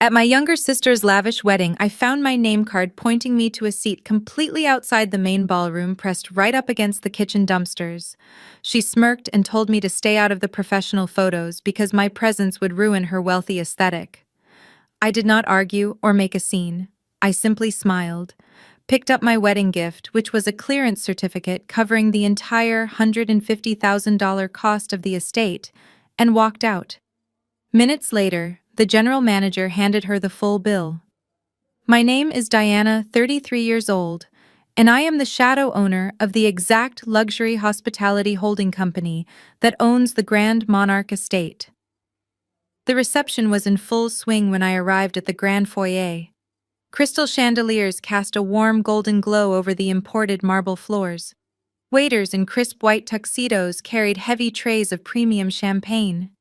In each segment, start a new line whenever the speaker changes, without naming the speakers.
At my younger sister's lavish wedding, I found my name card pointing me to a seat completely outside the main ballroom, pressed right up against the kitchen dumpsters. She smirked and told me to stay out of the professional photos because my presence would ruin her wealthy aesthetic. I did not argue or make a scene. I simply smiled, picked up my wedding gift, which was a clearance certificate covering the entire $150,000 cost of the estate, and walked out. Minutes later, the general manager handed her the full bill. My name is Diana, 33 years old, and I am the shadow owner of the exact luxury hospitality holding company that owns the Grand Monarch Estate. The reception was in full swing when I arrived at the grand foyer. Crystal chandeliers cast a warm golden glow over the imported marble floors. Waiters in crisp white tuxedos carried heavy trays of premium champagne.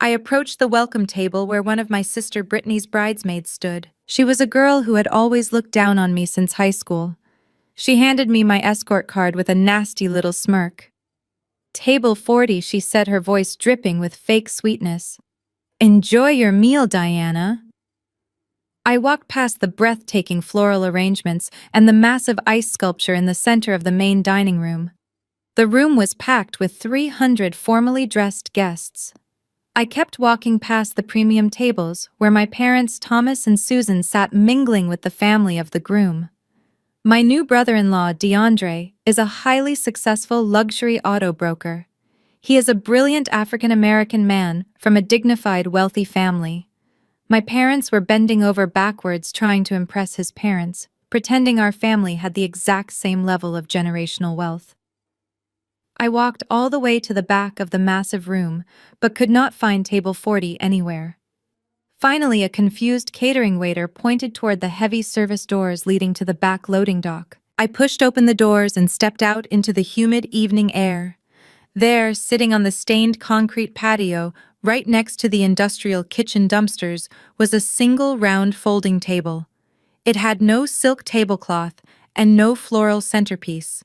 I approached the welcome table where one of my sister Brittany's bridesmaids stood. She was a girl who had always looked down on me since high school. She handed me my escort card with a nasty little smirk. "Table 40, she said, her voice dripping with fake sweetness. "Enjoy your meal, Diana." I walked past the breathtaking floral arrangements and the massive ice sculpture in the center of the main dining room. The room was packed with 300 formally dressed guests. I kept walking past the premium tables where my parents Thomas and Susan sat mingling with the family of the groom. My new brother-in-law, DeAndre, is a highly successful luxury auto broker. He is a brilliant African-American man from a dignified, wealthy family. My parents were bending over backwards trying to impress his parents, pretending our family had the exact same level of generational wealth. I walked all the way to the back of the massive room, but could not find table 40 anywhere. Finally, a confused catering waiter pointed toward the heavy service doors leading to the back loading dock. I pushed open the doors and stepped out into the humid evening air. There, sitting on the stained concrete patio, right next to the industrial kitchen dumpsters, was a single round folding table. It had no silk tablecloth and no floral centerpiece.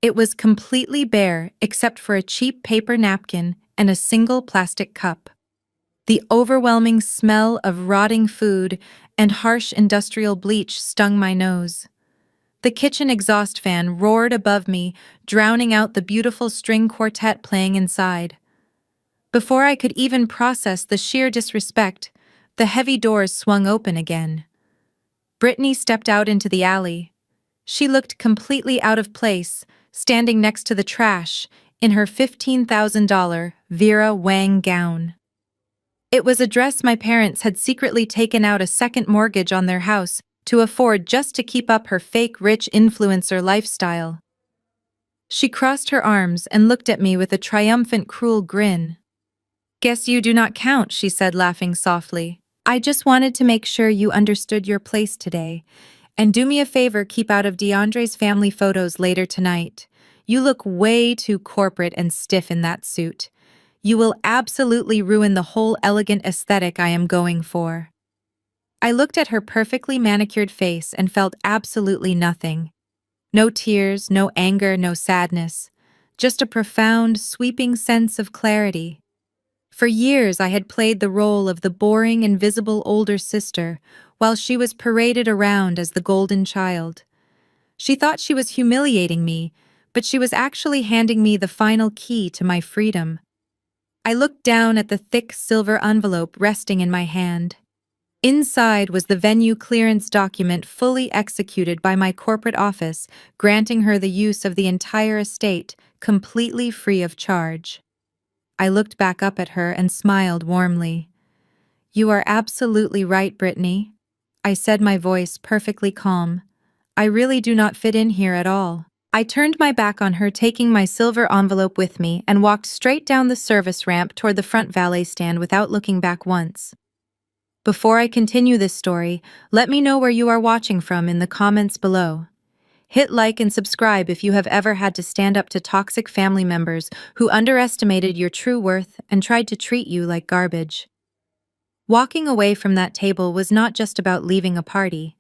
It was completely bare except for a cheap paper napkin and a single plastic cup. The overwhelming smell of rotting food and harsh industrial bleach stung my nose. The kitchen exhaust fan roared above me, drowning out the beautiful string quartet playing inside. Before I could even process the sheer disrespect, the heavy doors swung open again. Brittany stepped out into the alley. She looked completely out of place, standing next to the trash, in her $15,000 Vera Wang gown. It was a dress my parents had secretly taken out a second mortgage on their house to afford just to keep up her fake rich influencer lifestyle. She crossed her arms and looked at me with a triumphant, cruel grin. "Guess you do not count," she said, laughing softly. "I just wanted to make sure you understood your place today. And do me a favor, keep out of DeAndre's family photos later tonight. You look way too corporate and stiff in that suit. You will absolutely ruin the whole elegant aesthetic I am going for." I looked at her perfectly manicured face and felt absolutely nothing. No tears, no anger, no sadness. Just a profound, sweeping sense of clarity. For years I had played the role of the boring, invisible older sister, while she was paraded around as the golden child. She thought she was humiliating me, but she was actually handing me the final key to my freedom. I looked down at the thick silver envelope resting in my hand. Inside was the venue clearance document fully executed by my corporate office, granting her the use of the entire estate, completely free of charge. I looked back up at her and smiled warmly. "You are absolutely right, Brittany," I said, my voice perfectly calm. "I really do not fit in here at all." I turned my back on her, taking my silver envelope with me, and walked straight down the service ramp toward the front valet stand without looking back once. Before I continue this story, let me know where you are watching from in the comments below. Hit like and subscribe if you have ever had to stand up to toxic family members who underestimated your true worth and tried to treat you like garbage. Walking away from that table was not just about leaving a party.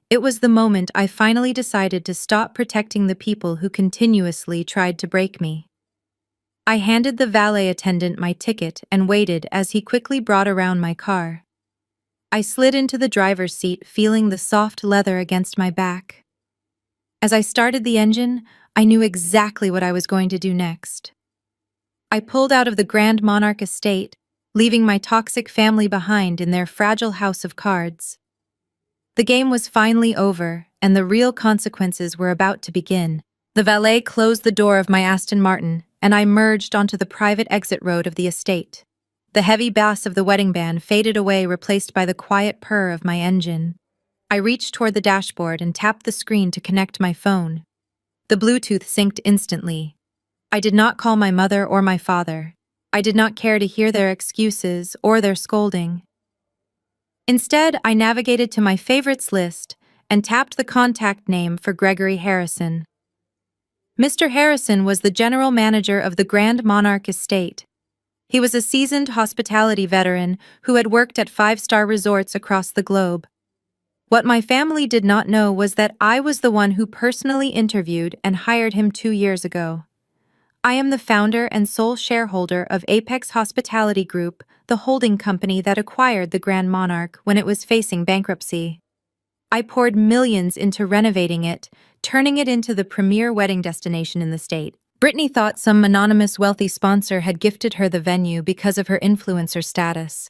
It was the moment I finally decided to stop protecting the people who continuously tried to break me. I handed the valet attendant my ticket and waited as he quickly brought around my car. I slid into the driver's seat, feeling the soft leather against my back. As I started the engine, I knew exactly what I was going to do next. I pulled out of the Grand Monarch estate, leaving my toxic family behind in their fragile house of cards. The game was finally over, and the real consequences were about to begin. The valet closed the door of my Aston Martin, and I merged onto the private exit road of the estate. The heavy bass of the wedding band faded away, replaced by the quiet purr of my engine. I reached toward the dashboard and tapped the screen to connect my phone. The Bluetooth synced instantly. I did not call my mother or my father. I did not care to hear their excuses or their scolding. Instead, I navigated to my favorites list and tapped the contact name for Gregory Harrison. Mr. Harrison was the general manager of the Grand Monarch estate. He was a seasoned hospitality veteran who had worked at five-star resorts across the globe. What my family did not know was that I was the one who personally interviewed and hired him 2 years ago. I am the founder and sole shareholder of Apex Hospitality Group, the holding company that acquired the Grand Monarch when it was facing bankruptcy. I poured millions into renovating it, turning it into the premier wedding destination in the state. Brittany thought some anonymous wealthy sponsor had gifted her the venue because of her influencer status.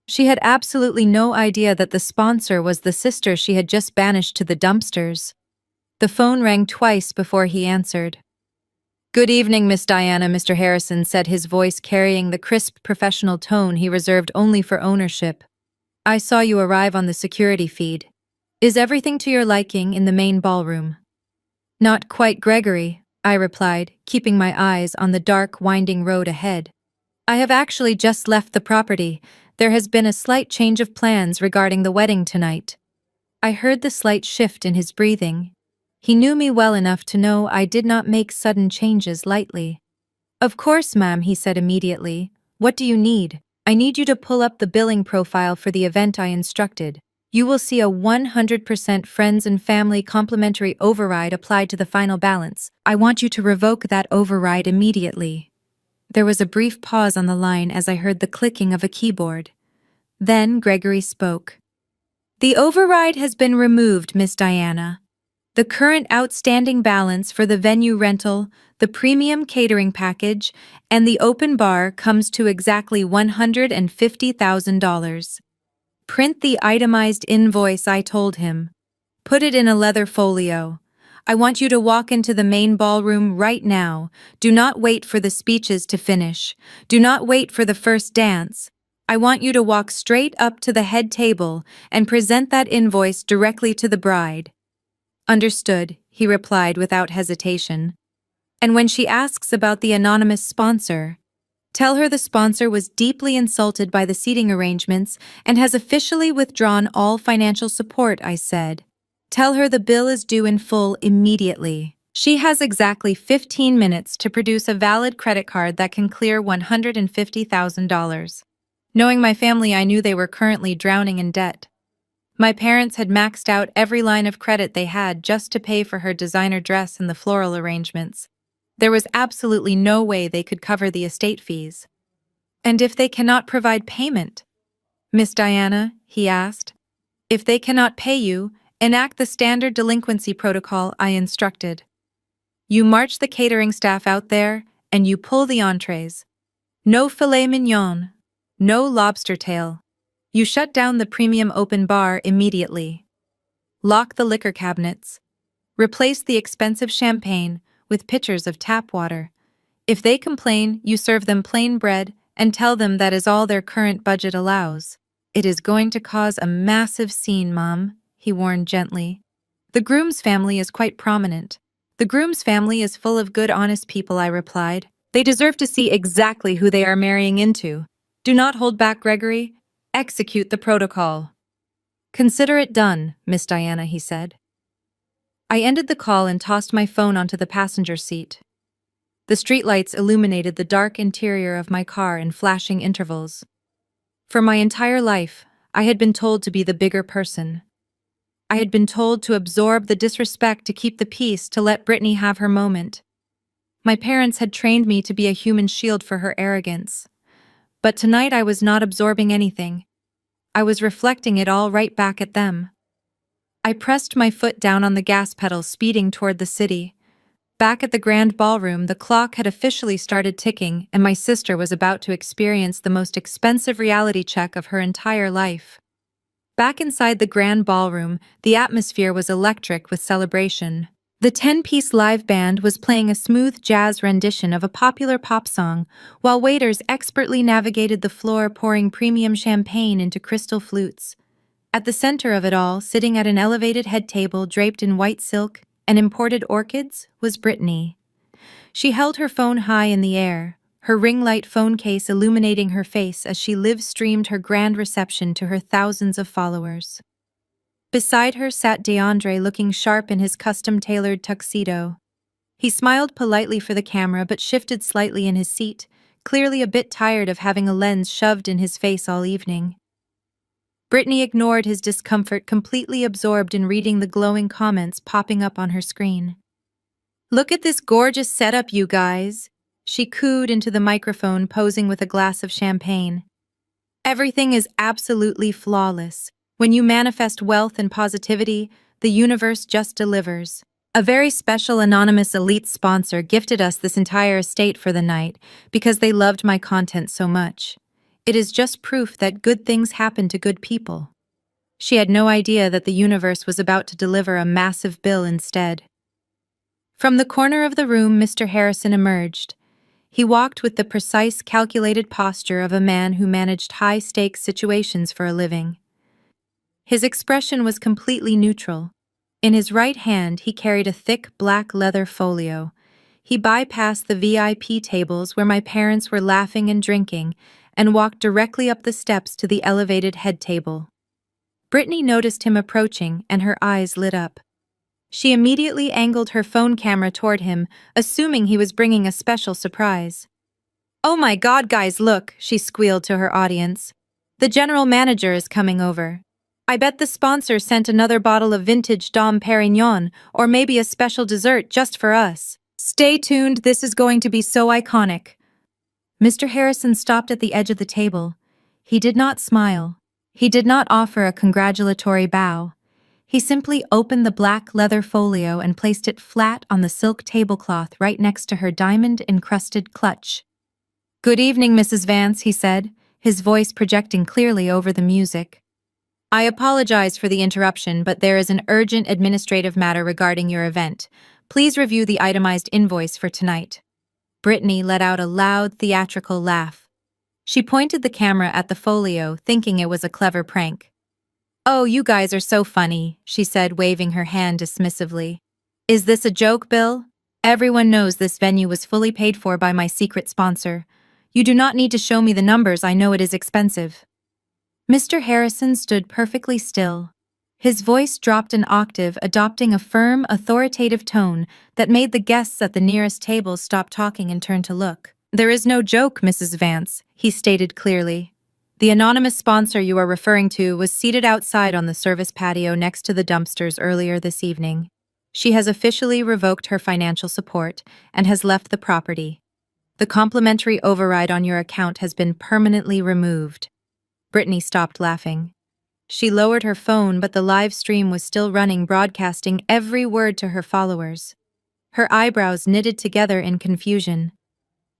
She had absolutely no idea that the sponsor was the sister she had just banished to the dumpsters. The phone rang twice before he answered. "Good evening, Miss Diana," Mr. Harrison said, his voice carrying the crisp professional tone he reserved only for ownership. "I saw you arrive on the security feed. Is everything to your liking in the main ballroom?" "Not quite, Gregory," I replied, keeping my eyes on the dark, winding road ahead. "I have actually just left the property. There has been a slight change of plans regarding the wedding tonight." I heard the slight shift in his breathing. He knew me well enough to know I did not make sudden changes lightly. "Of course, ma'am," he said immediately. "What do you need?" "I need you to pull up the billing profile for the event I instructed. You will see a 100% friends and family complimentary override applied to the final balance. I want you to revoke that override immediately." There was a brief pause on the line as I heard the clicking of a keyboard. Then Gregory spoke. "The override has been removed, Miss Diana. The current outstanding balance for the venue rental, the premium catering package, and the open bar comes to exactly $150,000. Print the itemized invoice," I told him. "Put it in a leather folio. I want you to walk into the main ballroom right now. Do not wait for the speeches to finish. Do not wait for the first dance. I want you to walk straight up to the head table and present that invoice directly to the bride." "Understood," he replied without hesitation. "And when she asks about the anonymous sponsor, tell her the sponsor was deeply insulted by the seating arrangements and has officially withdrawn all financial support," I said. "Tell her the bill is due in full immediately. She has exactly 15 minutes to produce a valid credit card that can clear $150,000. Knowing my family, I knew they were currently drowning in debt. My parents had maxed out every line of credit they had just to pay for her designer dress and the floral arrangements. There was absolutely no way they could cover the estate fees. "And if they cannot provide payment?" "Miss Diana," he asked. "If they cannot pay you, enact the standard delinquency protocol I instructed. You march the catering staff out there, and you pull the entrees. No filet mignon, no lobster tail. You shut down the premium open bar immediately. Lock the liquor cabinets. Replace the expensive champagne with pitchers of tap water. If they complain, you serve them plain bread and tell them that is all their current budget allows. It is going to cause a massive scene, Mom," he warned gently. "The groom's family is quite prominent." "The groom's family is full of good, honest people," I replied. "They deserve to see exactly who they are marrying into. Do not hold back, Gregory. Execute the protocol." "Consider it done, Miss Diana," he said. I ended the call and tossed my phone onto the passenger seat. The streetlights illuminated the dark interior of my car in flashing intervals. For my entire life, I had been told to be the bigger person. I had been told to absorb the disrespect, to keep the peace, to let Brittany have her moment. My parents had trained me to be a human shield for her arrogance. But tonight I was not absorbing anything. I was reflecting it all right back at them. I pressed my foot down on the gas pedal, speeding toward the city. Back at the grand ballroom, the clock had officially started ticking, and my sister was about to experience the most expensive reality check of her entire life. Back inside the grand ballroom, the atmosphere was electric with celebration. The 10-piece live band was playing a smooth jazz rendition of a popular pop song, while waiters expertly navigated the floor, pouring premium champagne into crystal flutes. At the center of it all, sitting at an elevated head table draped in white silk and imported orchids, was Brittany. She held her phone high in the air, her ring light phone case illuminating her face as she live-streamed her grand reception to her thousands of followers. Beside her sat DeAndre, looking sharp in his custom-tailored tuxedo. He smiled politely for the camera but shifted slightly in his seat, clearly a bit tired of having a lens shoved in his face all evening. Brittany ignored his discomfort, completely absorbed in reading the glowing comments popping up on her screen. "Look at this gorgeous setup, you guys," she cooed into the microphone, posing with a glass of champagne. "Everything is absolutely flawless. When you manifest wealth and positivity, the universe just delivers." A very special anonymous elite sponsor gifted us this entire estate for the night because they loved my content so much. It is just proof that good things happen to good people. She had no idea that the universe was about to deliver a massive bill instead. From the corner of the room, Mr. Harrison emerged. He walked with the precise, calculated posture of a man who managed high-stakes situations for a living. His expression was completely neutral. In his right hand, he carried a thick black leather folio. He bypassed the VIP tables where my parents were laughing and drinking and walked directly up the steps to the elevated head table. Brittany noticed him approaching, and her eyes lit up. She immediately angled her phone camera toward him, assuming he was bringing a special surprise. "Oh my God, guys, look," she squealed to her audience. "The general manager is coming over. I bet the sponsor sent another bottle of vintage Dom Perignon, or maybe a special dessert just for us. Stay tuned, this is going to be so iconic." Mr. Harrison stopped at the edge of the table. He did not smile. He did not offer a congratulatory bow. He simply opened the black leather folio and placed it flat on the silk tablecloth right next to her diamond-encrusted clutch. "Good evening, Mrs. Vance," he said, his voice projecting clearly over the music. "I apologize for the interruption, but there is an urgent administrative matter regarding your event. Please review the itemized invoice for tonight." Brittany let out a loud, theatrical laugh. She pointed the camera at the folio, thinking it was a clever prank. "Oh, you guys are so funny," she said, waving her hand dismissively. "Is this a joke, Bill? Everyone knows this venue was fully paid for by my secret sponsor. You do not need to show me the numbers, I know it is expensive." Mr. Harrison stood perfectly still. His voice dropped an octave, adopting a firm, authoritative tone that made the guests at the nearest tables stop talking and turn to look. "There is no joke, Mrs. Vance," he stated clearly. "The anonymous sponsor you are referring to was seated outside on the service patio next to the dumpsters earlier this evening. She has officially revoked her financial support and has left the property. The complimentary override on your account has been permanently removed." Brittany stopped laughing. She lowered her phone, but the live stream was still running, broadcasting every word to her followers. Her eyebrows knitted together in confusion.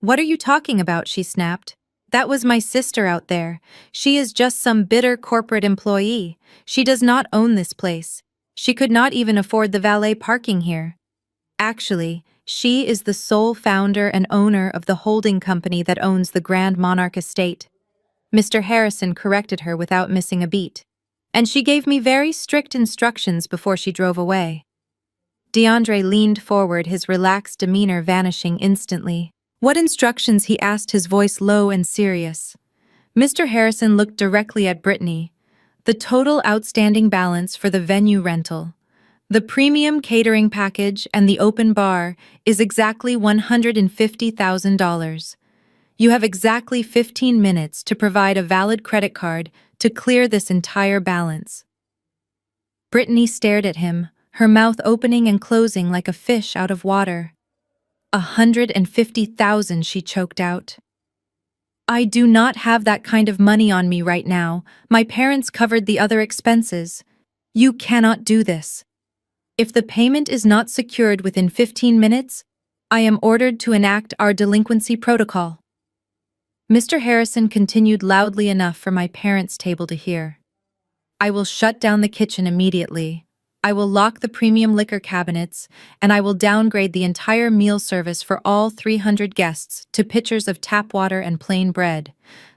"What are you talking about?" she snapped. "That was my sister out there. She is just some bitter corporate employee. She does not own this place. She could not even afford the valet parking here. Actually, she is the sole founder and owner of the holding company that owns the Grand Monarch Estate." Mr. Harrison corrected her without missing a beat. "And she gave me very strict instructions before she drove away." DeAndre leaned forward, his relaxed demeanor vanishing instantly. "What instructions?" he asked, his voice low and serious. Mr. Harrison looked directly at Brittany. "The total outstanding balance for the venue rental, the premium catering package, and the open bar is exactly $150,000. You have exactly 15 minutes to provide a valid credit card to clear this entire balance." Brittany stared at him, her mouth opening and closing like a fish out of water. 150,000, she choked out. I do not have that kind of money on me right now. My parents covered the other expenses. You cannot do this. If the payment is not secured within 15 minutes, I am ordered to enact our delinquency protocol. Mr. Harrison continued loudly enough for my parents' table to hear. I will shut down the kitchen immediately. I will lock the premium liquor cabinets, and I will downgrade the entire meal service for all 300 guests to pitchers of tap water and plain bread.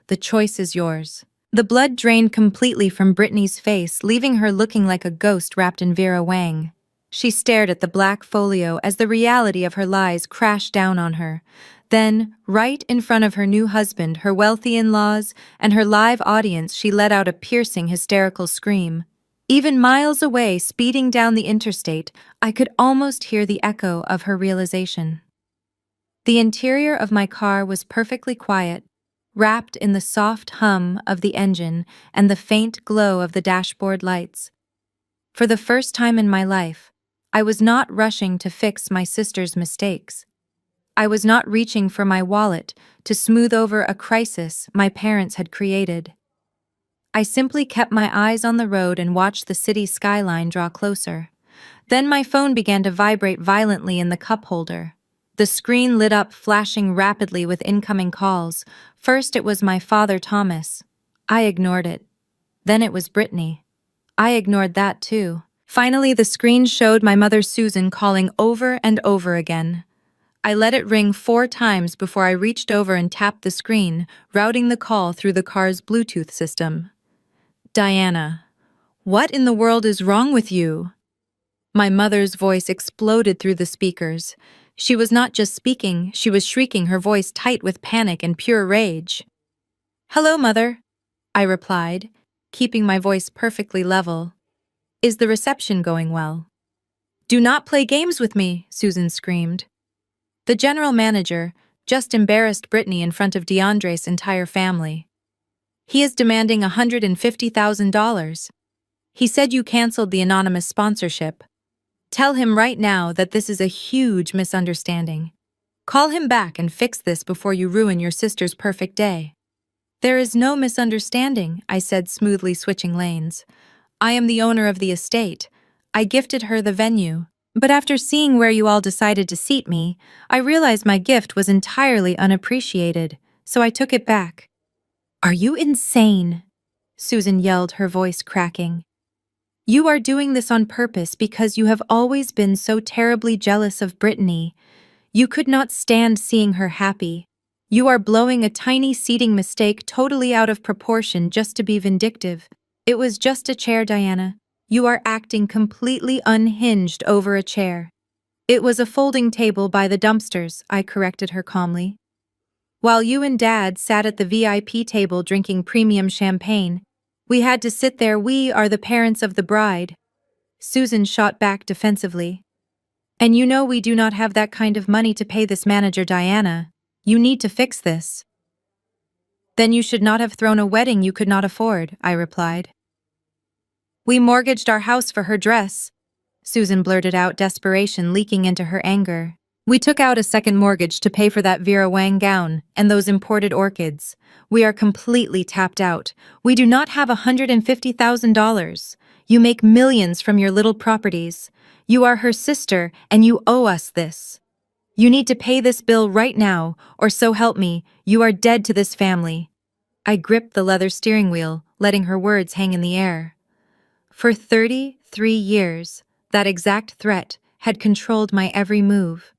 The choice is yours. The blood drained completely from Brittany's face, leaving her looking like a ghost wrapped in Vera Wang. She stared at the black folio as the reality of her lies crashed down on her. Then, right in front of her new husband, her wealthy in-laws, and her live audience, she let out a piercing, hysterical scream. Even miles away, speeding down the interstate, I could almost hear the echo of her realization. The interior of my car was perfectly quiet, wrapped in the soft hum of the engine and the faint glow of the dashboard lights. For the first time in my life, I was not rushing to fix my sister's mistakes. I was not reaching for my wallet to smooth over a crisis my parents had created. I simply kept my eyes on the road and watched the city skyline draw closer. Then my phone began to vibrate violently in the cup holder. The screen lit up, flashing rapidly with incoming calls. First it was my father, Thomas. I ignored it. Then it was Brittany. I ignored that too. Finally, the screen showed my mother, Susan, calling over and over again. I let it ring 4 times before I reached over and tapped the screen, routing the call through the car's Bluetooth system. Diana, what in the world is wrong with you? My mother's voice exploded through the speakers. She was not just speaking, she was shrieking, her voice tight with panic and pure rage. Hello, Mother, I replied, keeping my voice perfectly level. Is the reception going well? Do not play games with me, Susan screamed. The general manager just embarrassed Brittany in front of DeAndre's entire family. He is demanding $150,000. He said you canceled the anonymous sponsorship. Tell him right now that this is a huge misunderstanding. Call him back and fix this before you ruin your sister's perfect day. There is no misunderstanding, I said, smoothly switching lanes. I am the owner of the estate. I gifted her the venue. But after seeing where you all decided to seat me, I realized my gift was entirely unappreciated, so I took it back. Are you insane? Susan yelled, her voice cracking. You are doing this on purpose because you have always been so terribly jealous of Brittany. You could not stand seeing her happy. You are blowing a tiny seating mistake totally out of proportion just to be vindictive. It was just a chair, Diana. You are acting completely unhinged over a chair. It was a folding table by the dumpsters, I corrected her calmly. While you and Dad sat at the VIP table drinking premium champagne, we had to sit there. We are the parents of the bride. Susan shot back defensively. And you know we do not have that kind of money to pay this manager, Diana. You need to fix this. Then you should not have thrown a wedding you could not afford, I replied. We mortgaged our house for her dress, Susan blurted out, desperation leaking into her anger. We took out a second mortgage to pay for that Vera Wang gown and those imported orchids. We are completely tapped out. We do not have $150,000. You make millions from your little properties. You are her sister and you owe us this. You need to pay this bill right now, or so help me, you are dead to this family. I gripped the leather steering wheel, letting her words hang in the air. For 33 years, that exact threat had controlled my every move.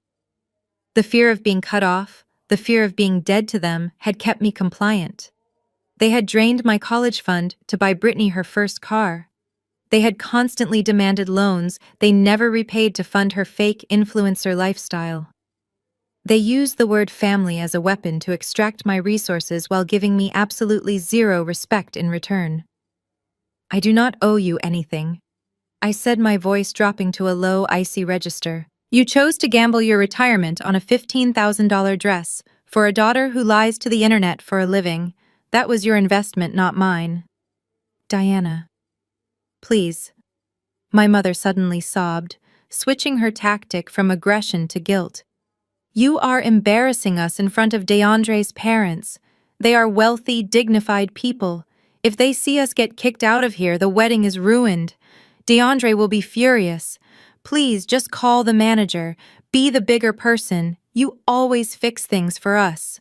The fear of being cut off, the fear of being dead to them, had kept me compliant. They had drained my college fund to buy Brittany her first car. They had constantly demanded loans they never repaid to fund her fake influencer lifestyle. They used the word family as a weapon to extract my resources while giving me absolutely zero respect in return. I do not owe you anything, I said, my voice dropping to a low, icy register. You chose to gamble your retirement on a $15,000 dress for a daughter who lies to the internet for a living. That was your investment, not mine. Diana. Please. My mother suddenly sobbed, switching her tactic from aggression to guilt. You are embarrassing us in front of DeAndre's parents. They are wealthy, dignified people. If they see us get kicked out of here, the wedding is ruined. DeAndre will be furious. Please, just call the manager. Be the bigger person. You always fix things for us.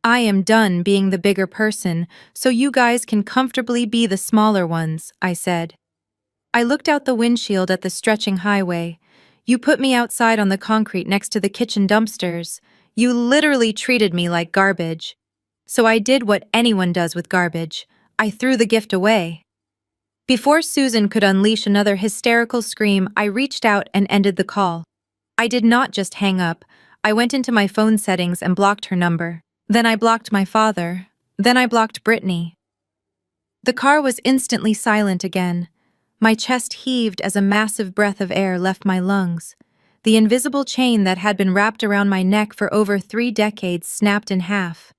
I am done being the bigger person, so you guys can comfortably be the smaller ones, I said. I looked out the windshield at the stretching highway. You put me outside on the concrete next to the kitchen dumpsters. You literally treated me like garbage. So I did what anyone does with garbage. I threw the gift away. Before Susan could unleash another hysterical scream, I reached out and ended the call. I did not just hang up. I went into my phone settings and blocked her number. Then I blocked my father. Then I blocked Brittany. The car was instantly silent again. My chest heaved as a massive breath of air left my lungs. The invisible chain that had been wrapped around my neck for over 3 decades snapped in half.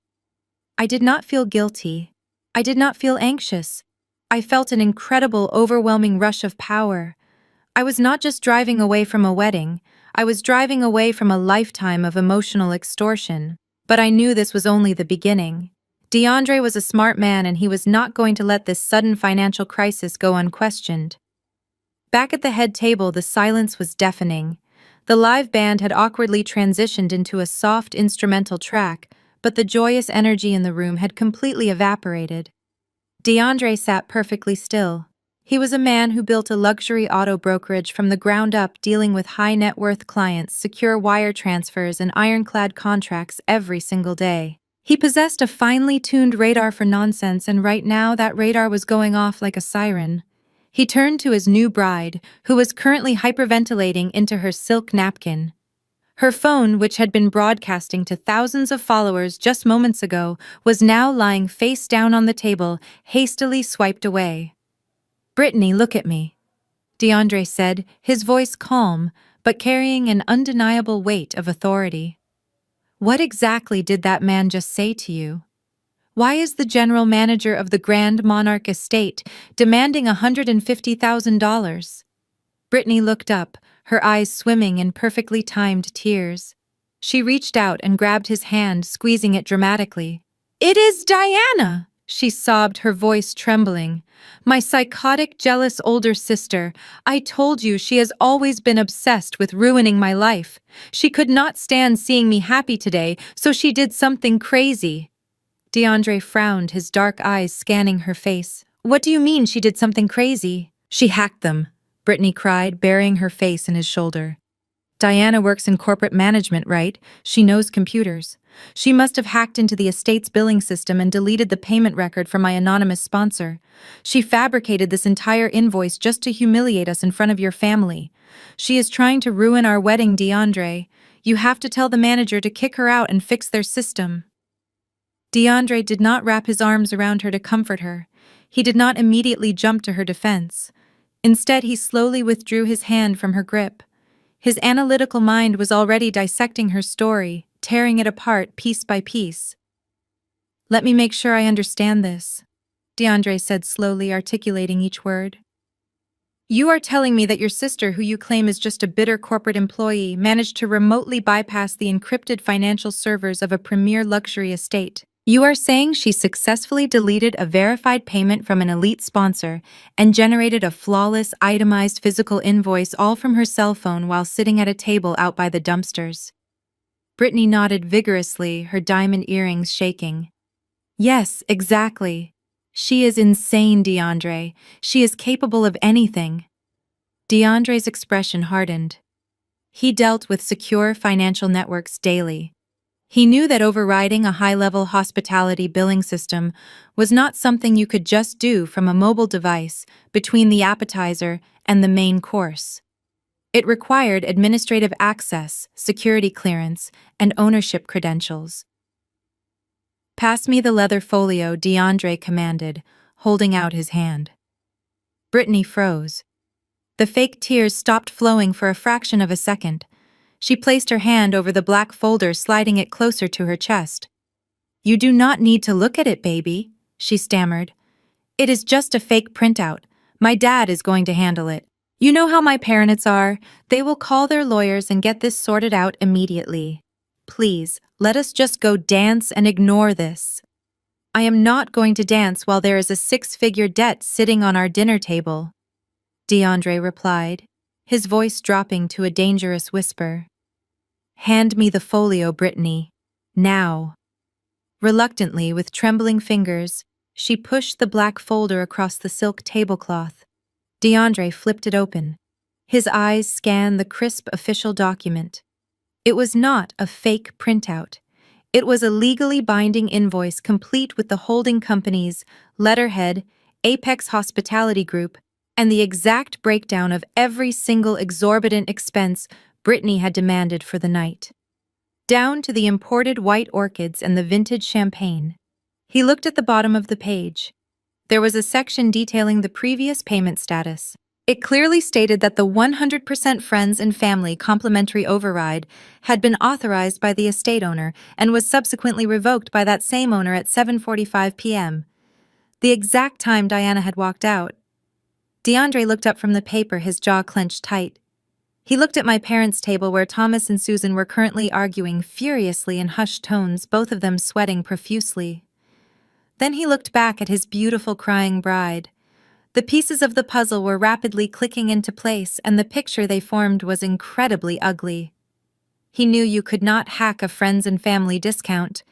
I did not feel guilty. I did not feel anxious. I felt an incredible, overwhelming rush of power. I was not just driving away from a wedding. I was driving away from a lifetime of emotional extortion. But I knew this was only the beginning. DeAndre was a smart man and he was not going to let this sudden financial crisis go unquestioned. Back at the head table, the silence was deafening. The live band had awkwardly transitioned into a soft instrumental track, but the joyous energy in the room had completely evaporated. DeAndre sat perfectly still. He was a man who built a luxury auto brokerage from the ground up, dealing with high-net-worth clients, secure wire transfers, and ironclad contracts every single day. He possessed a finely tuned radar for nonsense, and right now that radar was going off like a siren. He turned to his new bride, who was currently hyperventilating into her silk napkin. Her phone, which had been broadcasting to thousands of followers just moments ago, was now lying face down on the table, hastily swiped away. "Brittany, look at me," DeAndre said, his voice calm, but carrying an undeniable weight of authority. "What exactly did that man just say to you? Why is the general manager of the Grand Monarch Estate demanding $150,000? Brittany looked up, her eyes swimming in perfectly timed tears. She reached out and grabbed his hand, squeezing it dramatically. "It is Diana!" she sobbed, her voice trembling. "My psychotic, jealous older sister. I told you she has always been obsessed with ruining my life. She could not stand seeing me happy today, so she did something crazy." DeAndre frowned, his dark eyes scanning her face. "What do you mean she did something crazy?" "She hacked them," Brittany cried, burying her face in his shoulder. "Diana works in corporate management, right? She knows computers. She must have hacked into the estate's billing system and deleted the payment record for my anonymous sponsor. She fabricated this entire invoice just to humiliate us in front of your family. She is trying to ruin our wedding, DeAndre. You have to tell the manager to kick her out and fix their system." DeAndre did not wrap his arms around her to comfort her. He did not immediately jump to her defense. Instead, he slowly withdrew his hand from her grip. His analytical mind was already dissecting her story, tearing it apart piece by piece. "Let me make sure I understand this," DeAndre said slowly, articulating each word. "You are telling me that your sister, who you claim is just a bitter corporate employee, managed to remotely bypass the encrypted financial servers of a premier luxury estate. You are saying she successfully deleted a verified payment from an elite sponsor and generated a flawless, itemized physical invoice all from her cell phone while sitting at a table out by the dumpsters." Brittany nodded vigorously, her diamond earrings shaking. "Yes, exactly. She is insane, DeAndre. She is capable of anything." DeAndre's expression hardened. He dealt with secure financial networks daily. He knew that overriding a high-level hospitality billing system was not something you could just do from a mobile device between the appetizer and the main course. It required administrative access, security clearance, and ownership credentials. "Pass me the leather folio," DeAndre commanded, holding out his hand. Brittany froze. The fake tears stopped flowing for a fraction of a second. She placed her hand over the black folder, sliding it closer to her chest. "You do not need to look at it, baby," she stammered. "It is just a fake printout. My dad is going to handle it. You know how my parents are. They will call their lawyers and get this sorted out immediately. Please, let us just go dance and ignore this." I am not going to dance while there is a six-figure debt sitting on our dinner table, DeAndre replied, his voice dropping to a dangerous whisper. Hand me the folio, Brittany. Now. Reluctantly, with trembling fingers, she pushed the black folder across the silk tablecloth. DeAndre flipped it open. His eyes scanned the crisp official document. It was not a fake printout. It was a legally binding invoice complete with the holding company's letterhead, Apex Hospitality Group, and the exact breakdown of every single exorbitant expense Brittany had demanded for the night. Down to the imported white orchids and the vintage champagne. He looked at the bottom of the page. There was a section detailing the previous payment status. It clearly stated that the 100% friends and family complimentary override had been authorized by the estate owner and was subsequently revoked by that same owner at 7:45 p.m., the exact time Diana had walked out. DeAndre looked up from the paper, his jaw clenched tight. He looked at my parents' table where Thomas and Susan were currently arguing furiously in hushed tones, both of them sweating profusely. Then he looked back at his beautiful crying bride. The pieces of the puzzle were rapidly clicking into place, and the picture they formed was incredibly ugly. He knew you could not hack a friends and family discount.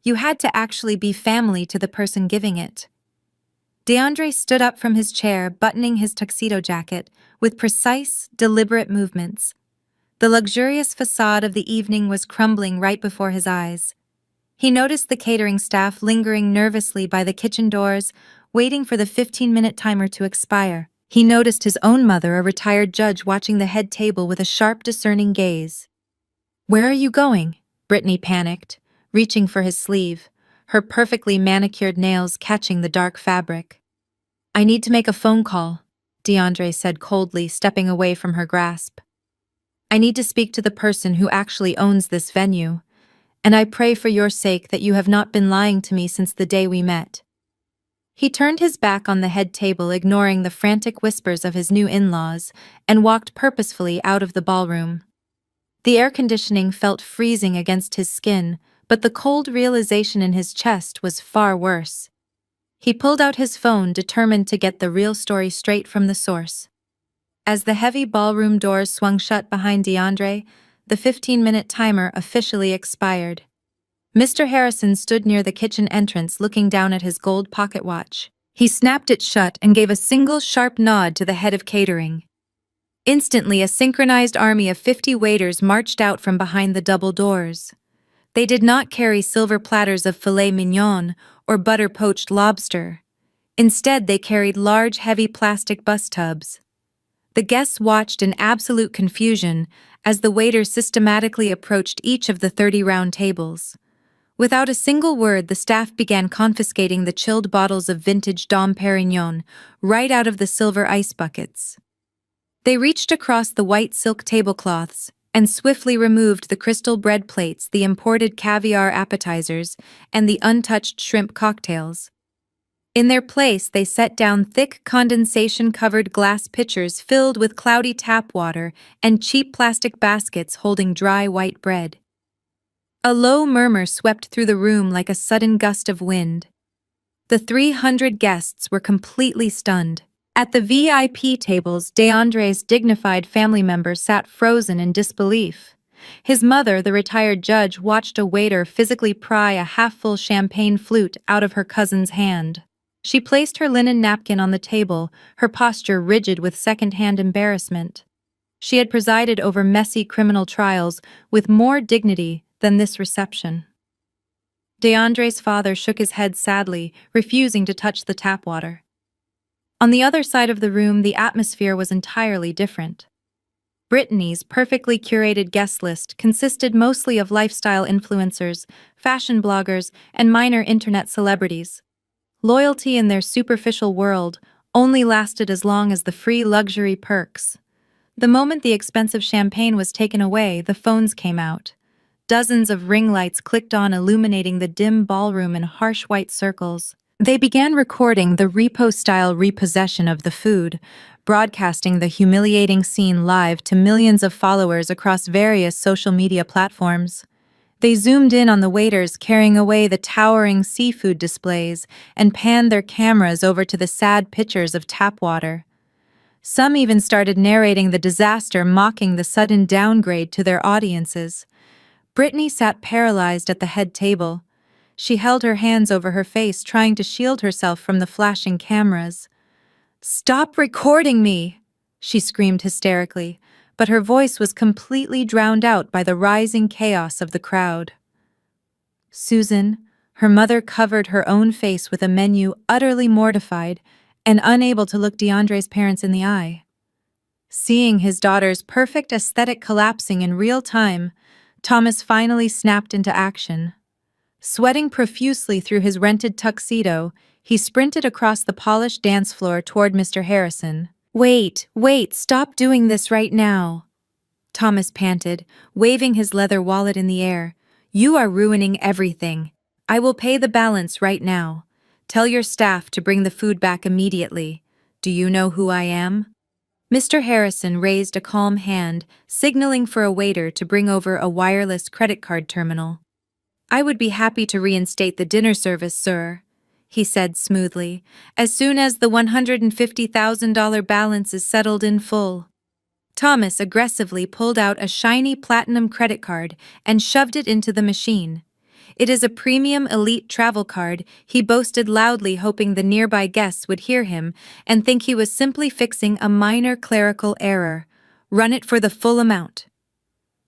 You had to actually be family to the person giving it. DeAndre stood up from his chair, buttoning his tuxedo jacket, with precise, deliberate movements. The luxurious facade of the evening was crumbling right before his eyes. He noticed the catering staff lingering nervously by the kitchen doors, waiting for the 15-minute timer to expire. He noticed his own mother, a retired judge, watching the head table with a sharp, discerning gaze. "Where are you going?" Brittany panicked, reaching for his sleeve, her perfectly manicured nails catching the dark fabric. "I need to make a phone call," DeAndre said coldly, stepping away from her grasp. "I need to speak to the person who actually owns this venue, and I pray for your sake that you have not been lying to me since the day we met." He turned his back on the head table, ignoring the frantic whispers of his new in-laws, and walked purposefully out of the ballroom. The air conditioning felt freezing against his skin, but the cold realization in his chest was far worse. He pulled out his phone, determined to get the real story straight from the source. As the heavy ballroom doors swung shut behind DeAndre, the 15-minute timer officially expired. Mr. Harrison stood near the kitchen entrance, looking down at his gold pocket watch. He snapped it shut and gave a single sharp nod to the head of catering. Instantly, a synchronized army of 50 waiters marched out from behind the double doors. They did not carry silver platters of filet mignon or butter-poached lobster. Instead, they carried large, heavy plastic bus tubs. The guests watched in absolute confusion as the waiters systematically approached each of the 30 round tables. Without a single word, the staff began confiscating the chilled bottles of vintage Dom Perignon right out of the silver ice buckets. They reached across the white silk tablecloths and swiftly removed the crystal bread plates, the imported caviar appetizers, and the untouched shrimp cocktails. In their place, they set down thick condensation-covered glass pitchers filled with cloudy tap water and cheap plastic baskets holding dry white bread. A low murmur swept through the room like a sudden gust of wind. The 300 guests were completely stunned. At the VIP tables, DeAndre's dignified family members sat frozen in disbelief. His mother, the retired judge, watched a waiter physically pry a half-full champagne flute out of her cousin's hand. She placed her linen napkin on the table, her posture rigid with second-hand embarrassment. She had presided over messy criminal trials with more dignity than this reception. DeAndre's father shook his head sadly, refusing to touch the tap water. On the other side of the room, the atmosphere was entirely different. Brittany's perfectly curated guest list consisted mostly of lifestyle influencers, fashion bloggers, and minor internet celebrities. Loyalty in their superficial world only lasted as long as the free luxury perks. The moment the expensive champagne was taken away, the phones came out. Dozens of ring lights clicked on, illuminating the dim ballroom in harsh white circles. They began recording the repo-style repossession of the food, broadcasting the humiliating scene live to millions of followers across various social media platforms. They zoomed in on the waiters carrying away the towering seafood displays and panned their cameras over to the sad pictures of tap water. Some even started narrating the disaster, mocking the sudden downgrade to their audiences. Brittany sat paralyzed at the head table. She held her hands over her face, trying to shield herself from the flashing cameras. "Stop recording me!" she screamed hysterically, but her voice was completely drowned out by the rising chaos of the crowd. Susan, her mother, covered her own face with a menu, utterly mortified and unable to look DeAndre's parents in the eye. Seeing his daughter's perfect aesthetic collapsing in real time, Thomas finally snapped into action. Sweating profusely through his rented tuxedo, he sprinted across the polished dance floor toward Mr. Harrison. Wait, stop doing this right now," Thomas panted, waving his leather wallet in the air. "You are ruining everything. I will pay the balance right now. Tell your staff to bring the food back immediately. Do you know who I am?" Mr. Harrison raised a calm hand, signaling for a waiter to bring over a wireless credit card terminal. "I would be happy to reinstate the dinner service, sir," he said smoothly, "as soon as the $150,000 balance is settled in full." Thomas aggressively pulled out a shiny platinum credit card and shoved it into the machine. "It is a premium elite travel card," he boasted loudly, hoping the nearby guests would hear him and think he was simply fixing a minor clerical error. "Run it for the full amount."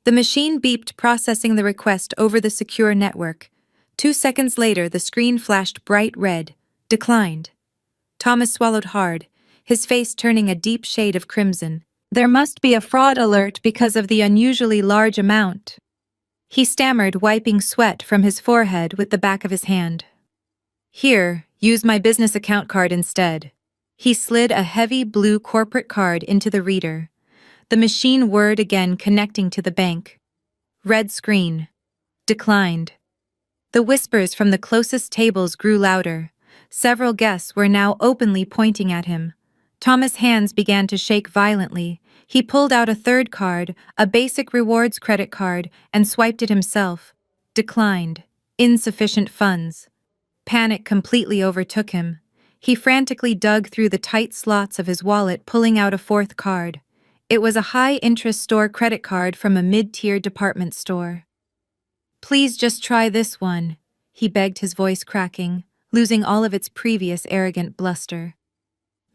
The machine beeped, processing the request over the secure network. 2 seconds later, the screen flashed bright red. "Declined." Thomas swallowed hard, his face turning a deep shade of crimson. There must be a fraud alert because of the unusually large amount. He stammered, wiping sweat from his forehead with the back of his hand. "Here, use my business account card instead." He slid a heavy blue corporate card into the reader. The machine whirred again, connecting to the bank. Red screen. "Declined." The whispers from the closest tables grew louder. Several guests were now openly pointing at him. Thomas' hands began to shake violently. He pulled out a third card, a basic rewards credit card, and swiped it himself. "Declined. Insufficient funds." Panic completely overtook him. He frantically dug through the tight slots of his wallet, pulling out a fourth card. It was a high-interest store credit card from a mid-tier department store. "Please just try this one," he begged, his voice cracking, losing all of its previous arrogant bluster.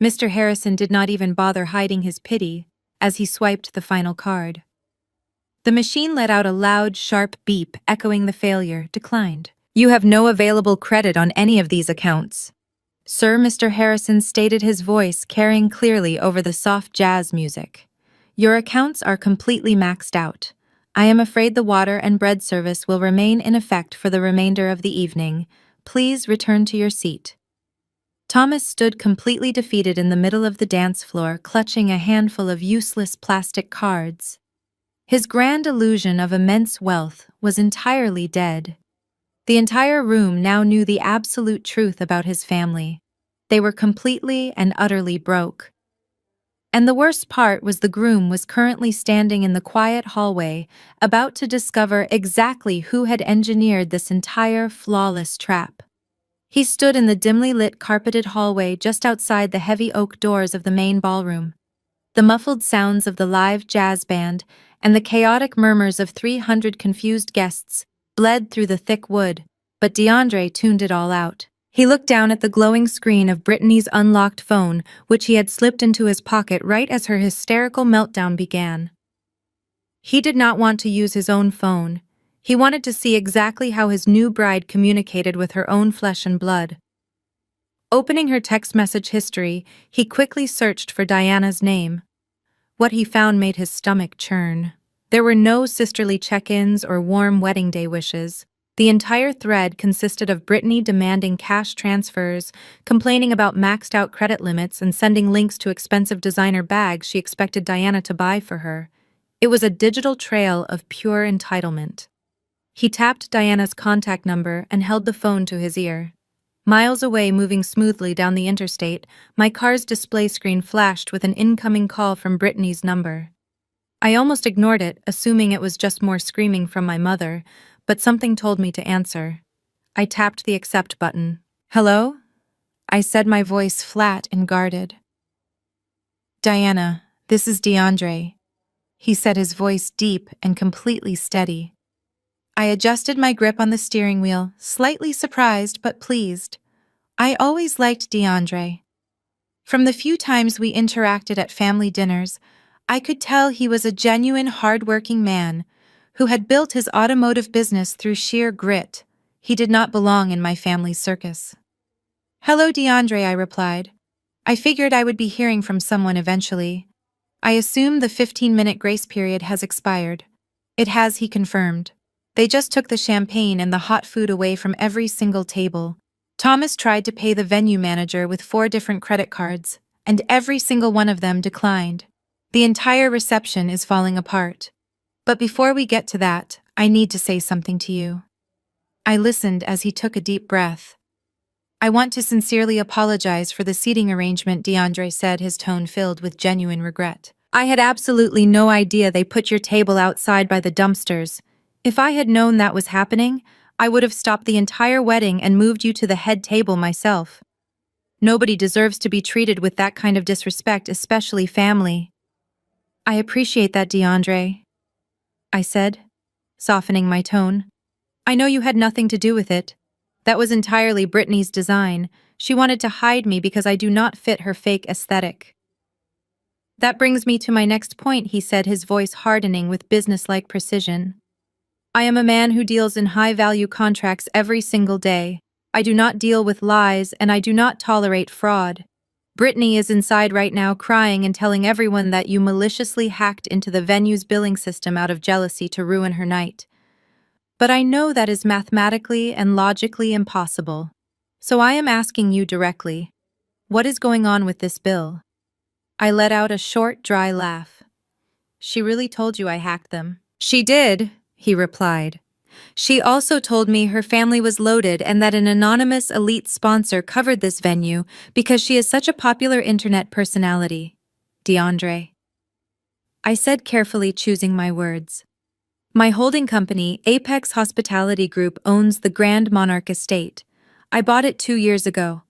Mr. Harrison did not even bother hiding his pity as he swiped the final card. The machine let out a loud, sharp beep, echoing the failure. "Declined. You have no available credit on any of these accounts." "Sir," Mr. Harrison stated, his voice carrying clearly over the soft jazz music. "Your accounts are completely maxed out. I am afraid the water and bread service will remain in effect for the remainder of the evening. Please return to your seat." Thomas stood completely defeated in the middle of the dance floor, clutching a handful of useless plastic cards. His grand illusion of immense wealth was entirely dead. The entire room now knew the absolute truth about his family. They were completely and utterly broke. And the worst part was the groom was currently standing in the quiet hallway, about to discover exactly who had engineered this entire flawless trap. He stood in the dimly lit carpeted hallway just outside the heavy oak doors of the main ballroom. The muffled sounds of the live jazz band and the chaotic murmurs of 300 confused guests bled through the thick wood, but DeAndre tuned it all out. He looked down at the glowing screen of Brittany's unlocked phone, which he had slipped into his pocket right as her hysterical meltdown began. He did not want to use his own phone. He wanted to see exactly how his new bride communicated with her own flesh and blood. Opening her text message history, he quickly searched for Diana's name. What he found made his stomach churn. There were no sisterly check-ins or warm wedding day wishes. The entire thread consisted of Brittany demanding cash transfers, complaining about maxed-out credit limits, and sending links to expensive designer bags she expected Diana to buy for her. It was a digital trail of pure entitlement. He tapped Diana's contact number and held the phone to his ear. Miles away, moving smoothly down the interstate, my car's display screen flashed with an incoming call from Brittany's number. I almost ignored it, assuming it was just more screaming from my mother, but something told me to answer. I tapped the accept button. Hello? I said, my voice flat and guarded. Diana, this is DeAndre. He said, his voice deep and completely steady. I adjusted my grip on the steering wheel, slightly surprised but pleased. I always liked DeAndre. From the few times we interacted at family dinners, I could tell he was a genuine hard-working man who had built his automotive business through sheer grit. He did not belong in my family's circus. Hello, DeAndre, I replied. I figured I would be hearing from someone eventually. I assume the 15-minute grace period has expired. It has, he confirmed. They just took the champagne and the hot food away from every single table. Thomas tried to pay the venue manager with 4 different credit cards, and every single one of them declined. The entire reception is falling apart. But before we get to that, I need to say something to you. I listened as he took a deep breath. I want to sincerely apologize for the seating arrangement, DeAndre said, his tone filled with genuine regret. I had absolutely no idea they put your table outside by the dumpsters. If I had known that was happening, I would have stopped the entire wedding and moved you to the head table myself. Nobody deserves to be treated with that kind of disrespect, especially family. I appreciate that, DeAndre, I said, softening my tone. I know you had nothing to do with it. That was entirely Brittany's design. She wanted to hide me because I do not fit her fake aesthetic. That brings me to my next point, he said, his voice hardening with businesslike precision. I am a man who deals in high-value contracts every single day. I do not deal with lies, and I do not tolerate fraud. Brittany is inside right now crying and telling everyone that you maliciously hacked into the venue's billing system out of jealousy to ruin her night. But I know that is mathematically and logically impossible. So I am asking you directly, what is going on with this bill? I let out a short, dry laugh. She really told you I hacked them? She did, he replied. She also told me her family was loaded and that an anonymous elite sponsor covered this venue because she is such a popular internet personality. DeAndre, I said, carefully choosing my words. My holding company, Apex Hospitality Group, owns the Grand Monarch Estate. I bought it 2 years ago.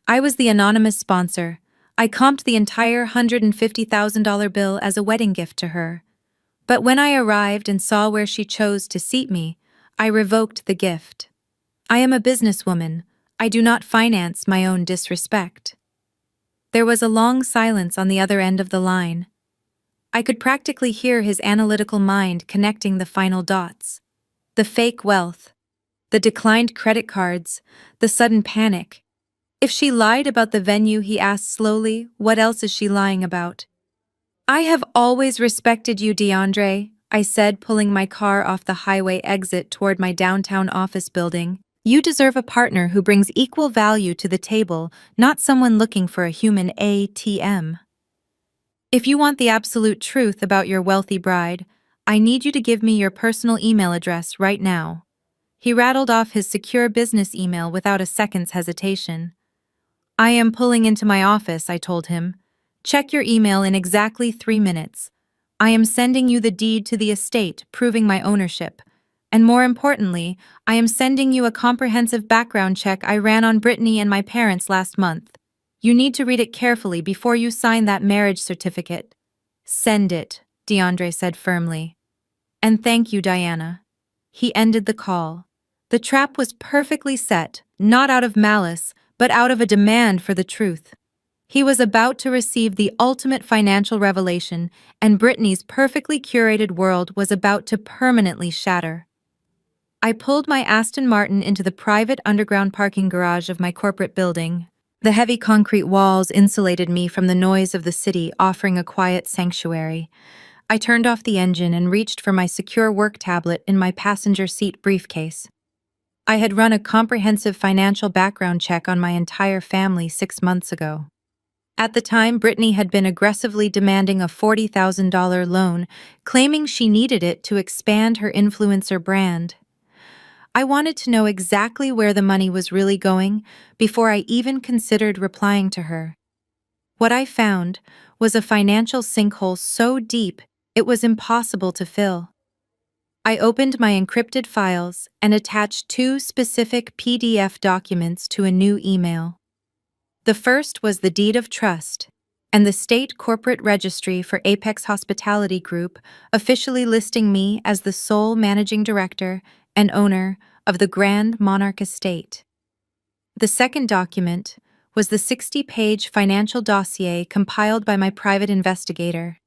I was the anonymous sponsor. I comped the entire $150,000 bill as a wedding gift to her. But when I arrived and saw where she chose to seat me, I revoked the gift. I am a businesswoman. I do not finance my own disrespect. There was a long silence on the other end of the line. I could practically hear his analytical mind connecting the final dots. The fake wealth, the declined credit cards, the sudden panic. If she lied about the venue, he asked slowly, what else is she lying about? I have always respected you, DeAndre, I said, pulling my car off the highway exit toward my downtown office building. You deserve a partner who brings equal value to the table, not someone looking for a human ATM. If you want the absolute truth about your wealthy bride, I need you to give me your personal email address right now. He rattled off his secure business email without a second's hesitation. I am pulling into my office, I told him. Check your email in exactly 3 minutes. I am sending you the deed to the estate, proving my ownership. And more importantly, I am sending you a comprehensive background check I ran on Brittany and my parents last month. You need to read it carefully before you sign that marriage certificate. Send it, DeAndre said firmly. And thank you, Diana. He ended the call. The trap was perfectly set, not out of malice, but out of a demand for the truth. He was about to receive the ultimate financial revelation, and Brittany's perfectly curated world was about to permanently shatter. I pulled my Aston Martin into the private underground parking garage of my corporate building. The heavy concrete walls insulated me from the noise of the city, offering a quiet sanctuary. I turned off the engine and reached for my secure work tablet in my passenger seat briefcase. I had run a comprehensive financial background check on my entire family 6 months ago. At the time, Brittany had been aggressively demanding a $40,000 loan, claiming she needed it to expand her influencer brand. I wanted to know exactly where the money was really going before I even considered replying to her. What I found was a financial sinkhole so deep it was impossible to fill. I opened my encrypted files and attached two specific PDF documents to a new email. The first was the deed of trust and the state corporate registry for Apex Hospitality Group, officially listing me as the sole managing director and owner of the Grand Monarch Estate. The second document was the 60-page financial dossier compiled by my private investigator.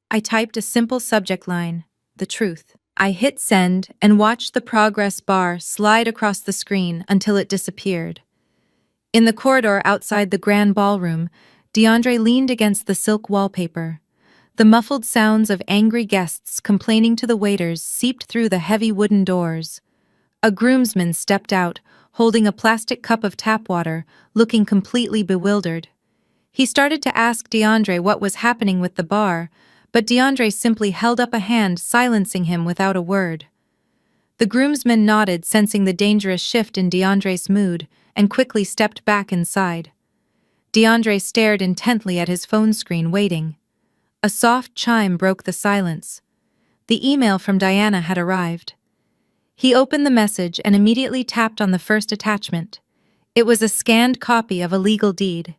I typed a simple subject line, the truth. I hit send and watched the progress bar slide across the screen until it disappeared. In the corridor outside the grand ballroom, DeAndre leaned against the silk wallpaper. The muffled sounds of angry guests complaining to the waiters seeped through the heavy wooden doors. A groomsman stepped out, holding a plastic cup of tap water, looking completely bewildered. He started to ask DeAndre what was happening with the bar, but DeAndre simply held up a hand, silencing him without a word. The groomsman nodded, sensing the dangerous shift in DeAndre's mood, and quickly stepped back inside. DeAndre stared intently at his phone screen, waiting. A soft chime broke the silence. The email from Diana had arrived. He opened the message and immediately tapped on the first attachment. It was a scanned copy of a legal deed.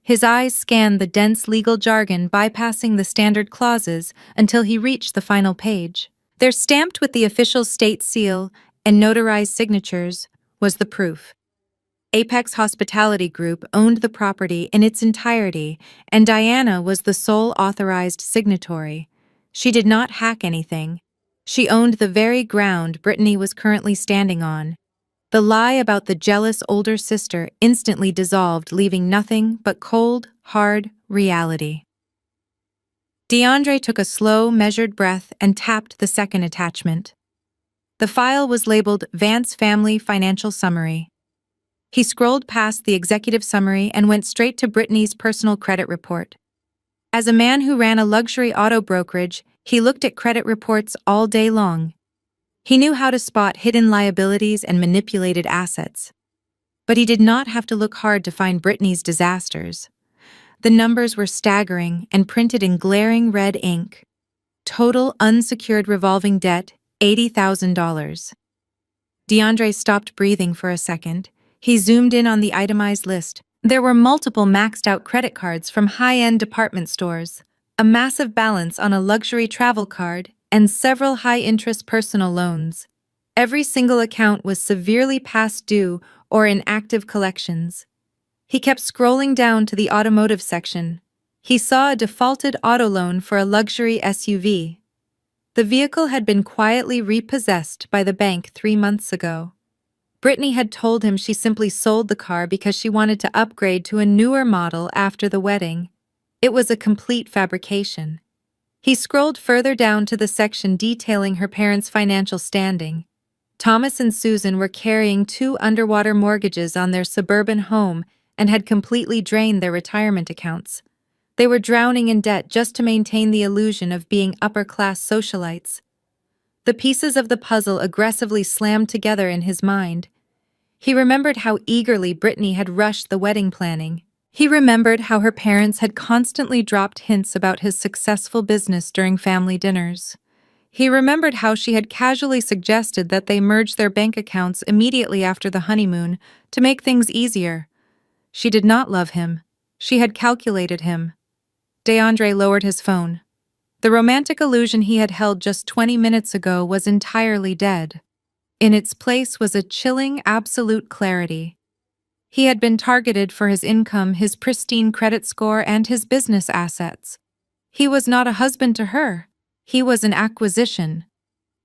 His eyes scanned the dense legal jargon, bypassing the standard clauses until he reached the final page. There, stamped with the official state seal and notarized signatures, was the proof. Apex Hospitality Group owned the property in its entirety, and Diana was the sole authorized signatory. She did not hack anything. She owned the very ground Brittany was currently standing on. The lie about the jealous older sister instantly dissolved, leaving nothing but cold, hard reality. DeAndre took a slow, measured breath and tapped the second attachment. The file was labeled Vance Family Financial Summary. He scrolled past the executive summary and went straight to Brittany's personal credit report. As a man who ran a luxury auto brokerage, he looked at credit reports all day long. He knew how to spot hidden liabilities and manipulated assets. But he did not have to look hard to find Brittany's disasters. The numbers were staggering and printed in glaring red ink. Total unsecured revolving debt, $80,000. DeAndre stopped breathing for a second. He zoomed in on the itemized list. There were multiple maxed-out credit cards from high-end department stores, a massive balance on a luxury travel card, and several high-interest personal loans. Every single account was severely past due or in active collections. He kept scrolling down to the automotive section. He saw a defaulted auto loan for a luxury SUV. The vehicle had been quietly repossessed by the bank 3 months ago. Brittany had told him she simply sold the car because she wanted to upgrade to a newer model after the wedding. It was a complete fabrication. He scrolled further down to the section detailing her parents' financial standing. Thomas and Susan were carrying 2 underwater mortgages on their suburban home and had completely drained their retirement accounts. They were drowning in debt just to maintain the illusion of being upper-class socialites. The pieces of the puzzle aggressively slammed together in his mind. He remembered how eagerly Brittany had rushed the wedding planning. He remembered how her parents had constantly dropped hints about his successful business during family dinners. He remembered how she had casually suggested that they merge their bank accounts immediately after the honeymoon to make things easier. She did not love him. She had calculated him. DeAndre lowered his phone. The romantic illusion he had held just 20 minutes ago was entirely dead. In its place was a chilling, absolute clarity. He had been targeted for his income, his pristine credit score, and his business assets. He was not a husband to her. He was an acquisition.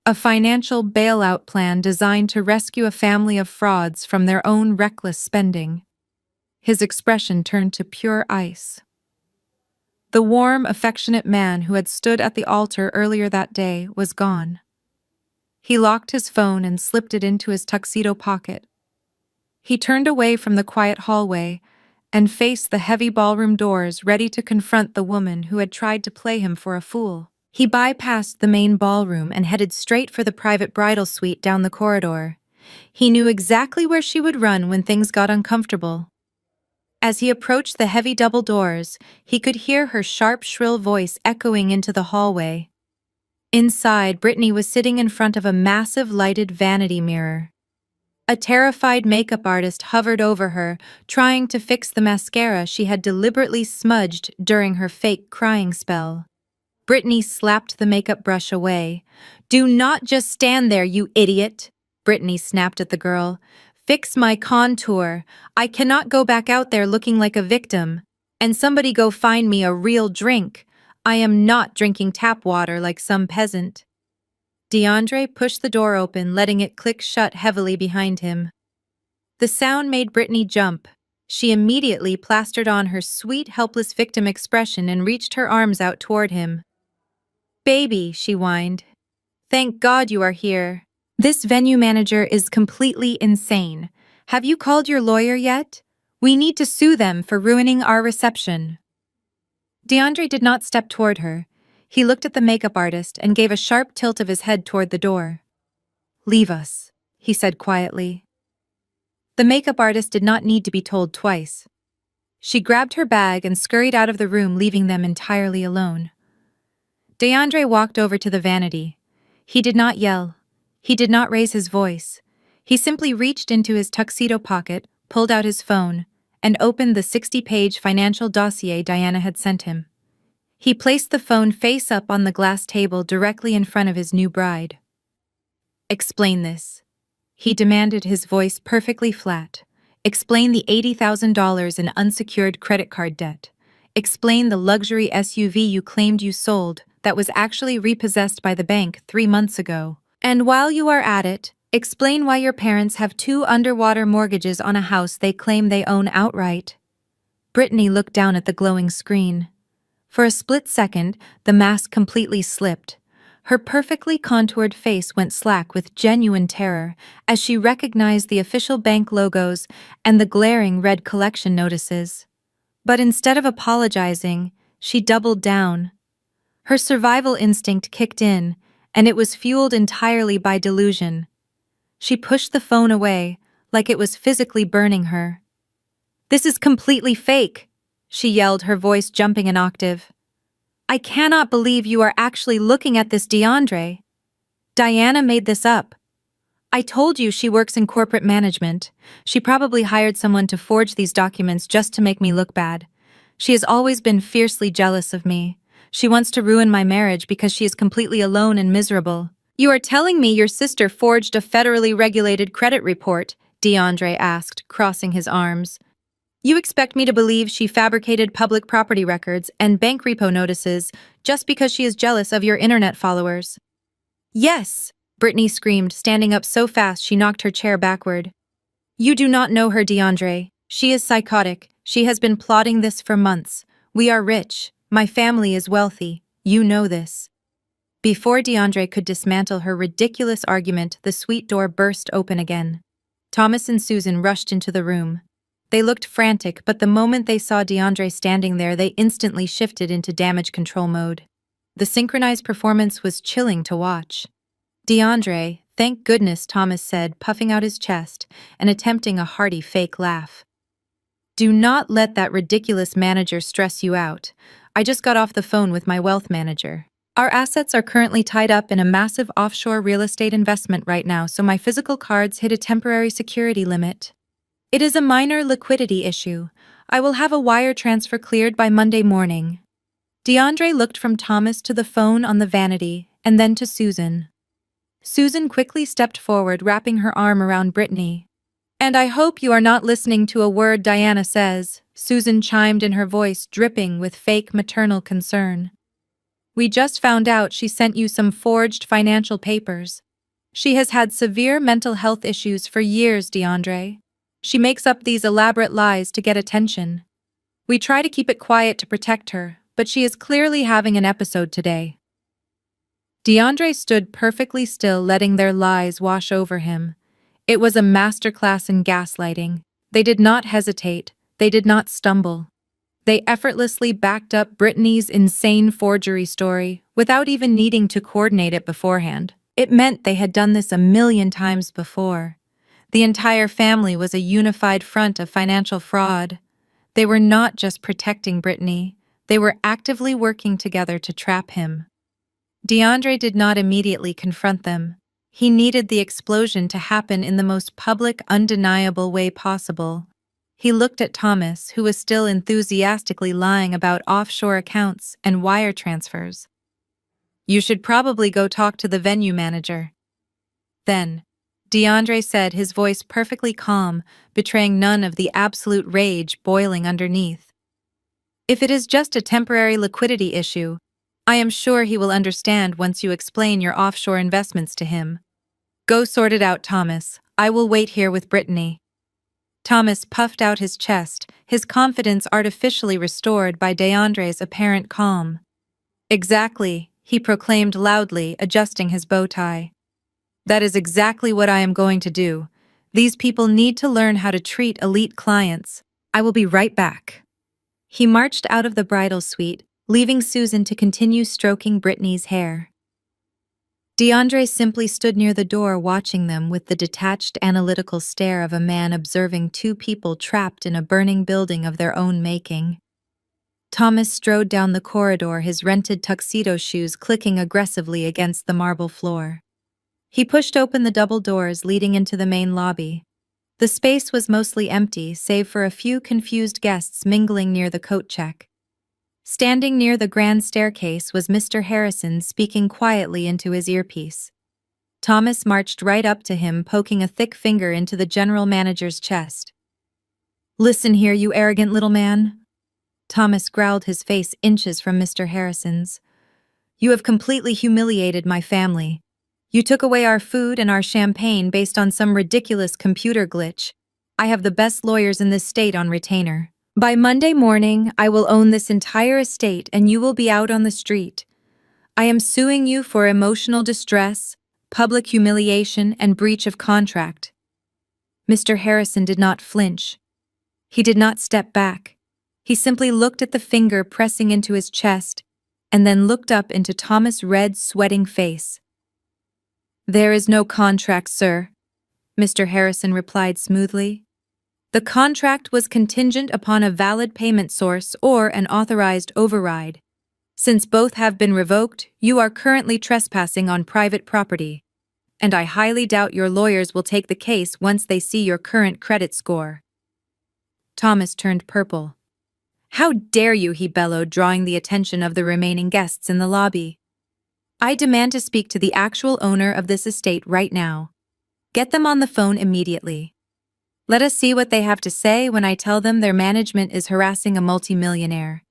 A financial bailout plan designed to rescue a family of frauds from their own reckless spending. His expression turned to pure ice. The warm, affectionate man who had stood at the altar earlier that day was gone. He locked his phone and slipped it into his tuxedo pocket. He turned away from the quiet hallway and faced the heavy ballroom doors, ready to confront the woman who had tried to play him for a fool. He bypassed the main ballroom and headed straight for the private bridal suite down the corridor. He knew exactly where she would run when things got uncomfortable. As he approached the heavy double doors, he could hear her sharp, shrill voice echoing into the hallway. Inside, Brittany was sitting in front of a massive lighted vanity mirror. A terrified makeup artist hovered over her, trying to fix the mascara she had deliberately smudged during her fake crying spell. Brittany slapped the makeup brush away. "Do not just stand there, you idiot!" Brittany snapped at the girl. "Fix my contour. I cannot go back out there looking like a victim. And somebody go find me a real drink. I am not drinking tap water like some peasant." DeAndre pushed the door open, letting it click shut heavily behind him. The sound made Brittany jump. She immediately plastered on her sweet, helpless victim expression and reached her arms out toward him. "Baby," she whined. "Thank God you are here. This venue manager is completely insane. Have you called your lawyer yet? We need to sue them for ruining our reception." DeAndre did not step toward her. He looked at the makeup artist and gave a sharp tilt of his head toward the door. "Leave us," he said quietly. The makeup artist did not need to be told twice. She grabbed her bag and scurried out of the room, leaving them entirely alone. DeAndre walked over to the vanity. He did not yell. He did not raise his voice. He simply reached into his tuxedo pocket, pulled out his phone, and opened the 60-page financial dossier Diana had sent him. He placed the phone face up on the glass table directly in front of his new bride. "Explain this," he demanded, his voice perfectly flat. "Explain the $80,000 in unsecured credit card debt. Explain the luxury SUV you claimed you sold that was actually repossessed by the bank 3 months ago. And while you are at it, explain why your parents have 2 underwater mortgages on a house they claim they own outright." Brittany looked down at the glowing screen. For a split second, the mask completely slipped. Her perfectly contoured face went slack with genuine terror as she recognized the official bank logos and the glaring red collection notices. But instead of apologizing, she doubled down. Her survival instinct kicked in, and it was fueled entirely by delusion. She pushed the phone away, like it was physically burning her. "This is completely fake," she yelled, her voice jumping an octave. "I cannot believe you are actually looking at this, DeAndre. Diana made this up. I told you she works in corporate management. She probably hired someone to forge these documents just to make me look bad. She has always been fiercely jealous of me. She wants to ruin my marriage because she is completely alone and miserable." "You are telling me your sister forged a federally regulated credit report?" DeAndre asked, crossing his arms. "You expect me to believe she fabricated public property records and bank repo notices just because she is jealous of your internet followers?" "Yes," Brittany screamed, standing up so fast she knocked her chair backward. "You do not know her, DeAndre. She is psychotic. She has been plotting this for months. We are rich. My family is wealthy. You know this." Before DeAndre could dismantle her ridiculous argument, the suite door burst open again. Thomas and Susan rushed into the room. They looked frantic, but the moment they saw DeAndre standing there, they instantly shifted into damage control mode. The synchronized performance was chilling to watch. "DeAndre, thank goodness," Thomas said, puffing out his chest and attempting a hearty fake laugh. "Do not let that ridiculous manager stress you out. I just got off the phone with my wealth manager. Our assets are currently tied up in a massive offshore real estate investment right now, so my physical cards hit a temporary security limit. It is a minor liquidity issue. I will have a wire transfer cleared by Monday morning." DeAndre looked from Thomas to the phone on the vanity, and then to Susan. Susan quickly stepped forward, wrapping her arm around Brittany. "And I hope you are not listening to a word Diana says," Susan chimed in, her voice dripping with fake maternal concern. "We just found out she sent you some forged financial papers. She has had severe mental health issues for years, DeAndre. She makes up these elaborate lies to get attention. We try to keep it quiet to protect her, but she is clearly having an episode today." DeAndre stood perfectly still, letting their lies wash over him. It was a masterclass in gaslighting. They did not hesitate. They did not stumble. They effortlessly backed up Brittany's insane forgery story without even needing to coordinate it beforehand. It meant they had done this a million times before. The entire family was a unified front of financial fraud. They were not just protecting Brittany, they were actively working together to trap him. DeAndre did not immediately confront them. He needed the explosion to happen in the most public, undeniable way possible. He looked at Thomas, who was still enthusiastically lying about offshore accounts and wire transfers. "You should probably go talk to the venue manager." Then, DeAndre said, his voice perfectly calm, betraying none of the absolute rage boiling underneath. "If it is just a temporary liquidity issue, I am sure he will understand once you explain your offshore investments to him. Go sort it out, Thomas. I will wait here with Brittany." Thomas puffed out his chest, his confidence artificially restored by DeAndre's apparent calm. "Exactly," he proclaimed loudly, adjusting his bow tie. "That is exactly what I am going to do. These people need to learn how to treat elite clients. I will be right back." He marched out of the bridal suite, leaving Susan to continue stroking Brittany's hair. DeAndre simply stood near the door watching them with the detached analytical stare of a man observing two people trapped in a burning building of their own making. Thomas strode down the corridor, his rented tuxedo shoes clicking aggressively against the marble floor. He pushed open the double doors leading into the main lobby. The space was mostly empty, save for a few confused guests mingling near the coat check. Standing near the grand staircase was Mr. Harrison, speaking quietly into his earpiece. Thomas marched right up to him, poking a thick finger into the general manager's chest. "Listen here, you arrogant little man." Thomas growled, his face inches from Mr. Harrison's. "You have completely humiliated my family. You took away our food and our champagne based on some ridiculous computer glitch. I have the best lawyers in this state on retainer. By Monday morning, I will own this entire estate and you will be out on the street. I am suing you for emotional distress, public humiliation, and breach of contract." Mr. Harrison did not flinch. He did not step back. He simply looked at the finger pressing into his chest and then looked up into Thomas' red, sweating face. "There is no contract, sir," Mr. Harrison replied smoothly. "The contract was contingent upon a valid payment source or an authorized override. Since both have been revoked, you are currently trespassing on private property, and I highly doubt your lawyers will take the case once they see your current credit score." Thomas turned purple. "How dare you?" he bellowed, drawing the attention of the remaining guests in the lobby. "I demand to speak to the actual owner of this estate right now. Get them on the phone immediately. Let us see what they have to say when I tell them their management is harassing a multimillionaire."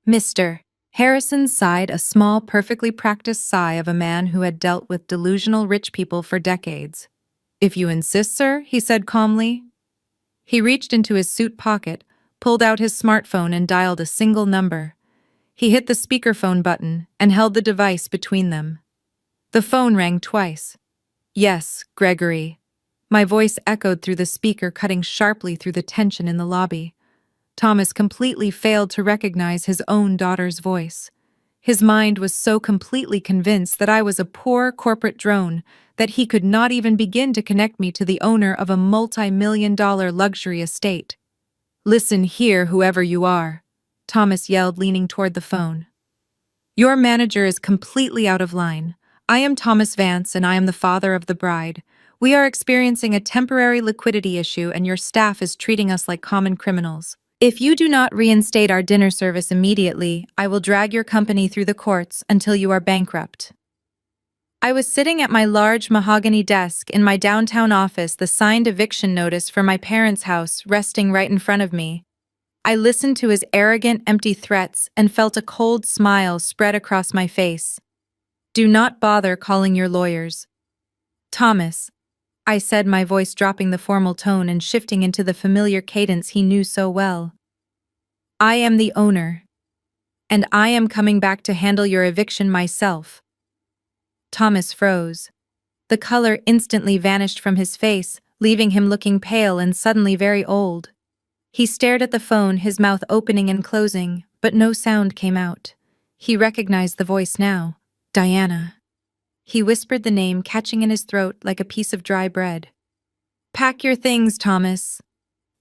Mr. Harrison sighed, a small, perfectly practiced sigh of a man who had dealt with delusional rich people for decades. "If you insist, sir," he said calmly. He reached into his suit pocket, pulled out his smartphone and dialed a single number. He hit the speakerphone button and held the device between them. The phone rang twice. "Yes, Gregory." My voice echoed through the speaker, cutting sharply through the tension in the lobby. Thomas completely failed to recognize his own daughter's voice. His mind was so completely convinced that I was a poor corporate drone that he could not even begin to connect me to the owner of a multi-million-dollar luxury estate. "Listen here, whoever you are," Thomas yelled, leaning toward the phone. "Your manager is completely out of line. I am Thomas Vance, and I am the father of the bride. We are experiencing a temporary liquidity issue, and your staff is treating us like common criminals. If you do not reinstate our dinner service immediately, I will drag your company through the courts until you are bankrupt." I was sitting at my large mahogany desk in my downtown office, the signed eviction notice for my parents' house resting right in front of me. I listened to his arrogant, empty threats and felt a cold smile spread across my face. "Do not bother calling your lawyers." "Thomas," I said, my voice dropping the formal tone and shifting into the familiar cadence he knew so well. "I am the owner, and I am coming back to handle your eviction myself." Thomas froze. The color instantly vanished from his face, leaving him looking pale and suddenly very old. He stared at the phone, his mouth opening and closing, but no sound came out. He recognized the voice now. "Diana." He whispered the name, catching in his throat like a piece of dry bread. "Pack your things, Thomas,"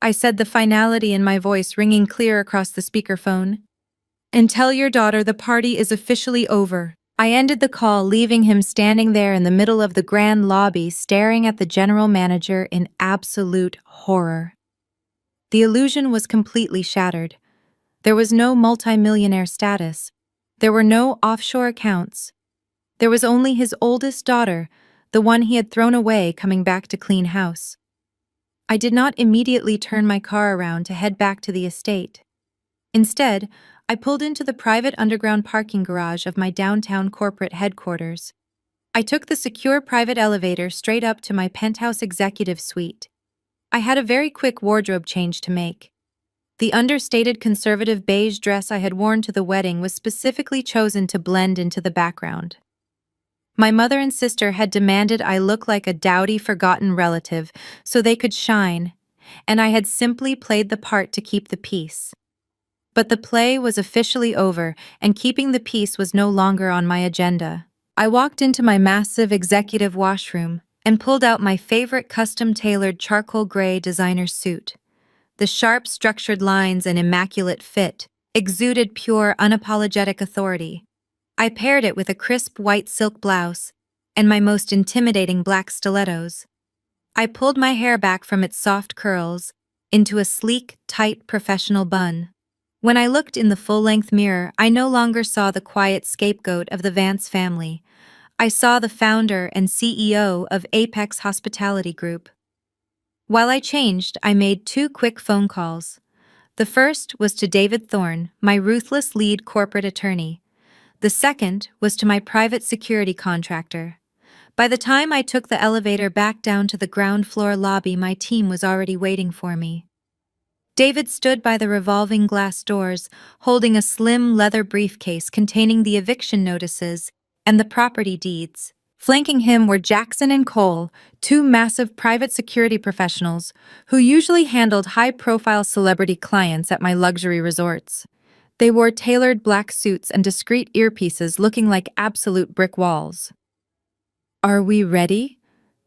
I said, the finality in my voice ringing clear across the speakerphone. "And tell your daughter the party is officially over. I ended the call, leaving him standing there in the middle of the grand lobby, staring at the general manager in absolute horror. The illusion was completely shattered. There was no multimillionaire status. There were no offshore accounts. There was only his oldest daughter, the one he had thrown away, coming back to clean house. I did not immediately turn my car around to head back to the estate. Instead, I pulled into the private underground parking garage of my downtown corporate headquarters. I took the secure private elevator straight up to my penthouse executive suite. I had a very quick wardrobe change to make. The understated conservative beige dress I had worn to the wedding was specifically chosen to blend into the background. My mother and sister had demanded I look like a dowdy, forgotten relative so they could shine, and I had simply played the part to keep the peace. But the play was officially over, and keeping the peace was no longer on my agenda. I walked into my massive executive washroom and pulled out my favorite custom-tailored charcoal gray designer suit. The sharp, structured lines and immaculate fit exuded pure, unapologetic authority. I paired it with a crisp white silk blouse and my most intimidating black stilettos. I pulled my hair back from its soft curls into a sleek, tight, professional bun. When I looked in the full-length mirror, I no longer saw the quiet scapegoat of the Vance family. I saw the founder and CEO of Apex Hospitality Group. While I changed, I made 2 quick phone calls. The first was to David Thorne, my ruthless lead corporate attorney. The second was to my private security contractor. By the time I took the elevator back down to the ground floor lobby, my team was already waiting for me. David stood by the revolving glass doors, holding a slim leather briefcase containing the eviction notices and the property deeds. Flanking him were Jackson and Cole, 2 massive private security professionals who usually handled high-profile celebrity clients at my luxury resorts. They wore tailored black suits and discreet earpieces looking like absolute brick walls. "Are we ready,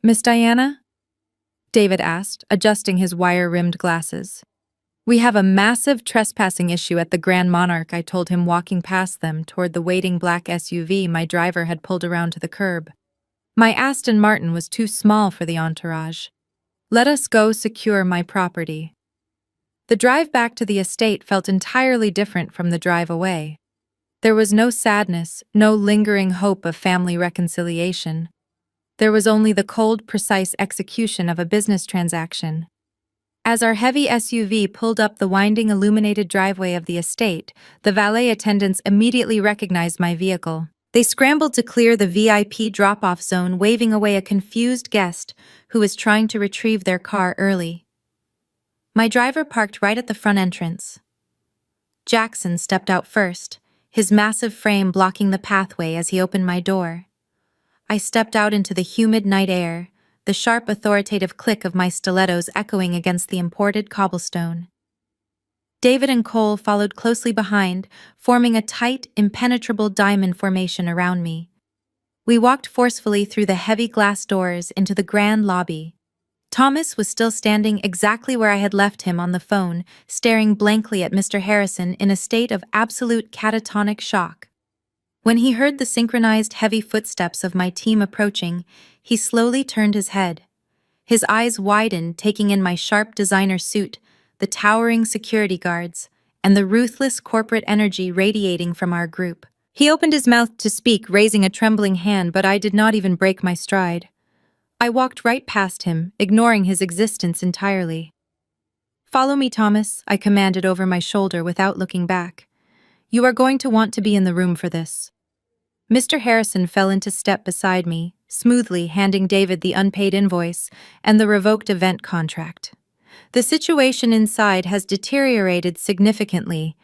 Miss Diana?" David asked, adjusting his wire-rimmed glasses. "We have a massive trespassing issue at the Grand Monarch," I told him, walking past them toward the waiting black SUV my driver had pulled around to the curb. My Aston Martin was too small for the entourage. "Let us go secure my property." The drive back to the estate felt entirely different from the drive away. There was no sadness, no lingering hope of family reconciliation. There was only the cold, precise execution of a business transaction. As our heavy SUV pulled up the winding, illuminated driveway of the estate, the valet attendants immediately recognized my vehicle. They scrambled to clear the VIP drop-off zone, waving away a confused guest who was trying to retrieve their car early. My driver parked right at the front entrance. Jackson stepped out first, his massive frame blocking the pathway as he opened my door. I stepped out into the humid night air, the sharp, authoritative click of my stilettos echoing against the imported cobblestone. David and Cole followed closely behind, forming a tight, impenetrable diamond formation around me. We walked forcefully through the heavy glass doors into the grand lobby. Thomas was still standing exactly where I had left him on the phone, staring blankly at Mr. Harrison in a state of absolute catatonic shock. When he heard the synchronized heavy footsteps of my team approaching, he slowly turned his head. His eyes widened, taking in my sharp designer suit, the towering security guards, and the ruthless corporate energy radiating from our group. He opened his mouth to speak, raising a trembling hand, but I did not even break my stride. I walked right past him, ignoring his existence entirely. "Follow me, Thomas," I commanded over my shoulder without looking back. "You are going to want to be in the room for this." Mr. Harrison fell into step beside me, smoothly handing David the unpaid invoice and the revoked event contract. "The situation inside has deteriorated significantly.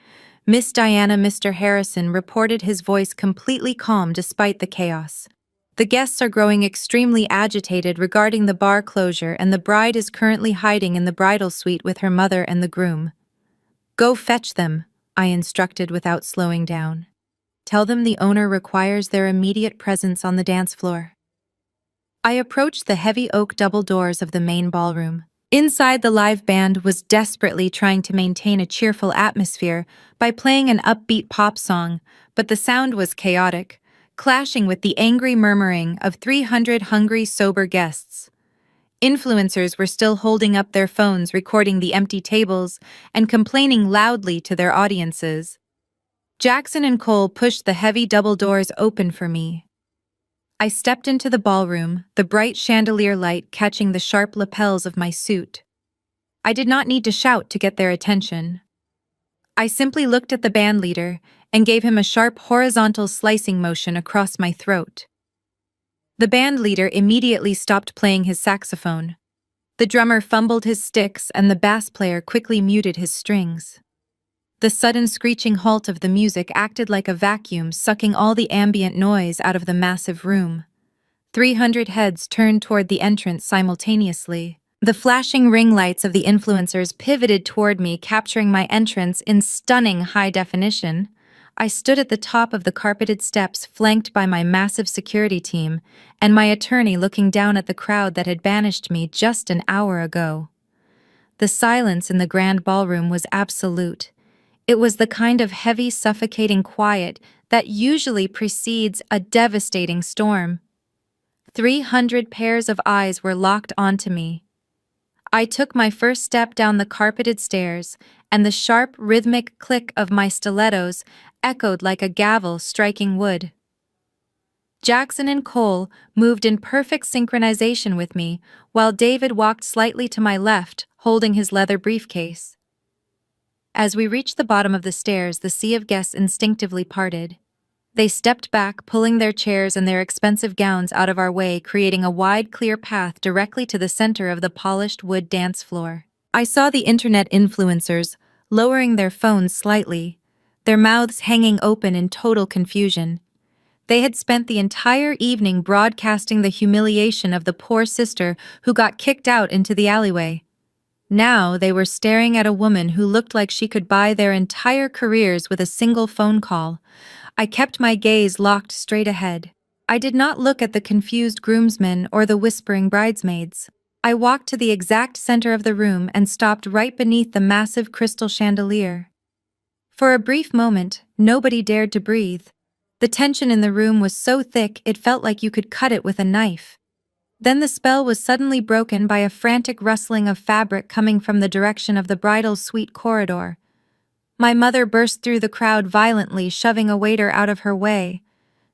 Miss Diana," Mr. Harrison reported, his voice completely calm despite the chaos. "The guests are growing extremely agitated regarding the bar closure, and the bride is currently hiding in the bridal suite with her mother and the groom." "Go fetch them," I instructed without slowing down. "Tell them the owner requires their immediate presence on the dance floor." I approached the heavy oak double doors of the main ballroom. Inside, the live band was desperately trying to maintain a cheerful atmosphere by playing an upbeat pop song, but the sound was chaotic. clashing with the angry murmuring of 300 hungry, sober guests. Influencers were still holding up their phones, recording the empty tables and complaining loudly to their audiences. Jackson and Cole pushed the heavy double doors open for me. I stepped into the ballroom, the bright chandelier light catching the sharp lapels of my suit. I did not need to shout to get their attention. I simply looked at the bandleader and gave him a sharp horizontal slicing motion across my throat. The bandleader immediately stopped playing his saxophone. The drummer fumbled his sticks and the bass player quickly muted his strings. The sudden screeching halt of the music acted like a vacuum, sucking all the ambient noise out of the massive room. 300 heads turned toward the entrance simultaneously. The flashing ring lights of the influencers pivoted toward me, capturing my entrance in stunning high definition. I stood at the top of the carpeted steps, flanked by my massive security team, and my attorney looking down at the crowd that had banished me just an hour ago. The silence in the grand ballroom was absolute. It was the kind of heavy, suffocating quiet that usually precedes a devastating storm. 300 pairs of eyes were locked onto me. I took my first step down the carpeted stairs, and the sharp, rhythmic click of my stilettos echoed like a gavel striking wood. Jackson and Cole moved in perfect synchronization with me, while David walked slightly to my left, holding his leather briefcase. As we reached the bottom of the stairs, the sea of guests instinctively parted. They stepped back, pulling their chairs and their expensive gowns out of our way, creating a wide, clear path directly to the center of the polished wood dance floor. I saw the internet influencers lowering their phones slightly, their mouths hanging open in total confusion. They had spent the entire evening broadcasting the humiliation of the poor sister who got kicked out into the alleyway. Now they were staring at a woman who looked like she could buy their entire careers with a single phone call. I kept my gaze locked straight ahead. I did not look at the confused groomsmen or the whispering bridesmaids. I walked to the exact center of the room and stopped right beneath the massive crystal chandelier. For a brief moment, nobody dared to breathe. The tension in the room was so thick it felt like you could cut it with a knife. Then the spell was suddenly broken by a frantic rustling of fabric coming from the direction of the bridal suite corridor. My mother burst through the crowd violently, shoving a waiter out of her way.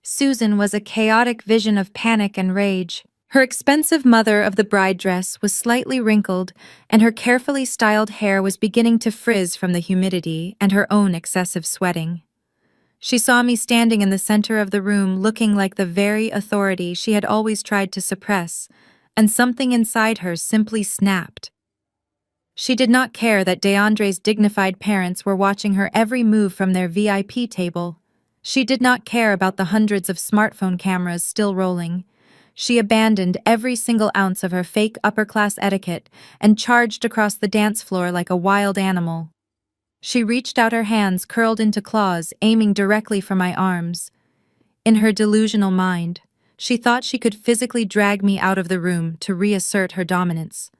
Susan was a chaotic vision of panic and rage. Her expensive mother of the bride dress was slightly wrinkled, and her carefully styled hair was beginning to frizz from the humidity and her own excessive sweating. She saw me standing in the center of the room, looking like the very authority she had always tried to suppress, and something inside her simply snapped. She did not care that DeAndre's dignified parents were watching her every move from their VIP table. She did not care about the hundreds of smartphone cameras still rolling. She abandoned every single ounce of her fake upper-class etiquette and charged across the dance floor like a wild animal. She reached out her hands curled into claws, aiming directly for my arms. In her delusional mind, she thought she could physically drag me out of the room to reassert her dominance.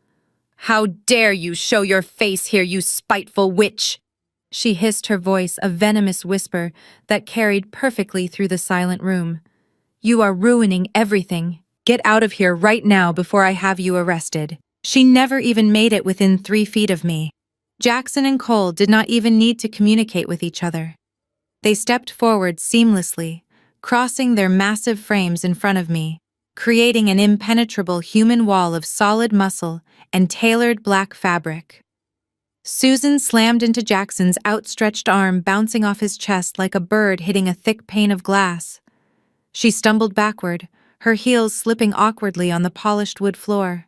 "How dare you show your face here, you spiteful witch!" She hissed, her voice a venomous whisper that carried perfectly through the silent room. "You are ruining everything. Get out of here right now before I have you arrested." She never even made it within 3 feet of me. Jackson and Cole did not even need to communicate with each other. They stepped forward seamlessly, crossing their massive frames in front of me, creating an impenetrable human wall of solid muscle and tailored black fabric. Susan slammed into Jackson's outstretched arm, bouncing off his chest like a bird hitting a thick pane of glass. She stumbled backward, her heels slipping awkwardly on the polished wood floor.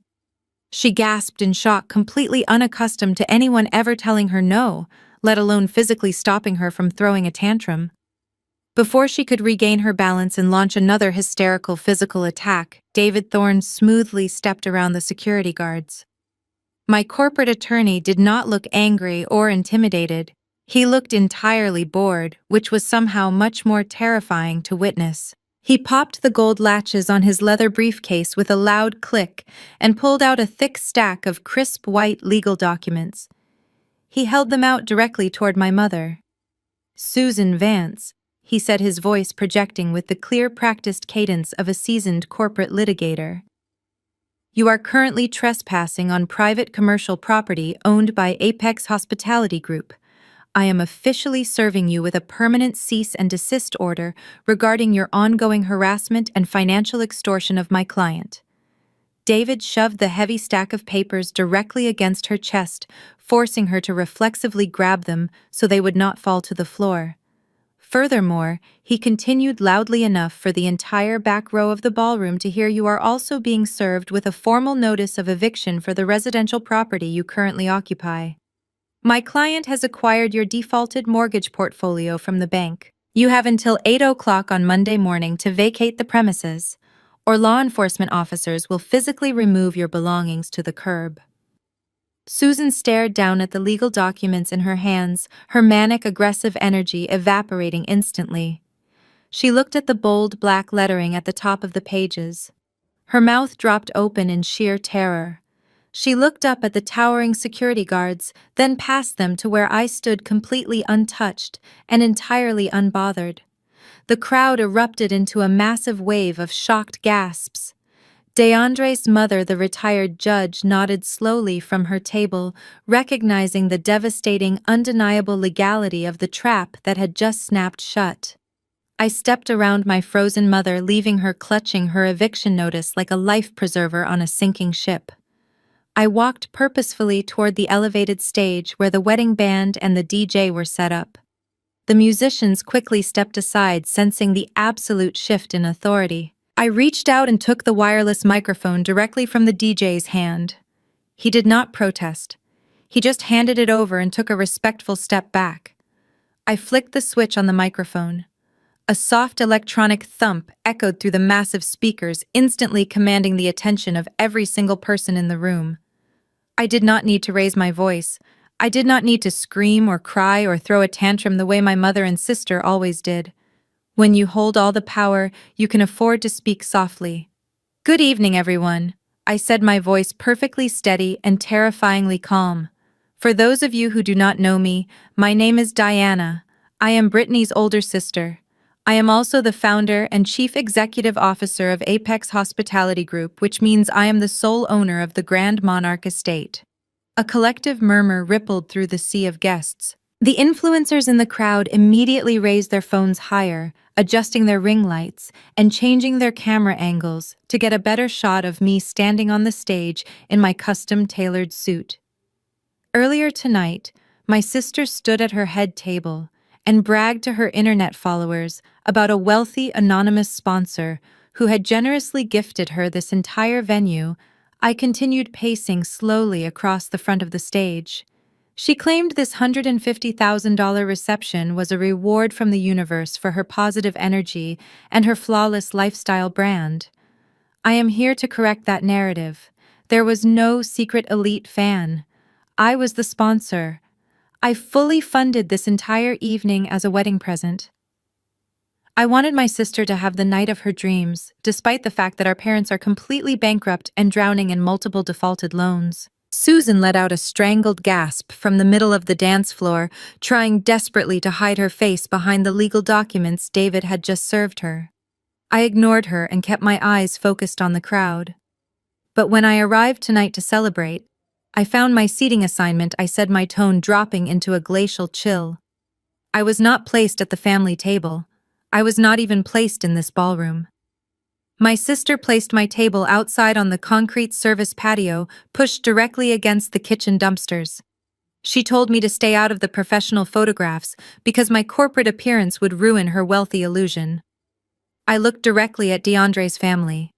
She gasped in shock, completely unaccustomed to anyone ever telling her no, let alone physically stopping her from throwing a tantrum. Before she could regain her balance and launch another hysterical physical attack, David Thorne smoothly stepped around the security guards. My corporate attorney did not look angry or intimidated. He looked entirely bored, which was somehow much more terrifying to witness. He popped the gold latches on his leather briefcase with a loud click and pulled out a thick stack of crisp white legal documents. He held them out directly toward my mother. "Susan Vance," he said, his voice projecting with the clear, practiced cadence of a seasoned corporate litigator. "You are currently trespassing on private commercial property owned by Apex Hospitality Group. I am officially serving you with a permanent cease and desist order regarding your ongoing harassment and financial extortion of my client." David shoved the heavy stack of papers directly against her chest, forcing her to reflexively grab them so they would not fall to the floor. Furthermore, he continued loudly enough for the entire back row of the ballroom to hear, "You are also being served with a formal notice of eviction for the residential property you currently occupy. My client has acquired your defaulted mortgage portfolio from the bank. You have until 8 o'clock on Monday morning to vacate the premises, or law enforcement officers will physically remove your belongings to the curb." Susan stared down at the legal documents in her hands, her manic, aggressive energy evaporating instantly. She looked at the bold black lettering at the top of the pages. Her mouth dropped open in sheer terror. She looked up at the towering security guards, then past them to where I stood completely untouched and entirely unbothered. The crowd erupted into a massive wave of shocked gasps. DeAndre's mother, the retired judge, nodded slowly from her table, recognizing the devastating, undeniable legality of the trap that had just snapped shut. I stepped around my frozen mother, leaving her clutching her eviction notice like a life preserver on a sinking ship. I walked purposefully toward the elevated stage where the wedding band and the DJ were set up. The musicians quickly stepped aside, sensing the absolute shift in authority. I reached out and took the wireless microphone directly from the DJ's hand. He did not protest. He just handed it over and took a respectful step back. I flicked the switch on the microphone. A soft electronic thump echoed through the massive speakers, instantly commanding the attention of every single person in the room. I did not need to raise my voice. I did not need to scream or cry or throw a tantrum the way my mother and sister always did. When you hold all the power, you can afford to speak softly. "Good evening, everyone," I said, my voice perfectly steady and terrifyingly calm. "For those of you who do not know me, my name is Diana. I am Brittany's older sister. I am also the founder and chief executive officer of Apex Hospitality Group, which means I am the sole owner of the Grand Monarch Estate." A collective murmur rippled through the sea of guests. The influencers in the crowd immediately raised their phones higher, adjusting their ring lights and changing their camera angles to get a better shot of me standing on the stage in my custom-tailored suit. Earlier tonight, my sister stood at her head table and bragged to her internet followers about a wealthy anonymous sponsor who had generously gifted her this entire venue. I continued pacing slowly across the front of the stage. She claimed this $150,000 reception was a reward from the universe for her positive energy and her flawless lifestyle brand. I am here to correct that narrative. There was no secret elite fan. I was the sponsor. I fully funded this entire evening as a wedding present. I wanted my sister to have the night of her dreams, despite the fact that our parents are completely bankrupt and drowning in multiple defaulted loans. Susan let out a strangled gasp from the middle of the dance floor, trying desperately to hide her face behind the legal documents David had just served her. I ignored her and kept my eyes focused on the crowd. But when I arrived tonight to celebrate, I found my seating assignment, I said, my tone dropping into a glacial chill. I was not placed at the family table. I was not even placed in this ballroom. My sister placed my table outside on the concrete service patio, pushed directly against the kitchen dumpsters. She told me to stay out of the professional photographs because my corporate appearance would ruin her wealthy illusion. I looked directly at DeAndre's family.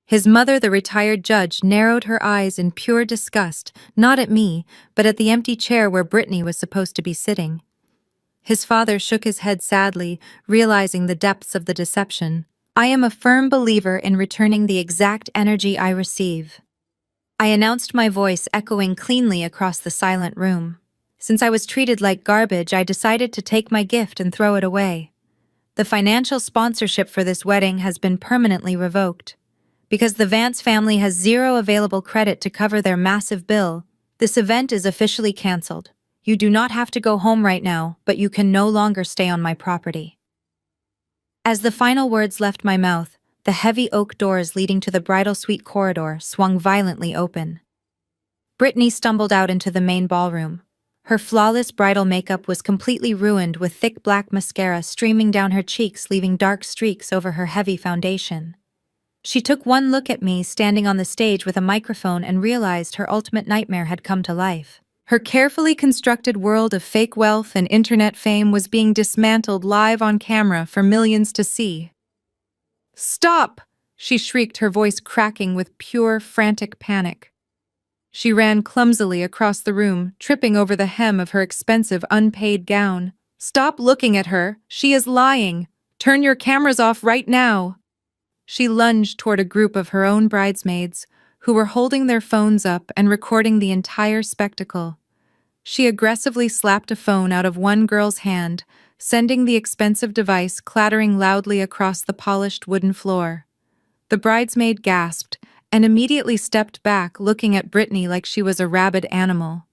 His mother, the retired judge, narrowed her eyes in pure disgust, not at me, but at the empty chair where Brittany was supposed to be sitting. His father shook his head sadly, realizing the depths of the deception. I am a firm believer in returning the exact energy I receive. I announced, my voice echoing cleanly across the silent room. Since I was treated like garbage, I decided to take my gift and throw it away. The financial sponsorship for this wedding has been permanently revoked. Because the Vance family has zero available credit to cover their massive bill, this event is officially canceled. You do not have to go home right now, but you can no longer stay on my property. As the final words left my mouth, the heavy oak doors leading to the bridal suite corridor swung violently open. Brittany stumbled out into the main ballroom. Her flawless bridal makeup was completely ruined, with thick black mascara streaming down her cheeks, leaving dark streaks over her heavy foundation. She took one look at me standing on the stage with a microphone and realized her ultimate nightmare had come to life. Her carefully constructed world of fake wealth and internet fame was being dismantled live on camera for millions to see. "Stop!" she shrieked, her voice cracking with pure, frantic panic. She ran clumsily across the room, tripping over the hem of her expensive, unpaid gown. "Stop looking at her! She is lying! Turn your cameras off right now!" She lunged toward a group of her own bridesmaids, who were holding their phones up and recording the entire spectacle. She aggressively slapped a phone out of one girl's hand, sending the expensive device clattering loudly across the polished wooden floor. The bridesmaid gasped and immediately stepped back, looking at Brittany like she was a rabid animal.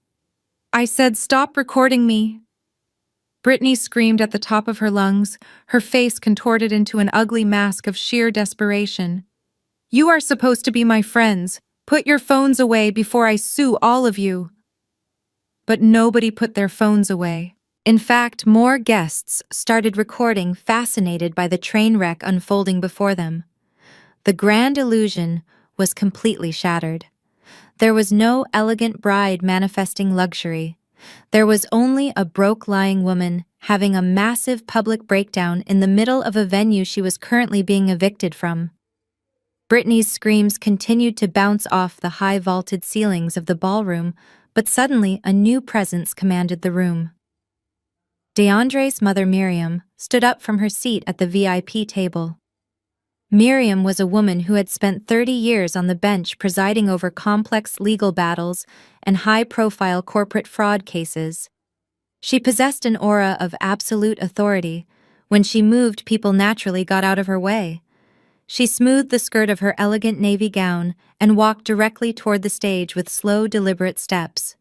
"I said stop recording me!" Brittany screamed at the top of her lungs, her face contorted into an ugly mask of sheer desperation. "You are supposed to be my friends. Put your phones away before I sue all of you." But nobody put their phones away. In fact, more guests started recording, fascinated by the train wreck unfolding before them. The grand illusion was completely shattered. There was no elegant bride manifesting luxury. There was only a broke, lying woman having a massive public breakdown in the middle of a venue she was currently being evicted from. Brittany's screams continued to bounce off the high vaulted ceilings of the ballroom, but suddenly a new presence commanded the room. DeAndre's mother, Miriam, stood up from her seat at the VIP table. Miriam was a woman who had spent 30 years on the bench presiding over complex legal battles and high-profile corporate fraud cases. She possessed an aura of absolute authority. When she moved, people naturally got out of her way. She smoothed the skirt of her elegant navy gown and walked directly toward the stage with slow, deliberate steps.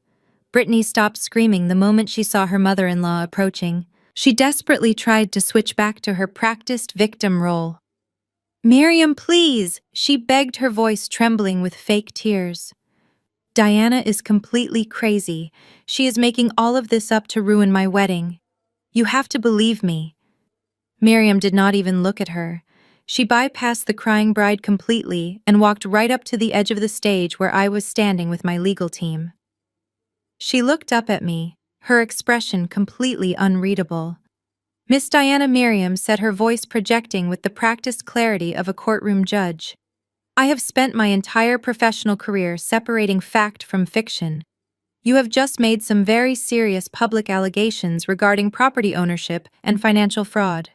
Brittany stopped screaming the moment she saw her mother-in-law approaching. She desperately tried to switch back to her practiced victim role. "Miriam, please!" she begged, her voice trembling with fake tears. "Diana is completely crazy. She is making all of this up to ruin my wedding. You have to believe me." Miriam did not even look at her. She bypassed the crying bride completely and walked right up to the edge of the stage where I was standing with my legal team. She looked up at me, her expression completely unreadable. "Miss Diana," Miriam said, her voice projecting with the practiced clarity of a courtroom judge. "I have spent my entire professional career separating fact from fiction. You have just made some very serious public allegations regarding property ownership and financial fraud.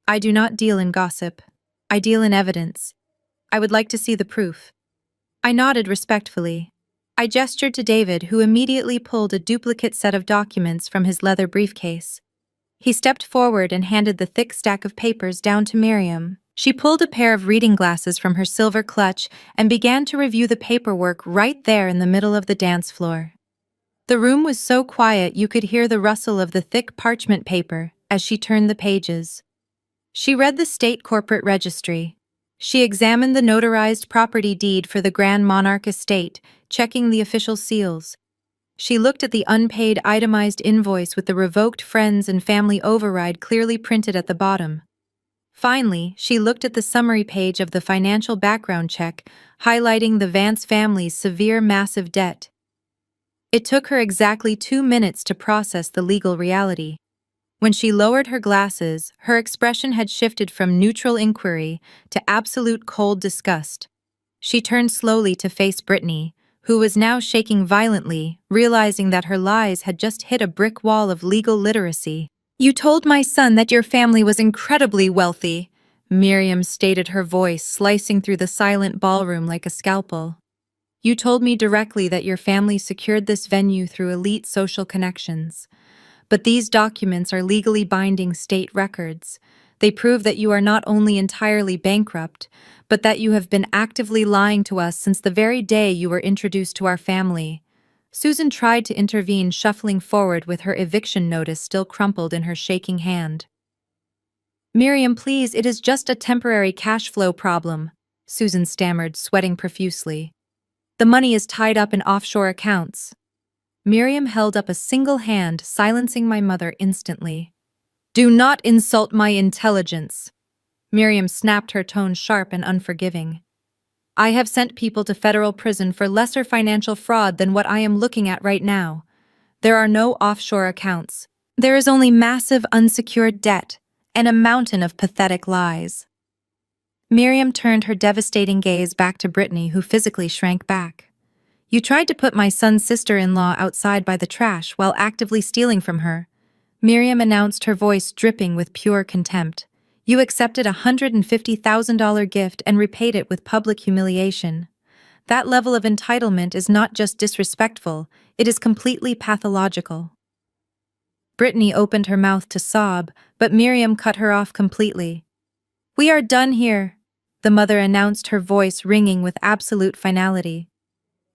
I do not deal in gossip. I deal in evidence. I would like to see the proof." I nodded respectfully. I gestured to David, who immediately pulled a duplicate set of documents from his leather briefcase. He stepped forward and handed the thick stack of papers down to Miriam. She pulled a pair of reading glasses from her silver clutch and began to review the paperwork right there in the middle of the dance floor. The room was so quiet you could hear the rustle of the thick parchment paper as she turned the pages. She read the state corporate registry. She examined the notarized property deed for the Grand Monarch estate, checking the official seals. She looked at the unpaid itemized invoice with the revoked friends and family override clearly printed at the bottom. Finally, she looked at the summary page of the financial background check, highlighting the Vance family's severe, massive debt. It took her exactly 2 minutes to process the legal reality. When she lowered her glasses, her expression had shifted from neutral inquiry to absolute cold disgust. She turned slowly to face Brittany, who was now shaking violently, realizing that her lies had just hit a brick wall of legal literacy. "You told my son that your family was incredibly wealthy," Miriam stated, her voice slicing through the silent ballroom like a scalpel. "You told me directly that your family secured this venue through elite social connections. But these documents are legally binding state records. They prove that you are not only entirely bankrupt, but that you have been actively lying to us since the very day you were introduced to our family." Susan tried to intervene, shuffling forward with her eviction notice still crumpled in her shaking hand. Miriam, please, it is just a temporary cash flow problem, Susan stammered, sweating profusely. The money is tied up in offshore accounts. Miriam held up a single hand, silencing my mother instantly. Do not insult my intelligence. Miriam snapped, her tone sharp and unforgiving. I have sent people to federal prison for lesser financial fraud than what I am looking at right now. There are no offshore accounts. There is only massive unsecured debt and a mountain of pathetic lies. Miriam turned her devastating gaze back to Brittany, who physically shrank back. You tried to put my son's sister-in-law outside by the trash while actively stealing from her. Miriam announced, her voice dripping with pure contempt. You accepted a $150,000 gift and repaid it with public humiliation. That level of entitlement is not just disrespectful, it is completely pathological. Brittany opened her mouth to sob, but Miriam cut her off completely. We are done here, the mother announced, her voice ringing with absolute finality.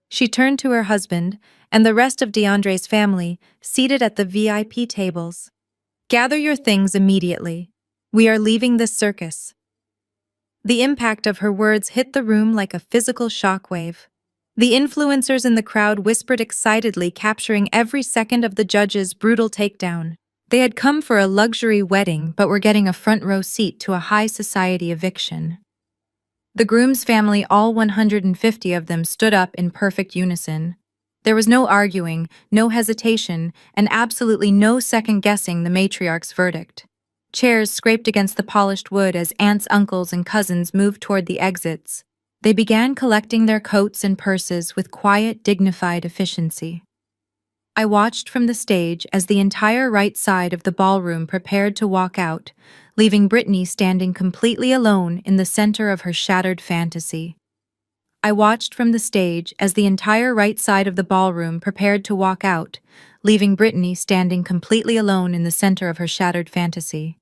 She turned to her husband and the rest of DeAndre's family, seated at the VIP tables. Gather your things immediately. We are leaving this circus. The impact of her words hit the room like a physical shockwave. The influencers in the crowd whispered excitedly, capturing every second of the judge's brutal takedown. They had come for a luxury wedding but were getting a front row seat to a high society eviction. The groom's family, all 150 of them, stood up in perfect unison. There was no arguing, no hesitation, and absolutely no second-guessing the matriarch's verdict. Chairs scraped against the polished wood as aunts, uncles, and cousins moved toward the exits. They began collecting their coats and purses with quiet, dignified efficiency. I watched from the stage as the entire right side of the ballroom prepared to walk out, leaving Brittany standing completely alone in the center of her shattered fantasy. I watched from the stage as the entire right side of the ballroom prepared to walk out, leaving Brittany standing completely alone in the center of her shattered fantasy.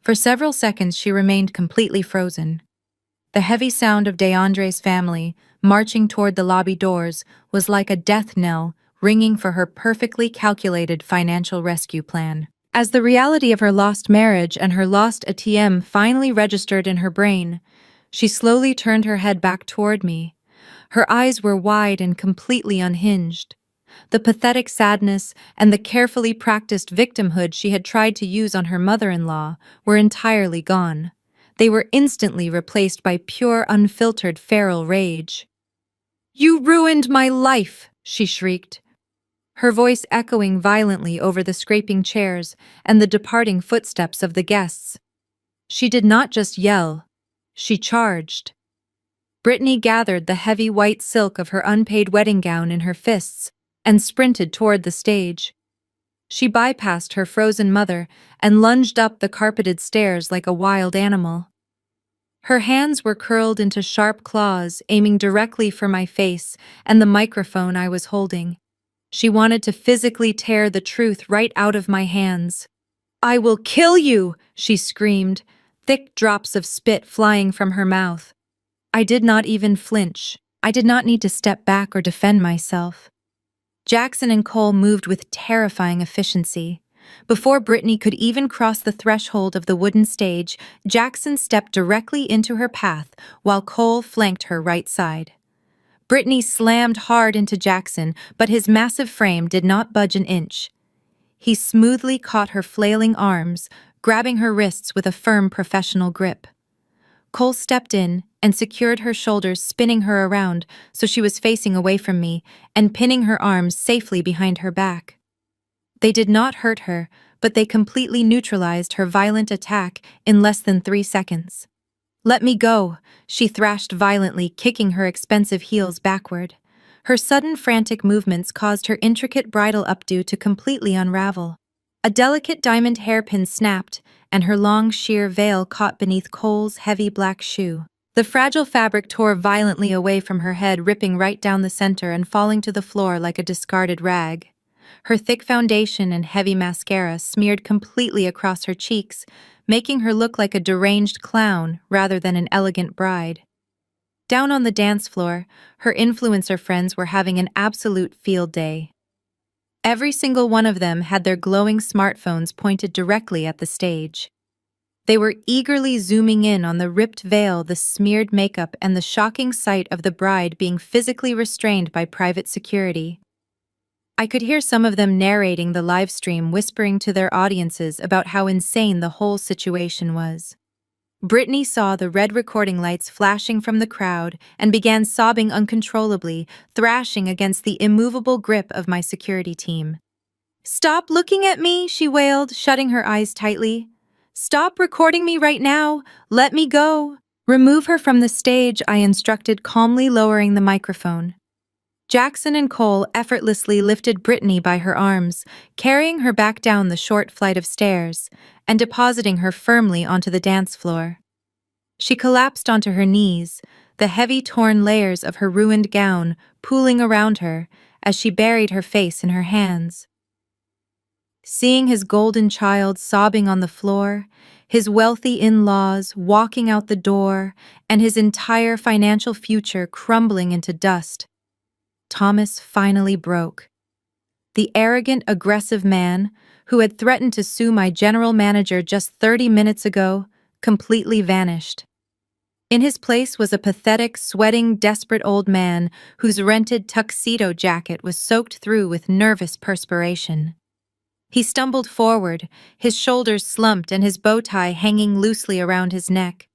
For several seconds she remained completely frozen. The heavy sound of DeAndre's family, marching toward the lobby doors, was like a death knell, ringing for her perfectly calculated financial rescue plan. As the reality of her lost marriage and her lost ATM finally registered in her brain, she slowly turned her head back toward me. Her eyes were wide and completely unhinged. The pathetic sadness and the carefully practiced victimhood she had tried to use on her mother-in-law were entirely gone. They were instantly replaced by pure, unfiltered feral rage. "You ruined my life!" she shrieked, her voice echoing violently over the scraping chairs and the departing footsteps of the guests. She did not just yell, she charged. Brittany gathered the heavy white silk of her unpaid wedding gown in her fists and sprinted toward the stage. She bypassed her frozen mother and lunged up the carpeted stairs like a wild animal. Her hands were curled into sharp claws, aiming directly for my face and the microphone I was holding. She wanted to physically tear the truth right out of my hands. "I will kill you!" she screamed, thick drops of spit flying from her mouth. I did not even flinch. I did not need to step back or defend myself. Jackson and Cole moved with terrifying efficiency. Before Brittany could even cross the threshold of the wooden stage, Jackson stepped directly into her path while Cole flanked her right side. Brittany slammed hard into Jackson, but his massive frame did not budge an inch. He smoothly caught her flailing arms, grabbing her wrists with a firm professional grip. Cole stepped in and secured her shoulders, spinning her around so she was facing away from me and pinning her arms safely behind her back. They did not hurt her, but they completely neutralized her violent attack in less than 3 seconds. "Let me go," she thrashed violently, kicking her expensive heels backward. Her sudden frantic movements caused her intricate bridal updo to completely unravel. A delicate diamond hairpin snapped, and her long sheer veil caught beneath Cole's heavy black shoe. The fragile fabric tore violently away from her head, ripping right down the center and falling to the floor like a discarded rag. Her thick foundation and heavy mascara smeared completely across her cheeks, making her look like a deranged clown rather than an elegant bride. Down on the dance floor, her influencer friends were having an absolute field day. Every single one of them had their glowing smartphones pointed directly at the stage. They were eagerly zooming in on the ripped veil, the smeared makeup, and the shocking sight of the bride being physically restrained by private security. I could hear some of them narrating the live stream, whispering to their audiences about how insane the whole situation was. Brittany saw the red recording lights flashing from the crowd and began sobbing uncontrollably, thrashing against the immovable grip of my security team. "Stop looking at me," she wailed, shutting her eyes tightly. "Stop recording me right now. Let me go." "Remove her from the stage," I instructed, calmly lowering the microphone. Jackson and Cole effortlessly lifted Brittany by her arms, carrying her back down the short flight of stairs and depositing her firmly onto the dance floor. She collapsed onto her knees, the heavy torn layers of her ruined gown pooling around her as she buried her face in her hands. Seeing his golden child sobbing on the floor, his wealthy in-laws walking out the door, and his entire financial future crumbling into dust, Thomas finally broke. The arrogant, aggressive man, who had threatened to sue my general manager just 30 minutes ago, completely vanished. In his place was a pathetic, sweating, desperate old man whose rented tuxedo jacket was soaked through with nervous perspiration. He stumbled forward, his shoulders slumped and his bow tie hanging loosely around his neck.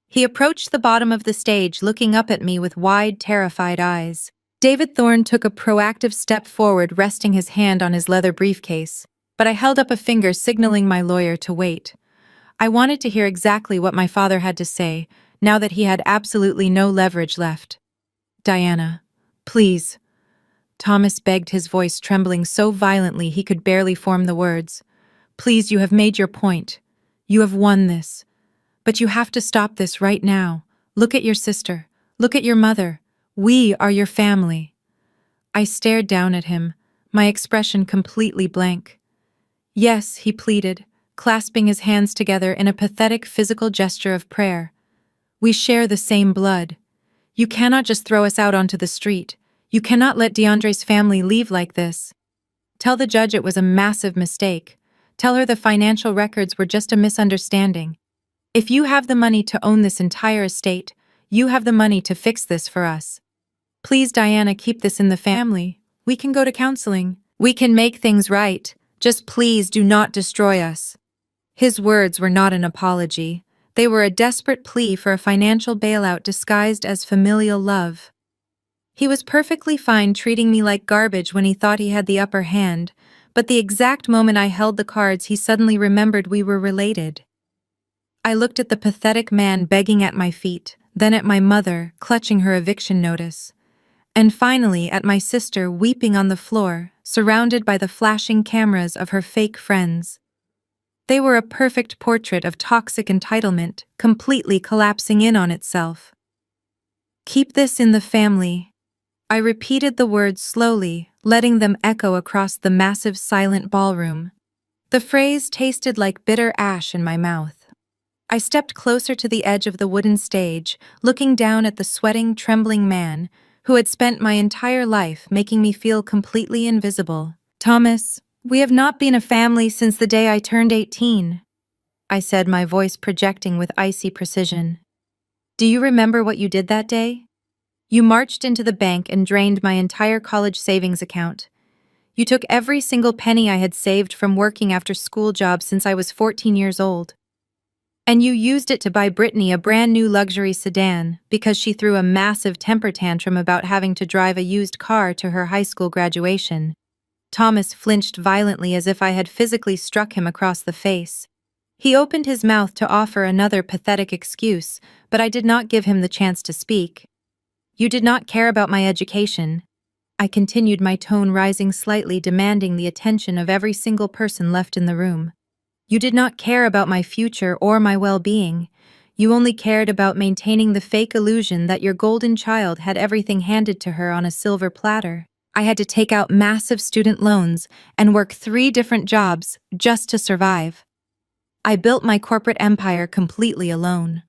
He approached the bottom of the stage, looking up at me with wide, terrified eyes. David Thorne took a proactive step forward, resting his hand on his leather briefcase, but I held up a finger, signaling my lawyer to wait. I wanted to hear exactly what my father had to say, now that he had absolutely no leverage left. "Diana, please," Thomas begged, his voice trembling so violently he could barely form the words. "Please, you have made your point. You have won this. But you have to stop this right now. Look at your sister. Look at your mother. We are your family." I stared down at him, my expression completely blank. "Yes," he pleaded, clasping his hands together in a pathetic physical gesture of prayer. "We share the same blood. You cannot just throw us out onto the street. You cannot let DeAndre's family leave like this. Tell the judge it was a massive mistake. Tell her the financial records were just a misunderstanding. If you have the money to own this entire estate, you have the money to fix this for us. Please, Diana, keep this in the family. We can go to counseling. We can make things right. Just please do not destroy us." His words were not an apology. They were a desperate plea for a financial bailout disguised as familial love. He was perfectly fine treating me like garbage when he thought he had the upper hand, but the exact moment I held the cards, he suddenly remembered we were related. I looked at the pathetic man begging at my feet, then at my mother, clutching her eviction notice, and finally at my sister weeping on the floor, surrounded by the flashing cameras of her fake friends. They were a perfect portrait of toxic entitlement, completely collapsing in on itself. "Keep this in the family." I repeated the words slowly, letting them echo across the massive silent ballroom. The phrase tasted like bitter ash in my mouth. I stepped closer to the edge of the wooden stage, looking down at the sweating, trembling man who had spent my entire life making me feel completely invisible. "Thomas, we have not been a family since the day I turned 18, I said, my voice projecting with icy precision. "Do you remember what you did that day? You marched into the bank and drained my entire college savings account. You took every single penny I had saved from working after school jobs since I was 14 years old. And you used it to buy Brittany a brand new luxury sedan because she threw a massive temper tantrum about having to drive a used car to her high school graduation." Thomas flinched violently as if I had physically struck him across the face. He opened his mouth to offer another pathetic excuse, but I did not give him the chance to speak. "You did not care about my education," I continued, my tone rising slightly, demanding the attention of every single person left in the room. "You did not care about my future or my well-being. You only cared about maintaining the fake illusion that your golden child had everything handed to her on a silver platter. I had to take out massive student loans and work 3 different jobs just to survive. I built my corporate empire completely alone.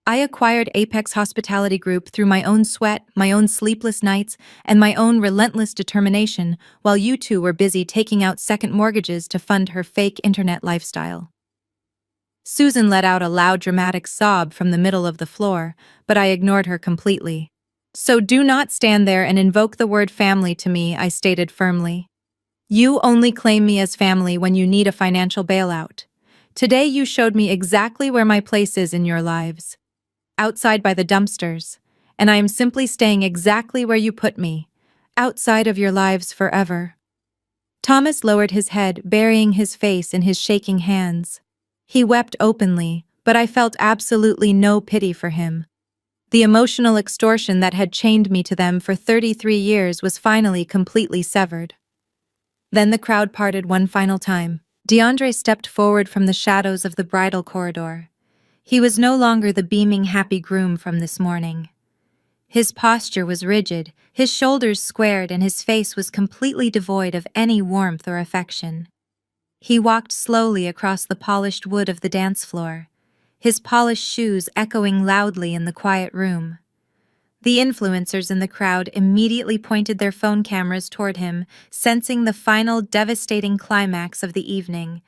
I acquired Apex Hospitality Group through my own sweat, my own sleepless nights, and my own relentless determination, while you two were busy taking out second mortgages to fund her fake internet lifestyle. Susan let out a loud dramatic sob from the middle of the floor, but I ignored her completely. So do not stand there and invoke the word family to me, I stated firmly. You only claim me as family when you need a financial bailout. Today you showed me exactly where my place is in your lives. Outside by the dumpsters. And I am simply staying exactly where you put me. Outside of your lives forever. Thomas lowered his head, burying his face in his shaking hands. He wept openly, but I felt absolutely no pity for him. The emotional extortion that had chained me to them for 33 years was finally completely severed. Then the crowd parted one final time. DeAndre stepped forward from the shadows of the bridal corridor. He was no longer the beaming, happy groom from this morning. His posture was rigid, his shoulders squared, and his face was completely devoid of any warmth or affection. He walked slowly across the polished wood of the dance floor, his polished shoes echoing loudly in the quiet room. The influencers in the crowd immediately pointed their phone cameras toward him, sensing the final devastating climax of the evening.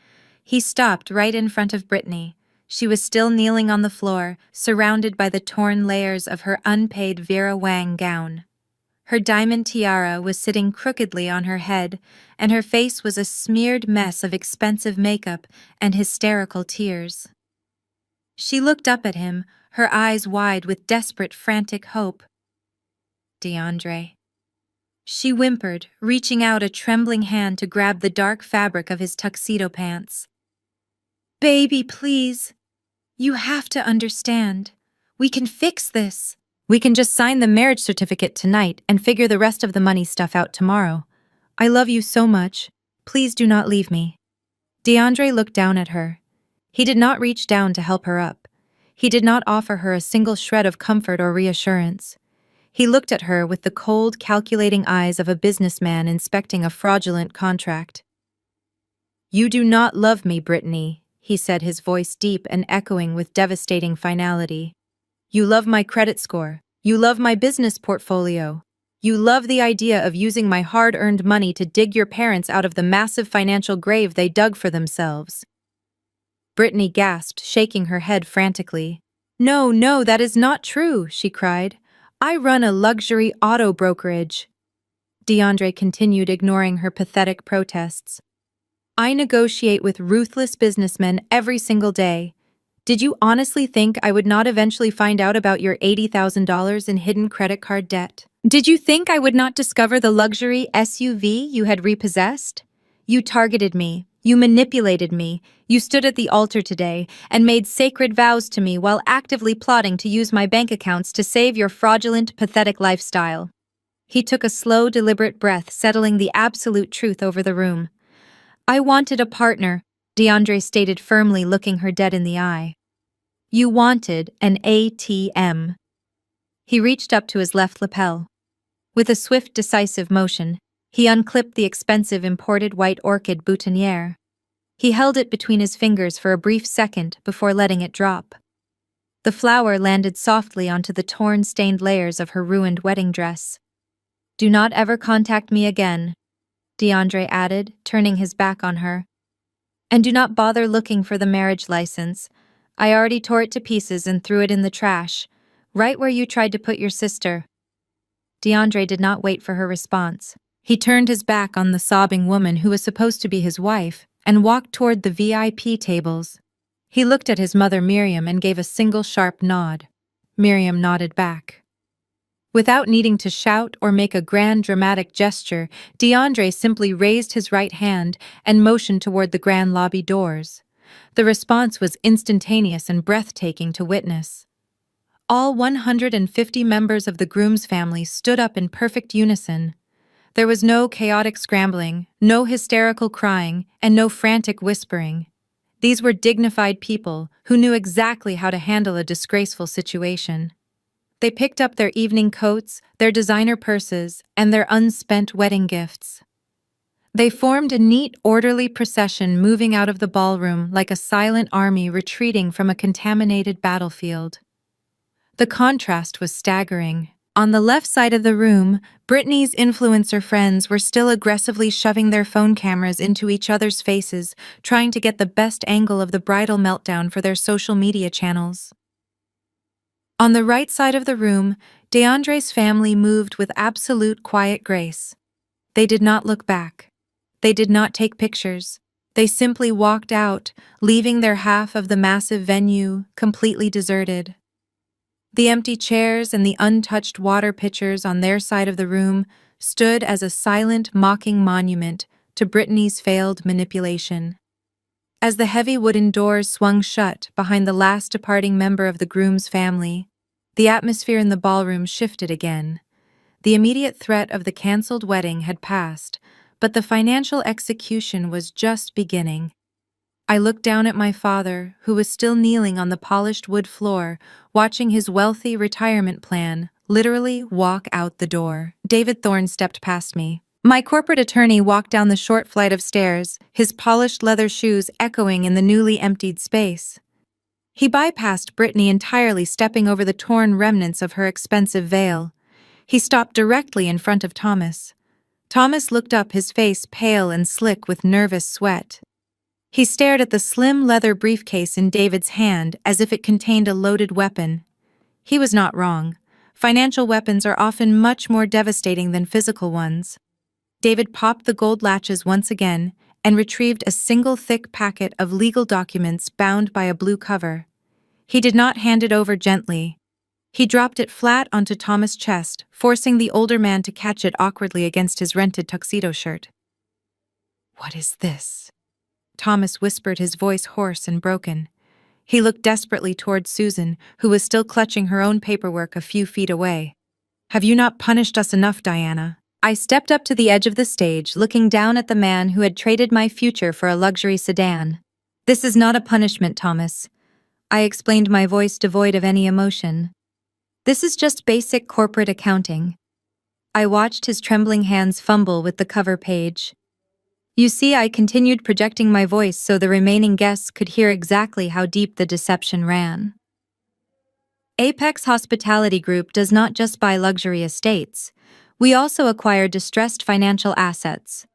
He stopped right in front of Brittany. She was still kneeling on the floor, surrounded by the torn layers of her unpaid Vera Wang gown. Her diamond tiara was sitting crookedly on her head, and her face was a smeared mess of expensive makeup and hysterical tears. She looked up at him, her eyes wide with desperate, frantic hope. DeAndre. She whimpered, reaching out a trembling hand to grab the dark fabric of his tuxedo pants. Baby, please. You have to understand. We can fix this. We can just sign the marriage certificate tonight and figure the rest of the money stuff out tomorrow. I love you so much. Please do not leave me. DeAndre looked down at her. He did not reach down to help her up. He did not offer her a single shred of comfort or reassurance. He looked at her with the cold, calculating eyes of a businessman inspecting a fraudulent contract. You do not love me, Brittany, he said, his voice deep and echoing with devastating finality. You love my credit score. You love my business portfolio. You love the idea of using my hard-earned money to dig your parents out of the massive financial grave they dug for themselves. Brittany gasped, shaking her head frantically. No, no, that is not true, she cried. I run a luxury auto brokerage. DeAndre continued, ignoring her pathetic protests. I negotiate with ruthless businessmen every single day. Did you honestly think I would not eventually find out about your $80,000 in hidden credit card debt? Did you think I would not discover the luxury SUV you had repossessed? You targeted me. You manipulated me. You stood at the altar today and made sacred vows to me while actively plotting to use my bank accounts to save your fraudulent, pathetic lifestyle. He took a slow, deliberate breath, settling the absolute truth over the room. I wanted a partner, DeAndre stated firmly, looking her dead in the eye. You wanted an ATM. He reached up to his left lapel. With a swift, decisive motion, he unclipped the expensive imported white orchid boutonniere. He held it between his fingers for a brief second before letting it drop. The flower landed softly onto the torn, stained layers of her ruined wedding dress. Do not ever contact me again, DeAndre added, turning his back on her. And do not bother looking for the marriage license. I already tore it to pieces and threw it in the trash, right where you tried to put your sister. DeAndre did not wait for her response. He turned his back on the sobbing woman who was supposed to be his wife and walked toward the VIP tables. He looked at his mother Miriam and gave a single sharp nod. Miriam nodded back. Without needing to shout or make a grand dramatic gesture, DeAndre simply raised his right hand and motioned toward the grand lobby doors. The response was instantaneous and breathtaking to witness. All 150 members of the groom's family stood up in perfect unison. There was no chaotic scrambling, no hysterical crying, and no frantic whispering. These were dignified people who knew exactly how to handle a disgraceful situation. They picked up their evening coats, their designer purses, and their unspent wedding gifts. They formed a neat, orderly procession, moving out of the ballroom like a silent army retreating from a contaminated battlefield. The contrast was staggering. On the left side of the room, Brittany's influencer friends were still aggressively shoving their phone cameras into each other's faces, trying to get the best angle of the bridal meltdown for their social media channels. On the right side of the room, DeAndre's family moved with absolute quiet grace. They did not look back. They did not take pictures. They simply walked out, leaving their half of the massive venue completely deserted. The empty chairs and the untouched water pitchers on their side of the room stood as a silent, mocking monument to Brittany's failed manipulation. As the heavy wooden doors swung shut behind the last departing member of the groom's family, the atmosphere in the ballroom shifted again. The immediate threat of the canceled wedding had passed, but the financial execution was just beginning. I looked down at my father, who was still kneeling on the polished wood floor, watching his wealthy retirement plan literally walk out the door. David Thorne stepped past me. My corporate attorney walked down the short flight of stairs, his polished leather shoes echoing in the newly emptied space. He bypassed Brittany entirely, stepping over the torn remnants of her expensive veil. He stopped directly in front of Thomas. Thomas looked up, his face pale and slick with nervous sweat. He stared at the slim leather briefcase in David's hand as if it contained a loaded weapon. He was not wrong. Financial weapons are often much more devastating than physical ones. David popped the gold latches once again and retrieved a single thick packet of legal documents bound by a blue cover. He did not hand it over gently. He dropped it flat onto Thomas' chest, forcing the older man to catch it awkwardly against his rented tuxedo shirt. "What is this?" Thomas whispered, his voice hoarse and broken. He looked desperately toward Susan, who was still clutching her own paperwork a few feet away. "Have you not punished us enough, Diana?" I stepped up to the edge of the stage, looking down at the man who had traded my future for a luxury sedan. "This is not a punishment, Thomas," I explained, my voice devoid of any emotion. "This is just basic corporate accounting." I watched his trembling hands fumble with the cover page. "You see," I continued, projecting my voice so the remaining guests could hear exactly how deep the deception ran. Apex Hospitality Group does not just buy luxury estates. We also acquire distressed financial assets.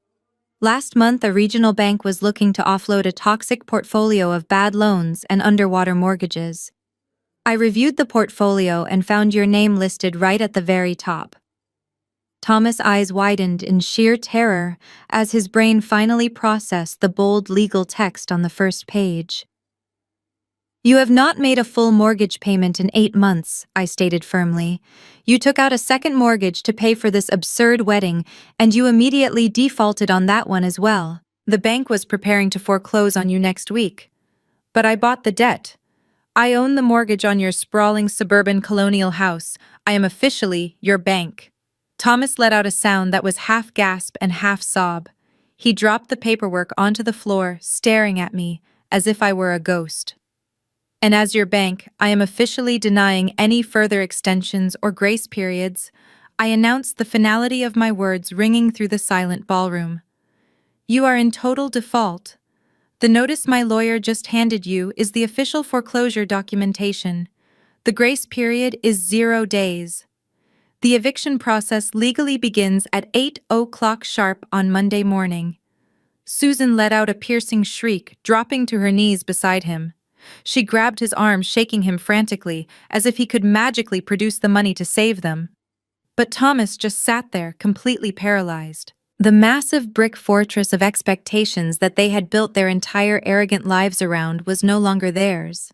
Last month, a regional bank was looking to offload a toxic portfolio of bad loans and underwater mortgages. I reviewed the portfolio and found your name listed right at the very top. Thomas' eyes widened in sheer terror as his brain finally processed the bold legal text on the first page. "You have not made a full mortgage payment in 8 months, I stated firmly. You took out a second mortgage to pay for this absurd wedding, and you immediately defaulted on that one as well. The bank was preparing to foreclose on you next week. But I bought the debt. I own the mortgage on your sprawling suburban colonial house. I am officially your bank." Thomas let out a sound that was half gasp and half sob. He dropped the paperwork onto the floor, staring at me as if I were a ghost. "And as your bank, I am officially denying any further extensions or grace periods," I announced, the finality of my words ringing through the silent ballroom. "You are in total default. The notice my lawyer just handed you is the official foreclosure documentation. The grace period is 0 days. The eviction process legally begins at 8:00 sharp on Monday morning." Susan let out a piercing shriek, dropping to her knees beside him. She grabbed his arm, shaking him frantically, as if he could magically produce the money to save them. But Thomas just sat there, completely paralyzed. The massive brick fortress of expectations that they had built their entire arrogant lives around was no longer theirs.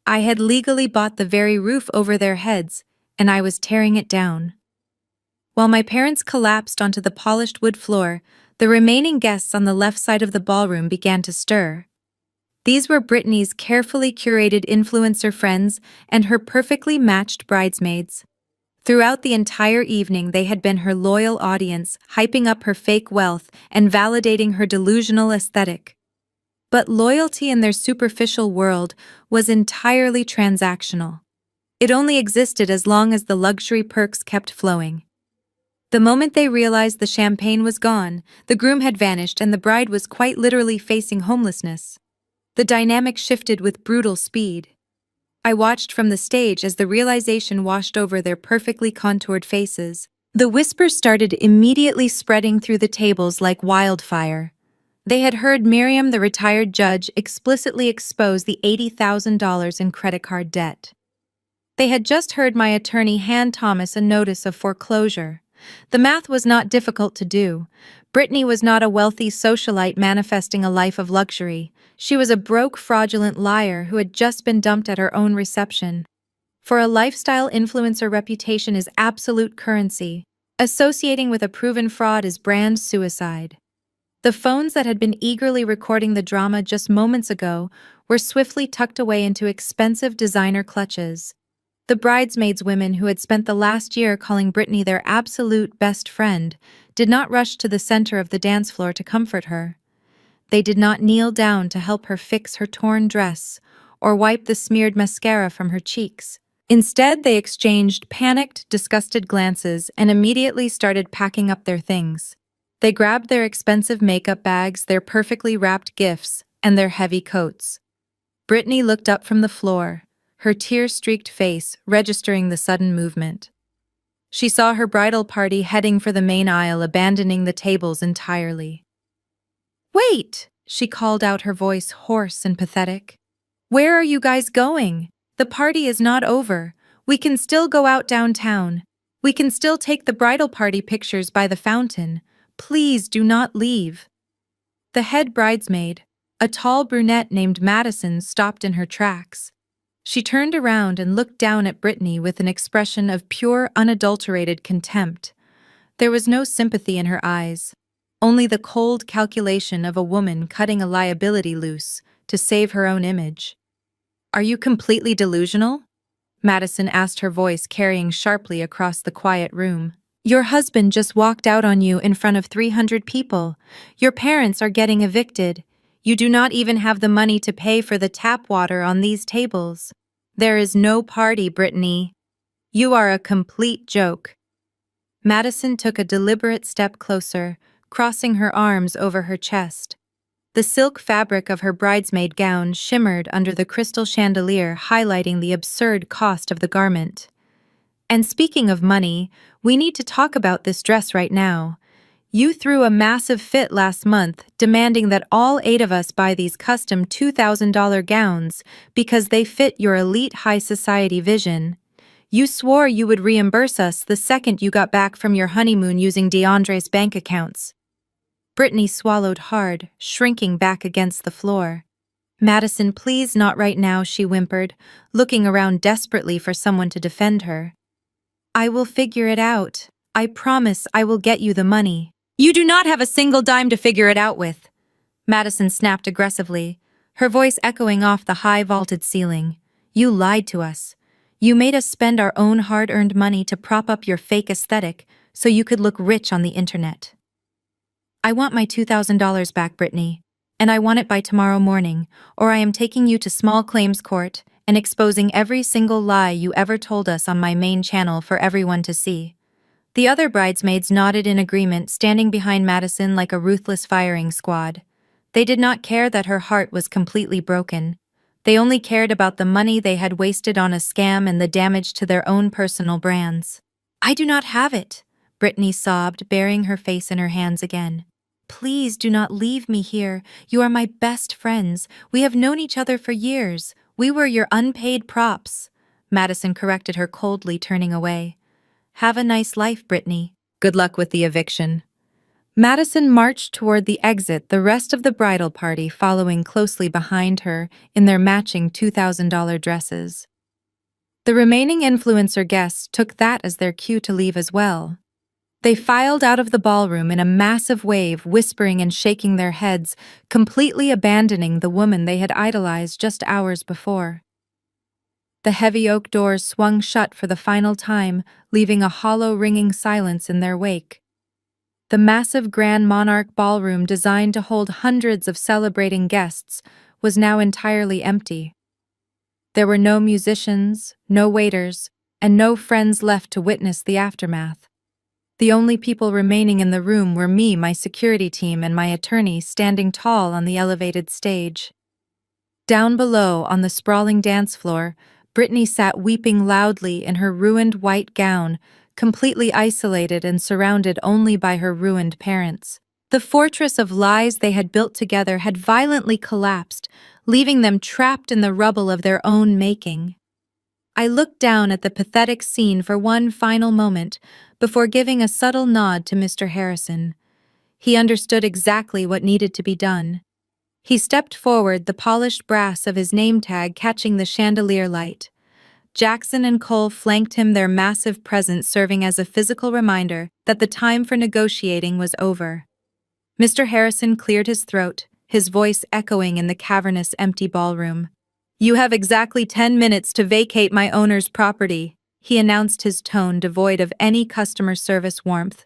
I had legally bought the very roof over their heads, and I was tearing it down. While my parents collapsed onto the polished wood floor, the remaining guests on the left side of the ballroom began to stir. These were Brittany's carefully curated influencer friends and her perfectly matched bridesmaids. Throughout the entire evening, they had been her loyal audience, hyping up her fake wealth and validating her delusional aesthetic. But loyalty in their superficial world was entirely transactional. It only existed as long as the luxury perks kept flowing. The moment they realized the champagne was gone, the groom had vanished, and the bride was quite literally facing homelessness, the dynamic shifted with brutal speed. I watched from the stage as the realization washed over their perfectly contoured faces. The whispers started immediately spreading through the tables like wildfire. They had heard Miriam, the retired judge, explicitly expose the $80,000 in credit card debt. They had just heard my attorney hand Thomas a notice of foreclosure. The math was not difficult to do. Brittany was not a wealthy socialite manifesting a life of luxury. She was a broke, fraudulent liar who had just been dumped at her own reception. For a lifestyle influencer, reputation is absolute currency. Associating with a proven fraud is brand suicide. The phones that had been eagerly recording the drama just moments ago were swiftly tucked away into expensive designer clutches. The bridesmaids women who had spent the last year calling Brittany their absolute best friend did not rush to the center of the dance floor to comfort her. They did not kneel down to help her fix her torn dress or wipe the smeared mascara from her cheeks. Instead, they exchanged panicked, disgusted glances and immediately started packing up their things. They grabbed their expensive makeup bags, their perfectly wrapped gifts, and their heavy coats. Brittany looked up from the floor, her tear-streaked face registering the sudden movement. She saw her bridal party heading for the main aisle, abandoning the tables entirely. "Wait!" she called out, her voice hoarse and pathetic. "Where are you guys going? The party is not over. We can still go out downtown. We can still take the bridal party pictures by the fountain. Please do not leave." The head bridesmaid, a tall brunette named Madison, stopped in her tracks. She turned around and looked down at Brittany with an expression of pure, unadulterated contempt. There was no sympathy in her eyes, only the cold calculation of a woman cutting a liability loose to save her own image. "Are you completely delusional?" Madison asked, her voice carrying sharply across the quiet room. "Your husband just walked out on you in front of 300 people. Your parents are getting evicted. You do not even have the money to pay for the tap water on these tables. There is no party, Brittany. You are a complete joke." Madison took a deliberate step closer, crossing her arms over her chest. The silk fabric of her bridesmaid gown shimmered under the crystal chandelier, highlighting the absurd cost of the garment. "And speaking of money, we need to talk about this dress right now. You threw a massive fit last month, demanding that all 8 of us buy these custom $2,000 gowns because they fit your elite high society vision. You swore you would reimburse us the second you got back from your honeymoon using DeAndre's bank accounts." Brittany swallowed hard, shrinking back against the floor. "Madison, please, not right now," she whimpered, looking around desperately for someone to defend her. "I will figure it out. I promise I will get you the money." "You do not have a single dime to figure it out with," Madison snapped aggressively, her voice echoing off the high vaulted ceiling. "You lied to us. You made us spend our own hard-earned money to prop up your fake aesthetic so you could look rich on the internet." "I want my $2,000 back, Brittany, and I want it by tomorrow morning, or I am taking you to small claims court and exposing every single lie you ever told us on my main channel for everyone to see." The other bridesmaids nodded in agreement, standing behind Madison like a ruthless firing squad. They did not care that her heart was completely broken. They only cared about the money they had wasted on a scam and the damage to their own personal brands. "I do not have it," Brittany sobbed, burying her face in her hands again. "Please do not leave me here. You are my best friends. We have known each other for years. We were your unpaid props." Madison corrected her coldly, turning away. "Have a nice life, Brittany. Good luck with the eviction." Madison marched toward the exit, the rest of the bridal party following closely behind her in their matching $2,000 dresses. The remaining influencer guests took that as their cue to leave as well. They filed out of the ballroom in a massive wave, whispering and shaking their heads, completely abandoning the woman they had idolized just hours before. The heavy oak doors swung shut for the final time, leaving a hollow, ringing silence in their wake. The massive Grand Monarch ballroom, designed to hold hundreds of celebrating guests, was now entirely empty. There were no musicians, no waiters, and no friends left to witness the aftermath. The only people remaining in the room were me, my security team, and my attorney standing tall on the elevated stage. Down below, on the sprawling dance floor, Brittany sat weeping loudly in her ruined white gown, completely isolated and surrounded only by her ruined parents. The fortress of lies they had built together had violently collapsed, leaving them trapped in the rubble of their own making. I looked down at the pathetic scene for one final moment before giving a subtle nod to Mr. Harrison. He understood exactly what needed to be done. He stepped forward, the polished brass of his name tag catching the chandelier light. Jackson and Cole flanked him, their massive presence serving as a physical reminder that the time for negotiating was over. Mr. Harrison cleared his throat, his voice echoing in the cavernous, empty ballroom. "You have exactly 10 minutes to vacate my owner's property," he announced, his tone devoid of any customer service warmth.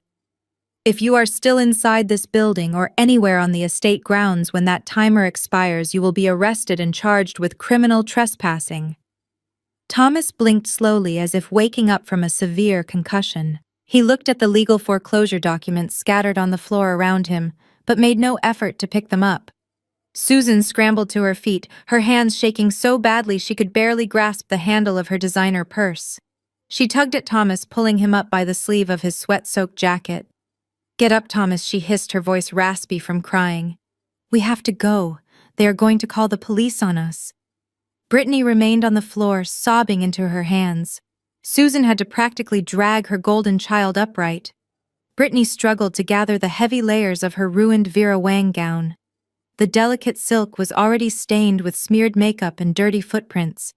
"If you are still inside this building or anywhere on the estate grounds when that timer expires, you will be arrested and charged with criminal trespassing." Thomas blinked slowly as if waking up from a severe concussion. He looked at the legal foreclosure documents scattered on the floor around him, but made no effort to pick them up. Susan scrambled to her feet, her hands shaking so badly she could barely grasp the handle of her designer purse. She tugged at Thomas, pulling him up by the sleeve of his sweat-soaked jacket. "Get up, Thomas," she hissed, her voice raspy from crying. "We have to go. They are going to call the police on us." Brittany remained on the floor, sobbing into her hands. Susan had to practically drag her golden child upright. Brittany struggled to gather the heavy layers of her ruined Vera Wang gown. The delicate silk was already stained with smeared makeup and dirty footprints.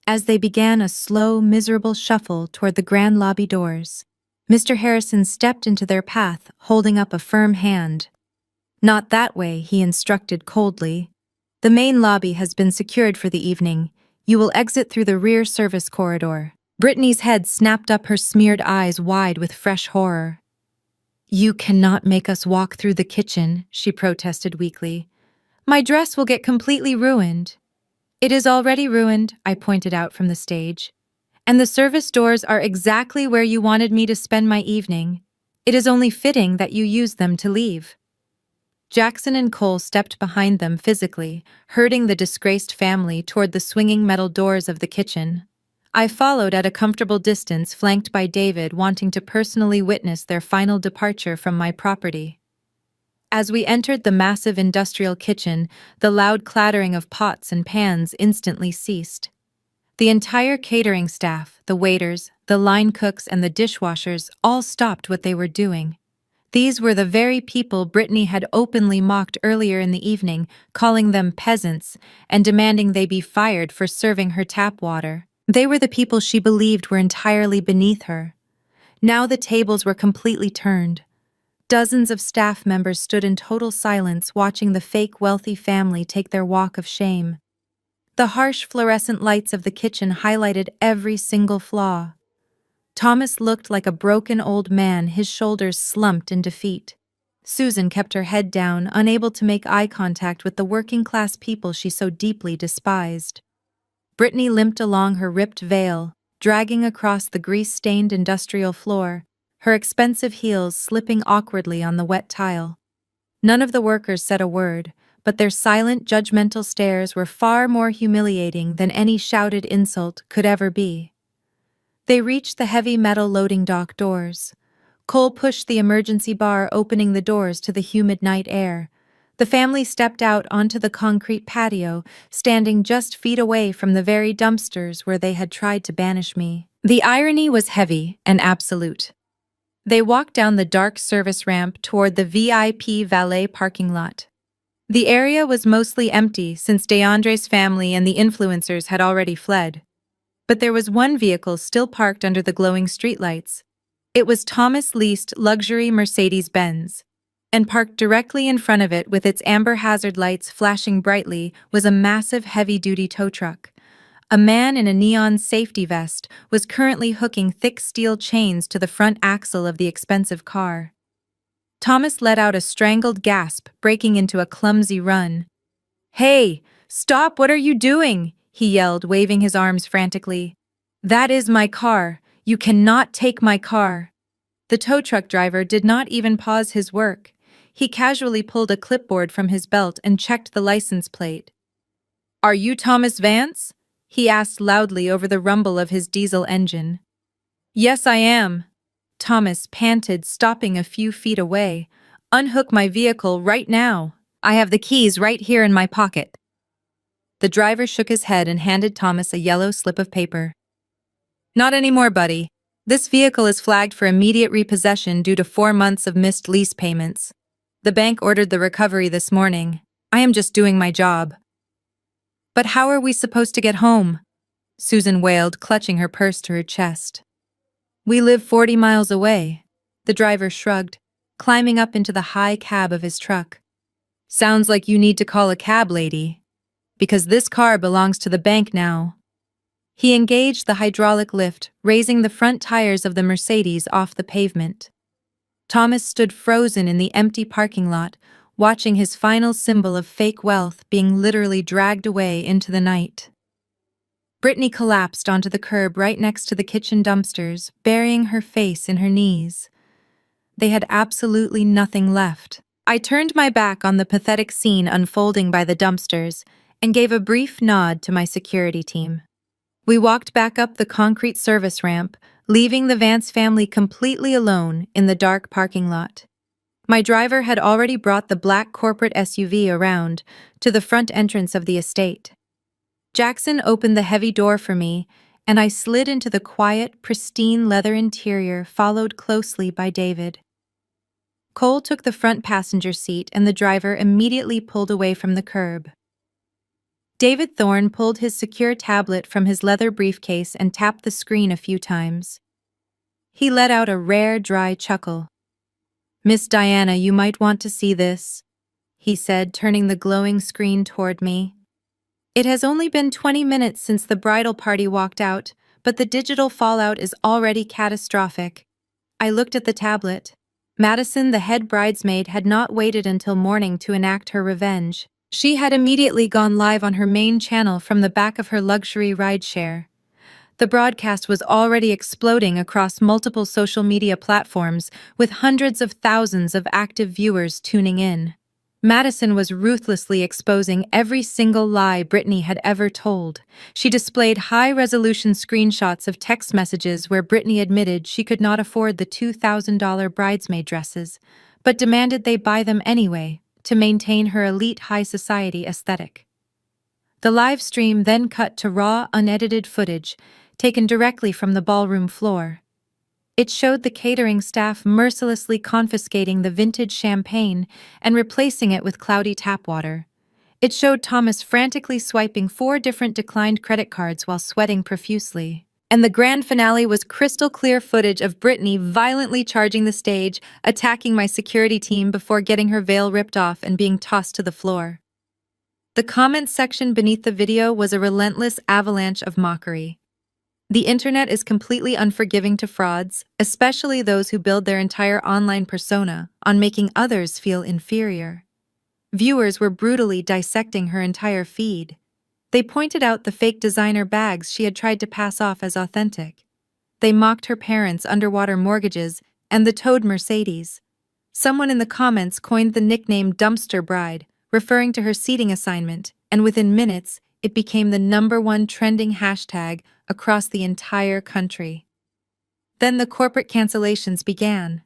As they began a slow, miserable shuffle toward the grand lobby doors, Mr. Harrison stepped into their path, holding up a firm hand. "Not that way," he instructed coldly. "The main lobby has been secured for the evening. You will exit through the rear service corridor." Brittany's head snapped up, her smeared eyes wide with fresh horror. "You cannot make us walk through the kitchen," she protested weakly. "My dress will get completely ruined." "It is already ruined," I pointed out from the stage. "And the service doors are exactly where you wanted me to spend my evening. It is only fitting that you use them to leave." Jackson and Cole stepped behind them physically, herding the disgraced family toward the swinging metal doors of the kitchen. I followed at a comfortable distance, flanked by David, wanting to personally witness their final departure from my property. As we entered the massive industrial kitchen, the loud clattering of pots and pans instantly ceased. The entire catering staff, the waiters, the line cooks, and the dishwashers all stopped what they were doing. These were the very people Brittany had openly mocked earlier in the evening, calling them peasants and demanding they be fired for serving her tap water. They were the people she believed were entirely beneath her. Now the tables were completely turned. Dozens of staff members stood in total silence, watching the fake wealthy family take their walk of shame. The harsh fluorescent lights of the kitchen highlighted every single flaw. Thomas looked like a broken old man, his shoulders slumped in defeat. Susan kept her head down, unable to make eye contact with the working-class people she so deeply despised. Brittany limped along her ripped veil, dragging across the grease-stained industrial floor, her expensive heels slipping awkwardly on the wet tile. None of the workers said a word, but their silent, judgmental stares were far more humiliating than any shouted insult could ever be. They reached the heavy metal loading dock doors. Cole pushed the emergency bar, opening the doors to the humid night air. The family stepped out onto the concrete patio, standing just feet away from the very dumpsters where they had tried to banish me. The irony was heavy and absolute. They walked down the dark service ramp toward the VIP valet parking lot. The area was mostly empty since DeAndre's family and the influencers had already fled. But there was one vehicle still parked under the glowing streetlights. It was Thomas' leased luxury Mercedes-Benz. And parked directly in front of it with its amber hazard lights flashing brightly was a massive heavy-duty tow truck. A man in a neon safety vest was currently hooking thick steel chains to the front axle of the expensive car. Thomas let out a strangled gasp, breaking into a clumsy run. "Hey, stop! What are you doing?" he yelled, waving his arms frantically. "That is my car. You cannot take my car." The tow truck driver did not even pause his work. He casually pulled a clipboard from his belt and checked the license plate. "Are you Thomas Vance?" he asked loudly over the rumble of his diesel engine. Yes, I am, Thomas panted, stopping a few feet away. Unhook my vehicle right now. I have the keys right here in my pocket. The driver shook his head and handed Thomas a yellow slip of paper. Not anymore, buddy. This vehicle is flagged for immediate repossession due to 4 months of missed lease payments. The bank ordered the recovery this morning. I am just doing my job. But how are we supposed to get home? Susan wailed, clutching her purse to her chest. We live 40 miles away. The driver shrugged, climbing up into the high cab of his truck. Sounds like you need to call a cab, lady. Because this car belongs to the bank now. He engaged the hydraulic lift, raising the front tires of the Mercedes off the pavement. Thomas stood frozen in the empty parking lot, watching his final symbol of fake wealth being literally dragged away into the night. Brittany collapsed onto the curb right next to the kitchen dumpsters, burying her face in her knees. They had absolutely nothing left. I turned my back on the pathetic scene unfolding by the dumpsters and gave a brief nod to my security team. We walked back up the concrete service ramp, leaving the Vance family completely alone in the dark parking lot. My driver had already brought the black corporate SUV around to the front entrance of the estate. Jackson opened the heavy door for me, and I slid into the quiet, pristine leather interior, followed closely by David. Cole took the front passenger seat, and the driver immediately pulled away from the curb. David Thorne pulled his secure tablet from his leather briefcase and tapped the screen a few times. He let out a rare, dry chuckle. Miss Diana, you might want to see this, he said, turning the glowing screen toward me. It has only been 20 minutes since the bridal party walked out, but the digital fallout is already catastrophic. I looked at the tablet. Madison, the head bridesmaid, had not waited until morning to enact her revenge. She had immediately gone live on her main channel from the back of her luxury rideshare. The broadcast was already exploding across multiple social media platforms, with hundreds of thousands of active viewers tuning in. Madison was ruthlessly exposing every single lie Brittany had ever told. She displayed high-resolution screenshots of text messages where Brittany admitted she could not afford the $2,000 bridesmaid dresses, but demanded they buy them anyway, to maintain her elite high society aesthetic. The live stream then cut to raw, unedited footage, taken directly from the ballroom floor. It showed the catering staff mercilessly confiscating the vintage champagne and replacing it with cloudy tap water. It showed Thomas frantically swiping 4 different declined credit cards while sweating profusely. And the grand finale was crystal clear footage of Brittany violently charging the stage, attacking my security team before getting her veil ripped off and being tossed to the floor. The comments section beneath the video was a relentless avalanche of mockery. The internet is completely unforgiving to frauds, especially those who build their entire online persona on making others feel inferior. Viewers were brutally dissecting her entire feed. They pointed out the fake designer bags she had tried to pass off as authentic. They mocked her parents' underwater mortgages and the towed Mercedes. Someone in the comments coined the nickname Dumpster Bride, referring to her seating assignment, and within minutes, it became the #1 trending hashtag across the entire country. Then the corporate cancellations began.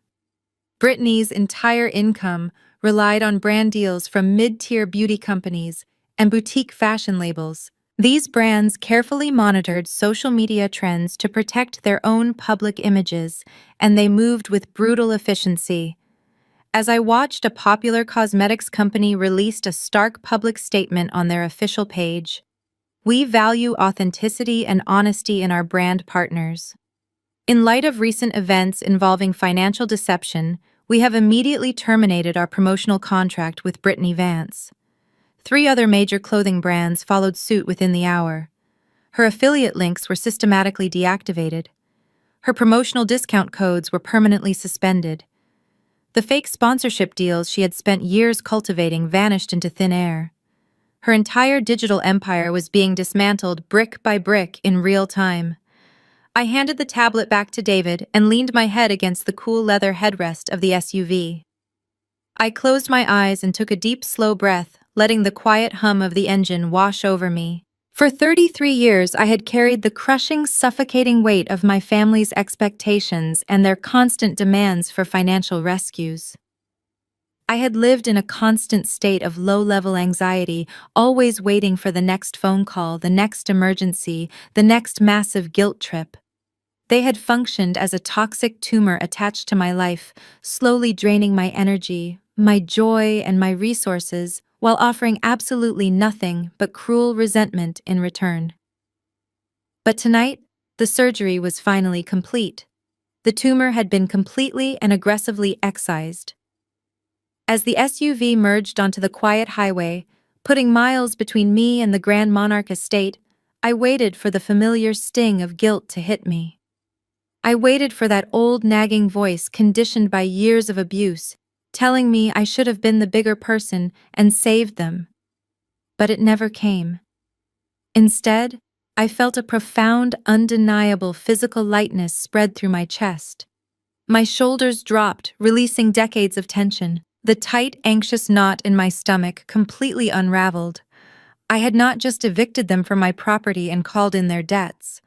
Brittany's entire income relied on brand deals from mid-tier beauty companies and boutique fashion labels. These brands carefully monitored social media trends to protect their own public images, and they moved with brutal efficiency. As I watched, a popular cosmetics company released a stark public statement on their official page. We value authenticity and honesty in our brand partners. In light of recent events involving financial deception, we have immediately terminated our promotional contract with Brittany Vance. 3 other major clothing brands followed suit within the hour. Her affiliate links were systematically deactivated. Her promotional discount codes were permanently suspended. The fake sponsorship deals she had spent years cultivating vanished into thin air. Her entire digital empire was being dismantled brick by brick in real time. I handed the tablet back to David and leaned my head against the cool leather headrest of the SUV. I closed my eyes and took a deep, slow breath, letting the quiet hum of the engine wash over me. For 33 years, I had carried the crushing, suffocating weight of my family's expectations and their constant demands for financial rescues. I had lived in a constant state of low-level anxiety, always waiting for the next phone call, the next emergency, the next massive guilt trip. They had functioned as a toxic tumor attached to my life, slowly draining my energy, my joy, and my resources, while offering absolutely nothing but cruel resentment in return. But tonight, the surgery was finally complete. The tumor had been completely and aggressively excised. As the SUV merged onto the quiet highway, putting miles between me and the Grand Monarch estate, I waited for the familiar sting of guilt to hit me. I waited for that old nagging voice conditioned by years of abuse, telling me I should have been the bigger person and saved them. But it never came. Instead, I felt a profound, undeniable physical lightness spread through my chest. My shoulders dropped, releasing decades of tension. The tight, anxious knot in my stomach completely unraveled. I had not just evicted them from my property and called in their debts.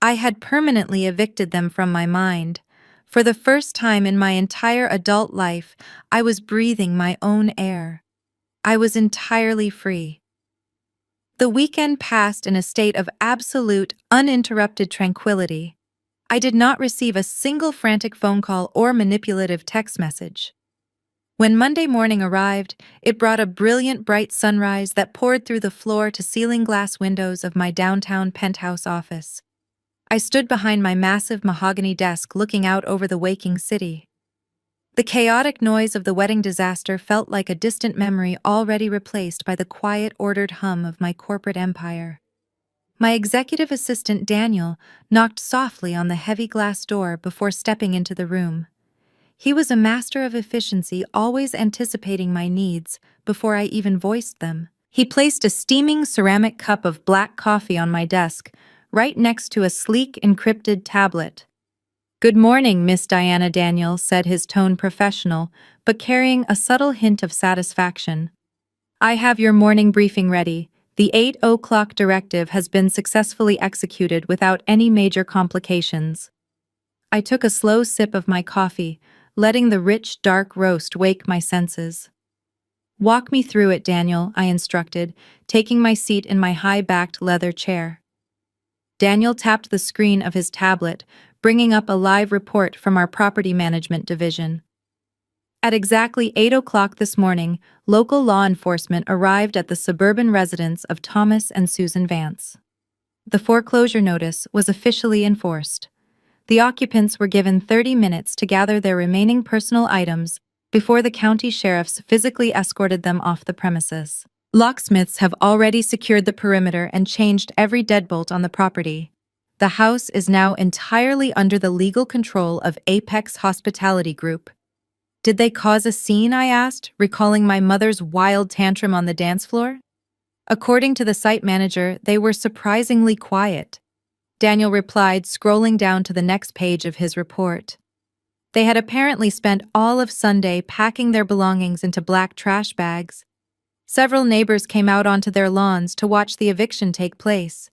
I had permanently evicted them from my mind. For the first time in my entire adult life, I was breathing my own air. I was entirely free. The weekend passed in a state of absolute, uninterrupted tranquility. I did not receive a single frantic phone call or manipulative text message. When Monday morning arrived, it brought a brilliant, bright sunrise that poured through the floor-to-ceiling glass windows of my downtown penthouse office. I stood behind my massive mahogany desk looking out over the waking city. The chaotic noise of the wedding disaster felt like a distant memory already replaced by the quiet, ordered hum of my corporate empire. My executive assistant, Daniel, knocked softly on the heavy glass door before stepping into the room. He was a master of efficiency, always anticipating my needs before I even voiced them. He placed a steaming ceramic cup of black coffee on my desk, right next to a sleek, encrypted tablet. "Good morning, Miss Diana," Daniel said, his tone professional, but carrying a subtle hint of satisfaction. "I have your morning briefing ready. The 8 o'clock directive has been successfully executed without any major complications." I took a slow sip of my coffee, letting the rich, dark roast wake my senses. "Walk me through it, Daniel," I instructed, taking my seat in my high-backed leather chair. Daniel tapped the screen of his tablet, bringing up a live report from our property management division. At exactly 8 o'clock this morning, local law enforcement arrived at the suburban residence of Thomas and Susan Vance. The foreclosure notice was officially enforced. The occupants were given 30 minutes to gather their remaining personal items before the county sheriffs physically escorted them off the premises. Locksmiths have already secured the perimeter and changed every deadbolt on the property. The house is now entirely under the legal control of Apex Hospitality Group. "Did they cause a scene?" I asked, recalling my mother's wild tantrum on the dance floor. "According to the site manager, they were surprisingly quiet," Daniel replied, scrolling down to the next page of his report. "They had apparently spent all of Sunday packing their belongings into black trash bags. Several neighbors came out onto their lawns to watch the eviction take place.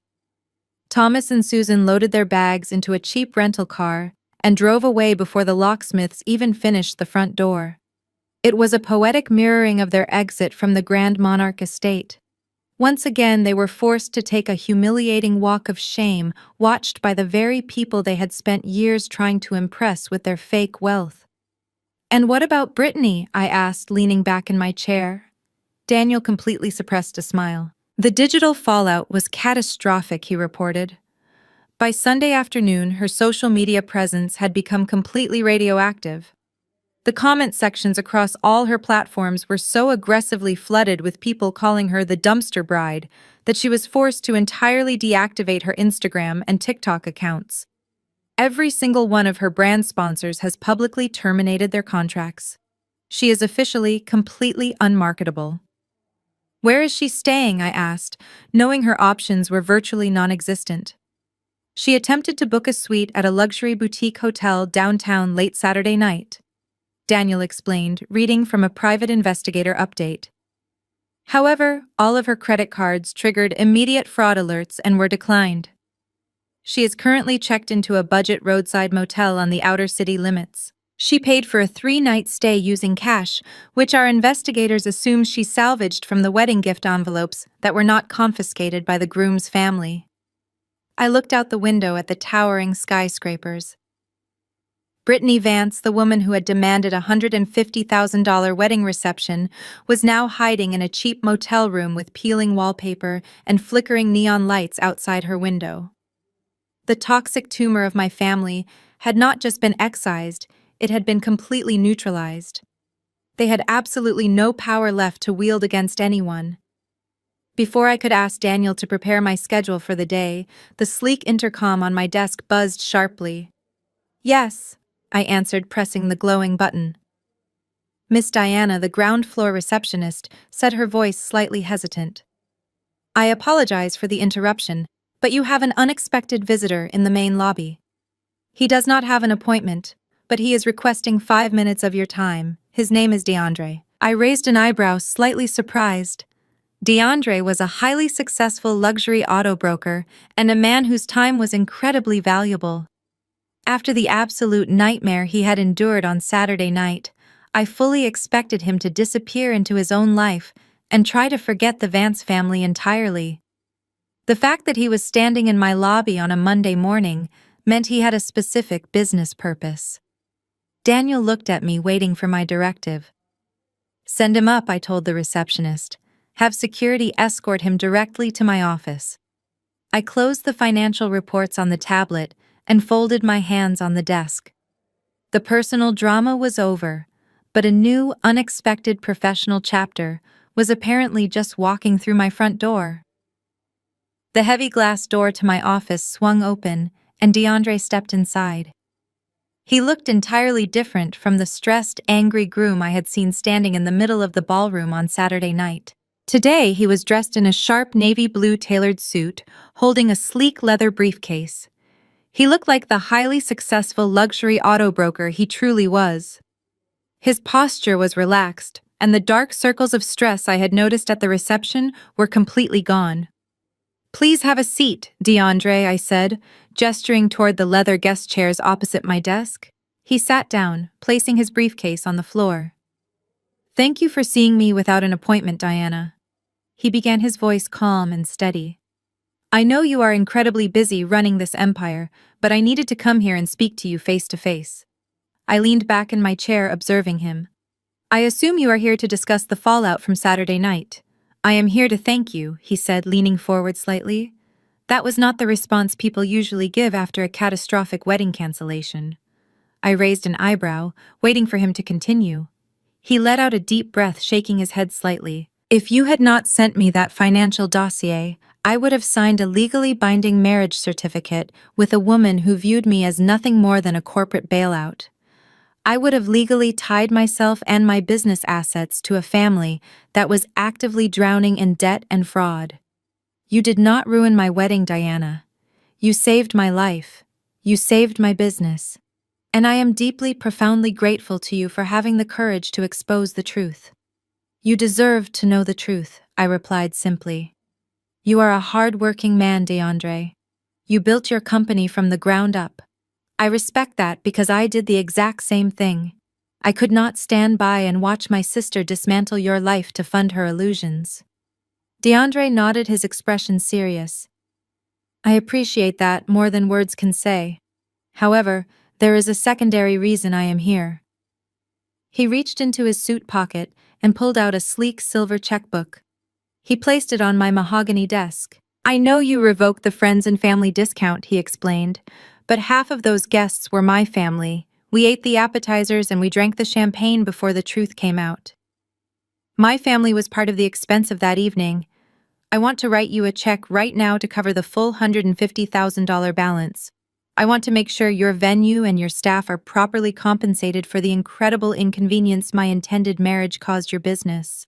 Thomas and Susan loaded their bags into a cheap rental car and drove away before the locksmiths even finished the front door. It was a poetic mirroring of their exit from the Grand Monarch estate. Once again, they were forced to take a humiliating walk of shame, watched by the very people they had spent years trying to impress with their fake wealth." "And what about Brittany?" I asked, leaning back in my chair. Daniel completely suppressed a smile. "The digital fallout was catastrophic," he reported. "By Sunday afternoon, her social media presence had become completely radioactive. The comment sections across all her platforms were so aggressively flooded with people calling her the dumpster bride that she was forced to entirely deactivate her Instagram and TikTok accounts. Every single one of her brand sponsors has publicly terminated their contracts. She is officially completely unmarketable." "Where is she staying?" I asked, knowing her options were virtually non-existent. "She attempted to book a suite at a luxury boutique hotel downtown late Saturday night," Daniel explained, reading from a private investigator update. However, all of her credit cards triggered immediate fraud alerts and were declined. She is currently checked into a budget roadside motel on the outer city limits. She paid for a 3-night stay using cash, which our investigators assume she salvaged from the wedding gift envelopes that were not confiscated by the groom's family. I looked out the window at the towering skyscrapers. Brittany Vance, the woman who had demanded a $150,000 wedding reception, was now hiding in a cheap motel room with peeling wallpaper and flickering neon lights outside her window. The toxic tumor of my family had not just been excised, it had been completely neutralized. They had absolutely no power left to wield against anyone. Before I could ask Daniel to prepare my schedule for the day, the sleek intercom on my desk buzzed sharply. "Yes," I answered, pressing the glowing button. Miss Diana, the ground floor receptionist, said, her voice slightly hesitant. "I apologize for the interruption, but you have an unexpected visitor in the main lobby. He does not have an appointment, but he is requesting 5 minutes of your time. His name is DeAndre." I raised an eyebrow, slightly surprised. DeAndre was a highly successful luxury auto broker and a man whose time was incredibly valuable. After the absolute nightmare he had endured on Saturday night, I fully expected him to disappear into his own life and try to forget the Vance family entirely. The fact that he was standing in my lobby on a Monday morning meant he had a specific business purpose. Daniel looked at me, waiting for my directive. "Send him up," I told the receptionist. "Have security escort him directly to my office." I closed the financial reports on the tablet and folded my hands on the desk. The personal drama was over, but a new, unexpected professional chapter was apparently just walking through my front door. The heavy glass door to my office swung open, and DeAndre stepped inside. He looked entirely different from the stressed, angry groom I had seen standing in the middle of the ballroom on Saturday night. Today, he was dressed in a sharp navy blue tailored suit, holding a sleek leather briefcase. He looked like the highly successful luxury auto broker he truly was. His posture was relaxed, and the dark circles of stress I had noticed at the reception were completely gone. "Please have a seat, DeAndre," I said, gesturing toward the leather guest chairs opposite my desk. He sat down, placing his briefcase on the floor. "Thank you for seeing me without an appointment, Diana." He began, his voice calm and steady. "I know you are incredibly busy running this empire, but I needed to come here and speak to you face to face." I leaned back in my chair, observing him. "I assume you are here to discuss the fallout from Saturday night." "I am here to thank you," he said, leaning forward slightly. That was not the response people usually give after a catastrophic wedding cancellation. I raised an eyebrow, waiting for him to continue. He let out a deep breath, shaking his head slightly. "If you had not sent me that financial dossier, I would have signed a legally binding marriage certificate with a woman who viewed me as nothing more than a corporate bailout. I would have legally tied myself and my business assets to a family that was actively drowning in debt and fraud. You did not ruin my wedding, Diana. You saved my life. You saved my business. And I am deeply, profoundly grateful to you for having the courage to expose the truth." "You deserve to know the truth," I replied simply. "You are a hard-working man, DeAndre. You built your company from the ground up. I respect that because I did the exact same thing. I could not stand by and watch my sister dismantle your life to fund her illusions." DeAndre nodded, his expression serious. "I appreciate that more than words can say. However, there is a secondary reason I am here." He reached into his suit pocket and pulled out a sleek silver checkbook. He placed it on my mahogany desk. "I know you revoked the friends and family discount," he explained, "but half of those guests were my family. We ate the appetizers and we drank the champagne before the truth came out. My family was part of the expense of that evening. I want to write you a check right now to cover the full $150,000 balance. I want to make sure your venue and your staff are properly compensated for the incredible inconvenience my intended marriage caused your business."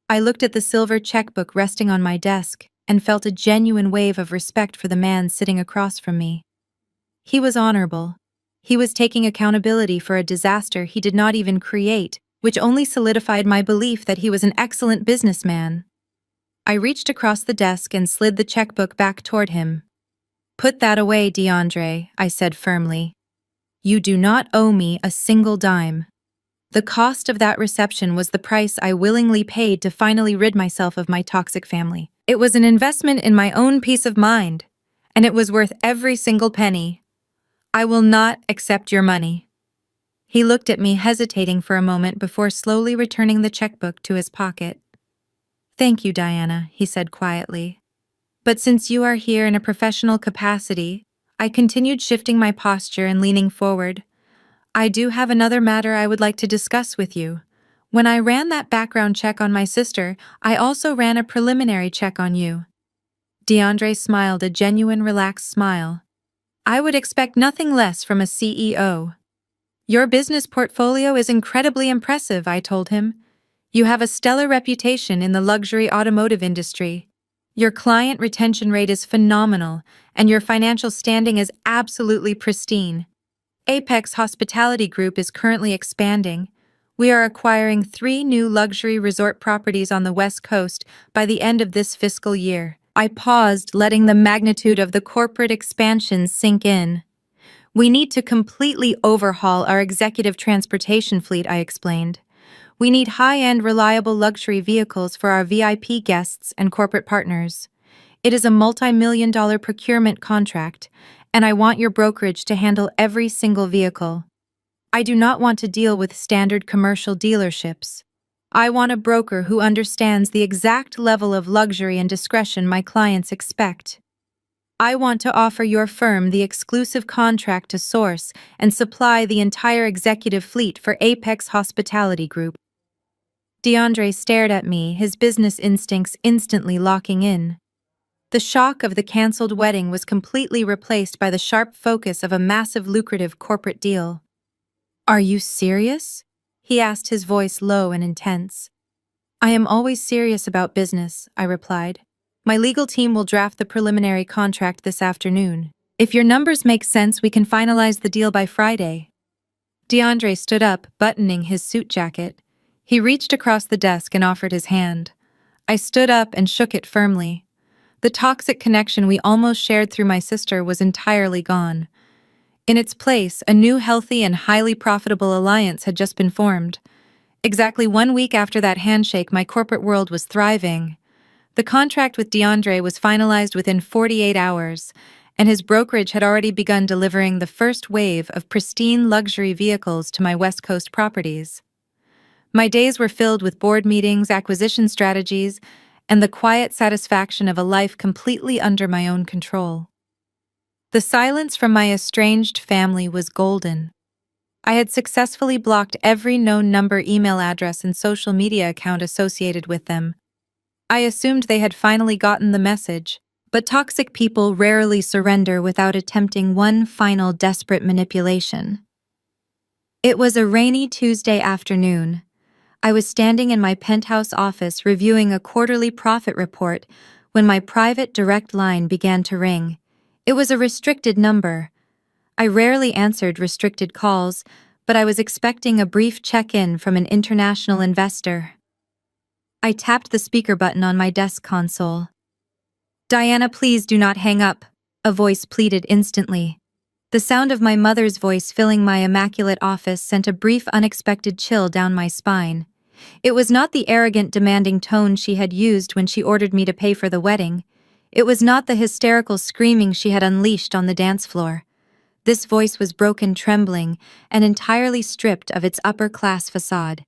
I looked at the silver checkbook resting on my desk and felt a genuine wave of respect for the man sitting across from me. He was honorable. He was taking accountability for a disaster he did not even create, which only solidified my belief that he was an excellent businessman. I reached across the desk and slid the checkbook back toward him. "Put that away, DeAndre," I said firmly. "You do not owe me a single dime." The cost of that reception was the price I willingly paid to finally rid myself of my toxic family. It was an investment in my own peace of mind, and it was worth every single penny. "I will not accept your money." He looked at me, hesitating for a moment before slowly returning the checkbook to his pocket. "Thank you, Diana," he said quietly. "But since you are here in a professional capacity," I continued, shifting my posture and leaning forward, "I do have another matter I would like to discuss with you. When I ran that background check on my sister, I also ran a preliminary check on you." DeAndre smiled, a genuine, relaxed smile. "I would expect nothing less from a CEO. "Your business portfolio is incredibly impressive," I told him. "You have a stellar reputation in the luxury automotive industry. Your client retention rate is phenomenal, and your financial standing is absolutely pristine. Apex Hospitality Group is currently expanding. We are acquiring 3 new luxury resort properties on the West Coast by the end of this fiscal year." I paused, letting the magnitude of the corporate expansion sink in. "We need to completely overhaul our executive transportation fleet," I explained. "We need high-end, reliable luxury vehicles for our VIP guests and corporate partners. It is a multi-million-dollar procurement contract, and I want your brokerage to handle every single vehicle. I do not want to deal with standard commercial dealerships. I want a broker who understands the exact level of luxury and discretion my clients expect. I want to offer your firm the exclusive contract to source and supply the entire executive fleet for Apex Hospitality Group." DeAndre stared at me, his business instincts instantly locking in. The shock of the canceled wedding was completely replaced by the sharp focus of a massive, lucrative corporate deal. "Are you serious?" he asked, his voice low and intense. "I am always serious about business," I replied. "My legal team will draft the preliminary contract this afternoon. If your numbers make sense, we can finalize the deal by Friday." DeAndre stood up, buttoning his suit jacket. He reached across the desk and offered his hand. I stood up and shook it firmly. The toxic connection we almost shared through my sister was entirely gone. In its place, a new, healthy, and highly profitable alliance had just been formed. Exactly 1 week after that handshake, my corporate world was thriving. The contract with DeAndre was finalized within 48 hours, and his brokerage had already begun delivering the first wave of pristine luxury vehicles to my West Coast properties. My days were filled with board meetings, acquisition strategies, and the quiet satisfaction of a life completely under my own control. The silence from my estranged family was golden. I had successfully blocked every known number, email address, and social media account associated with them. I assumed they had finally gotten the message, but toxic people rarely surrender without attempting one final desperate manipulation. It was a rainy Tuesday afternoon. I was standing in my penthouse office reviewing a quarterly profit report when my private direct line began to ring. It was a restricted number. I rarely answered restricted calls, but I was expecting a brief check-in from an international investor. I tapped the speaker button on my desk console. "Diana, please do not hang up," a voice pleaded instantly. The sound of my mother's voice filling my immaculate office sent a brief, unexpected chill down my spine. It was not the arrogant, demanding tone she had used when she ordered me to pay for the wedding. It was not the hysterical screaming she had unleashed on the dance floor. This voice was broken, trembling, and entirely stripped of its upper-class facade.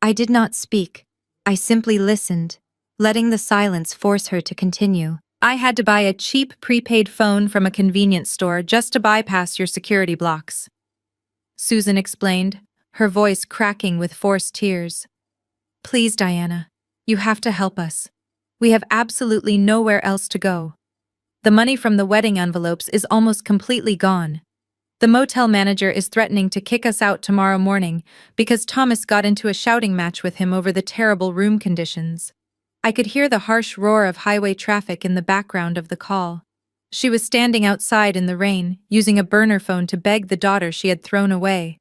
I did not speak. I simply listened, letting the silence force her to continue. "I had to buy a cheap prepaid phone from a convenience store just to bypass your security blocks," Susan explained, her voice cracking with forced tears. "Please, Diana, you have to help us. We have absolutely nowhere else to go. The money from the wedding envelopes is almost completely gone. The motel manager is threatening to kick us out tomorrow morning because Thomas got into a shouting match with him over the terrible room conditions." I could hear the harsh roar of highway traffic in the background of the call. She was standing outside in the rain, using a burner phone to beg the daughter she had thrown away.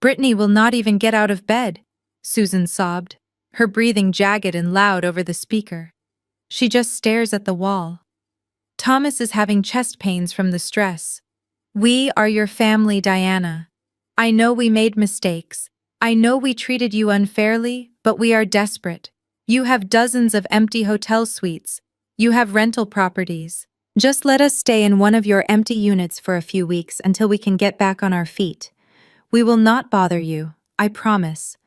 "Brittany will not even get out of bed," Susan sobbed, her breathing jagged and loud over the speaker. She just stares at the wall. Thomas is having chest pains from the stress. We are your family, Diana. I know we made mistakes. I know we treated you unfairly, but we are desperate. You have dozens of empty hotel suites. You have rental properties. Just let us stay in one of your empty units for a few weeks until we can get back on our feet. We will not bother you, I promise.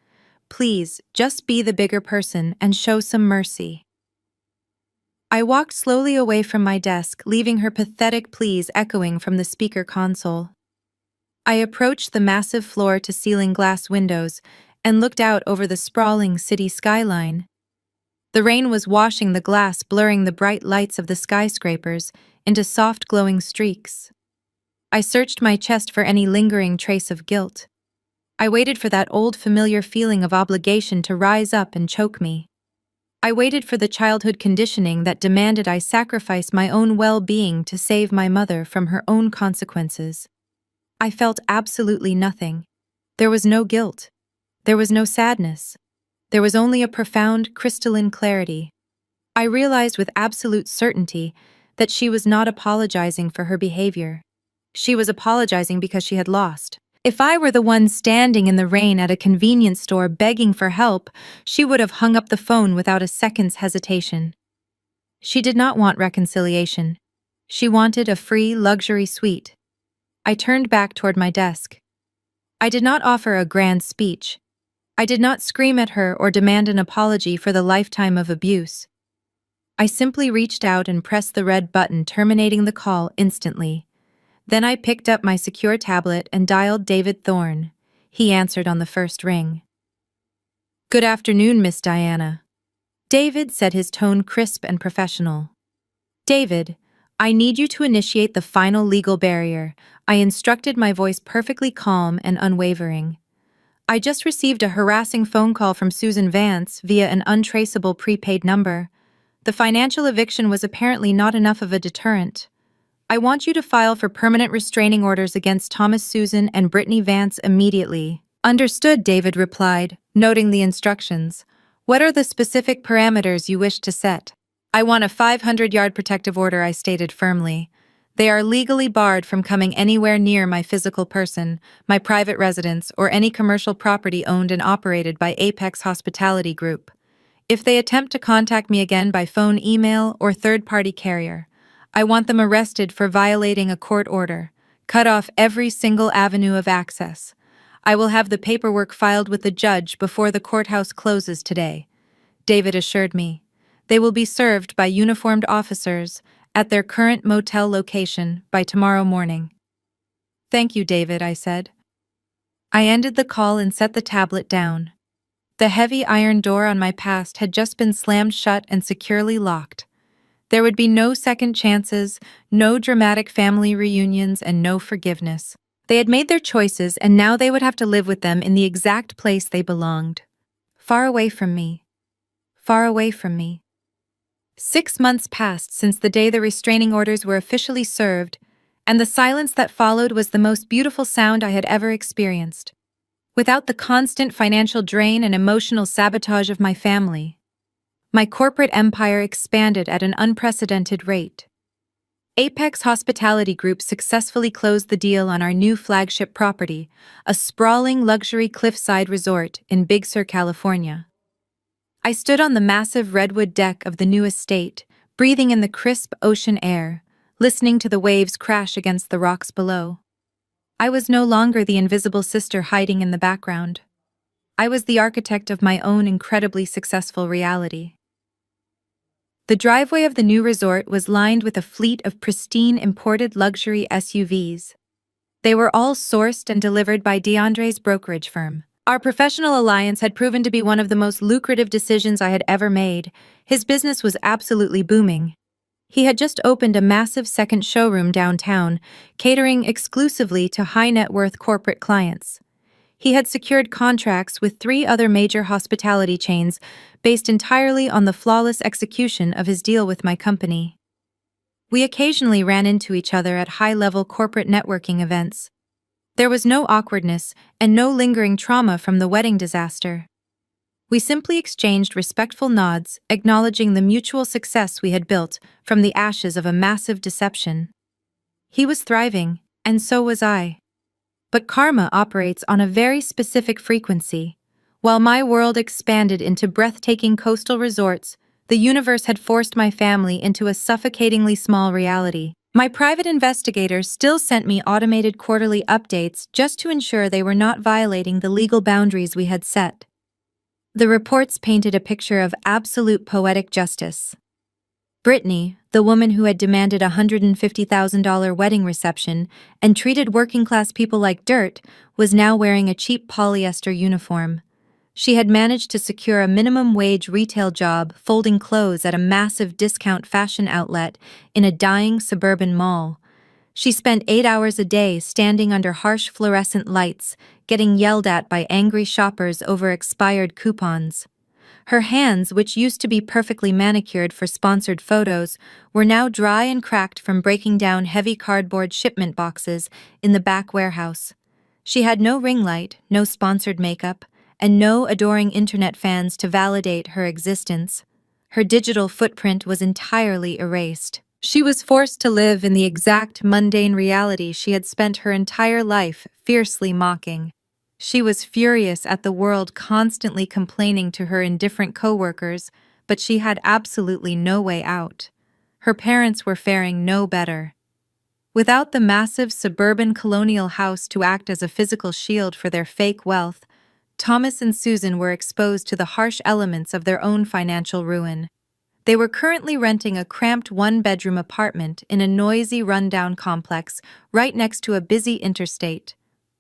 Please, just be the bigger person and show some mercy. I walked slowly away from my desk, leaving her pathetic pleas echoing from the speaker console. I approached the massive floor-to-ceiling glass windows and looked out over the sprawling city skyline. The rain was washing the glass, blurring the bright lights of the skyscrapers into soft glowing streaks. I searched my chest for any lingering trace of guilt. I waited for that old familiar feeling of obligation to rise up and choke me. I waited for the childhood conditioning that demanded I sacrifice my own well-being to save my mother from her own consequences. I felt absolutely nothing. There was no guilt. There was no sadness. There was only a profound, crystalline clarity. I realized with absolute certainty that she was not apologizing for her behavior. She was apologizing because she had lost. If I were the one standing in the rain at a convenience store begging for help, she would have hung up the phone without a second's hesitation. She did not want reconciliation. She wanted a free, luxury suite. I turned back toward my desk. I did not offer a grand speech. I did not scream at her or demand an apology for the lifetime of abuse. I simply reached out and pressed the red button terminating the call instantly. Then I picked up my secure tablet and dialed David Thorne. He answered on the first ring. "Good afternoon, Miss Diana." David said, his tone crisp and professional. "David, I need you to initiate the final legal barrier." I instructed, my voice perfectly calm and unwavering. "I just received a harassing phone call from Susan Vance via an untraceable prepaid number. The financial eviction was apparently not enough of a deterrent. I want you to file for permanent restraining orders against Thomas, Susan, and Brittany Vance immediately." "Understood," David replied, noting the instructions. "What are the specific parameters you wish to set?" "I want a 500-yard protective order," I stated firmly. "They are legally barred from coming anywhere near my physical person, my private residence, or any commercial property owned and operated by Apex Hospitality Group. If they attempt to contact me again by phone, email, or third-party carrier, I want them arrested for violating a court order. Cut off every single avenue of access. I will have the paperwork filed with the judge before the courthouse closes today," David assured me. "They will be served by uniformed officers at their current motel location by tomorrow morning." "Thank you, David," I said. I ended the call and set the tablet down. The heavy iron door on my past had just been slammed shut and securely locked. There would be no second chances, no dramatic family reunions, and no forgiveness. They had made their choices, and now they would have to live with them in the exact place they belonged. Far away from me. Far away from me. 6 months passed since the day the restraining orders were officially served, and the silence that followed was the most beautiful sound I had ever experienced. Without the constant financial drain and emotional sabotage of my family, my corporate empire expanded at an unprecedented rate. Apex Hospitality Group successfully closed the deal on our new flagship property, a sprawling luxury cliffside resort in Big Sur, California. I stood on the massive redwood deck of the new estate, breathing in the crisp ocean air, listening to the waves crash against the rocks below. I was no longer the invisible sister hiding in the background. I was the architect of my own incredibly successful reality. The driveway of the new resort was lined with a fleet of pristine imported luxury SUVs. They were all sourced and delivered by DeAndre's brokerage firm. Our professional alliance had proven to be one of the most lucrative decisions I had ever made. His business was absolutely booming. He had just opened a massive second showroom downtown, catering exclusively to high-net-worth corporate clients. He had secured contracts with 3 other major hospitality chains based entirely on the flawless execution of his deal with my company. We occasionally ran into each other at high-level corporate networking events. There was no awkwardness and no lingering trauma from the wedding disaster. We simply exchanged respectful nods, acknowledging the mutual success we had built from the ashes of a massive deception. He was thriving, and so was I. But karma operates on a very specific frequency. While my world expanded into breathtaking coastal resorts, the universe had forced my family into a suffocatingly small reality. My private investigators still sent me automated quarterly updates just to ensure they were not violating the legal boundaries we had set. The reports painted a picture of absolute poetic justice. Brittany, the woman who had demanded a $150,000 wedding reception and treated working-class people like dirt, was now wearing a cheap polyester uniform. She had managed to secure a minimum-wage retail job folding clothes at a massive discount fashion outlet in a dying suburban mall. She spent 8 hours a day standing under harsh fluorescent lights, getting yelled at by angry shoppers over expired coupons. Her hands, which used to be perfectly manicured for sponsored photos, were now dry and cracked from breaking down heavy cardboard shipment boxes in the back warehouse. She had no ring light, no sponsored makeup, and no adoring internet fans to validate her existence. Her digital footprint was entirely erased. She was forced to live in the exact mundane reality she had spent her entire life fiercely mocking. She was furious at the world constantly complaining to her indifferent coworkers, but she had absolutely no way out. Her parents were faring no better. Without the massive suburban colonial house to act as a physical shield for their fake wealth, Thomas and Susan were exposed to the harsh elements of their own financial ruin. They were currently renting a cramped one-bedroom apartment in a noisy, rundown complex right next to a busy interstate.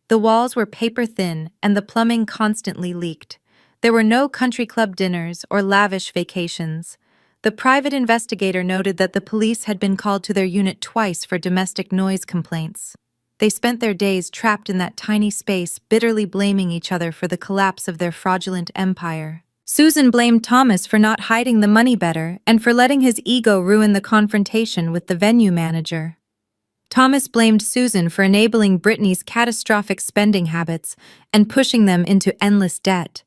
The walls were paper-thin and the plumbing constantly leaked. There were no country club dinners or lavish vacations. The private investigator noted that the police had been called to their unit twice for domestic noise complaints. They spent their days trapped in that tiny space, bitterly blaming each other for the collapse of their fraudulent empire. Susan blamed Thomas for not hiding the money better and for letting his ego ruin the confrontation with the venue manager. Thomas blamed Susan for enabling Brittany's catastrophic spending habits and pushing them into endless debt.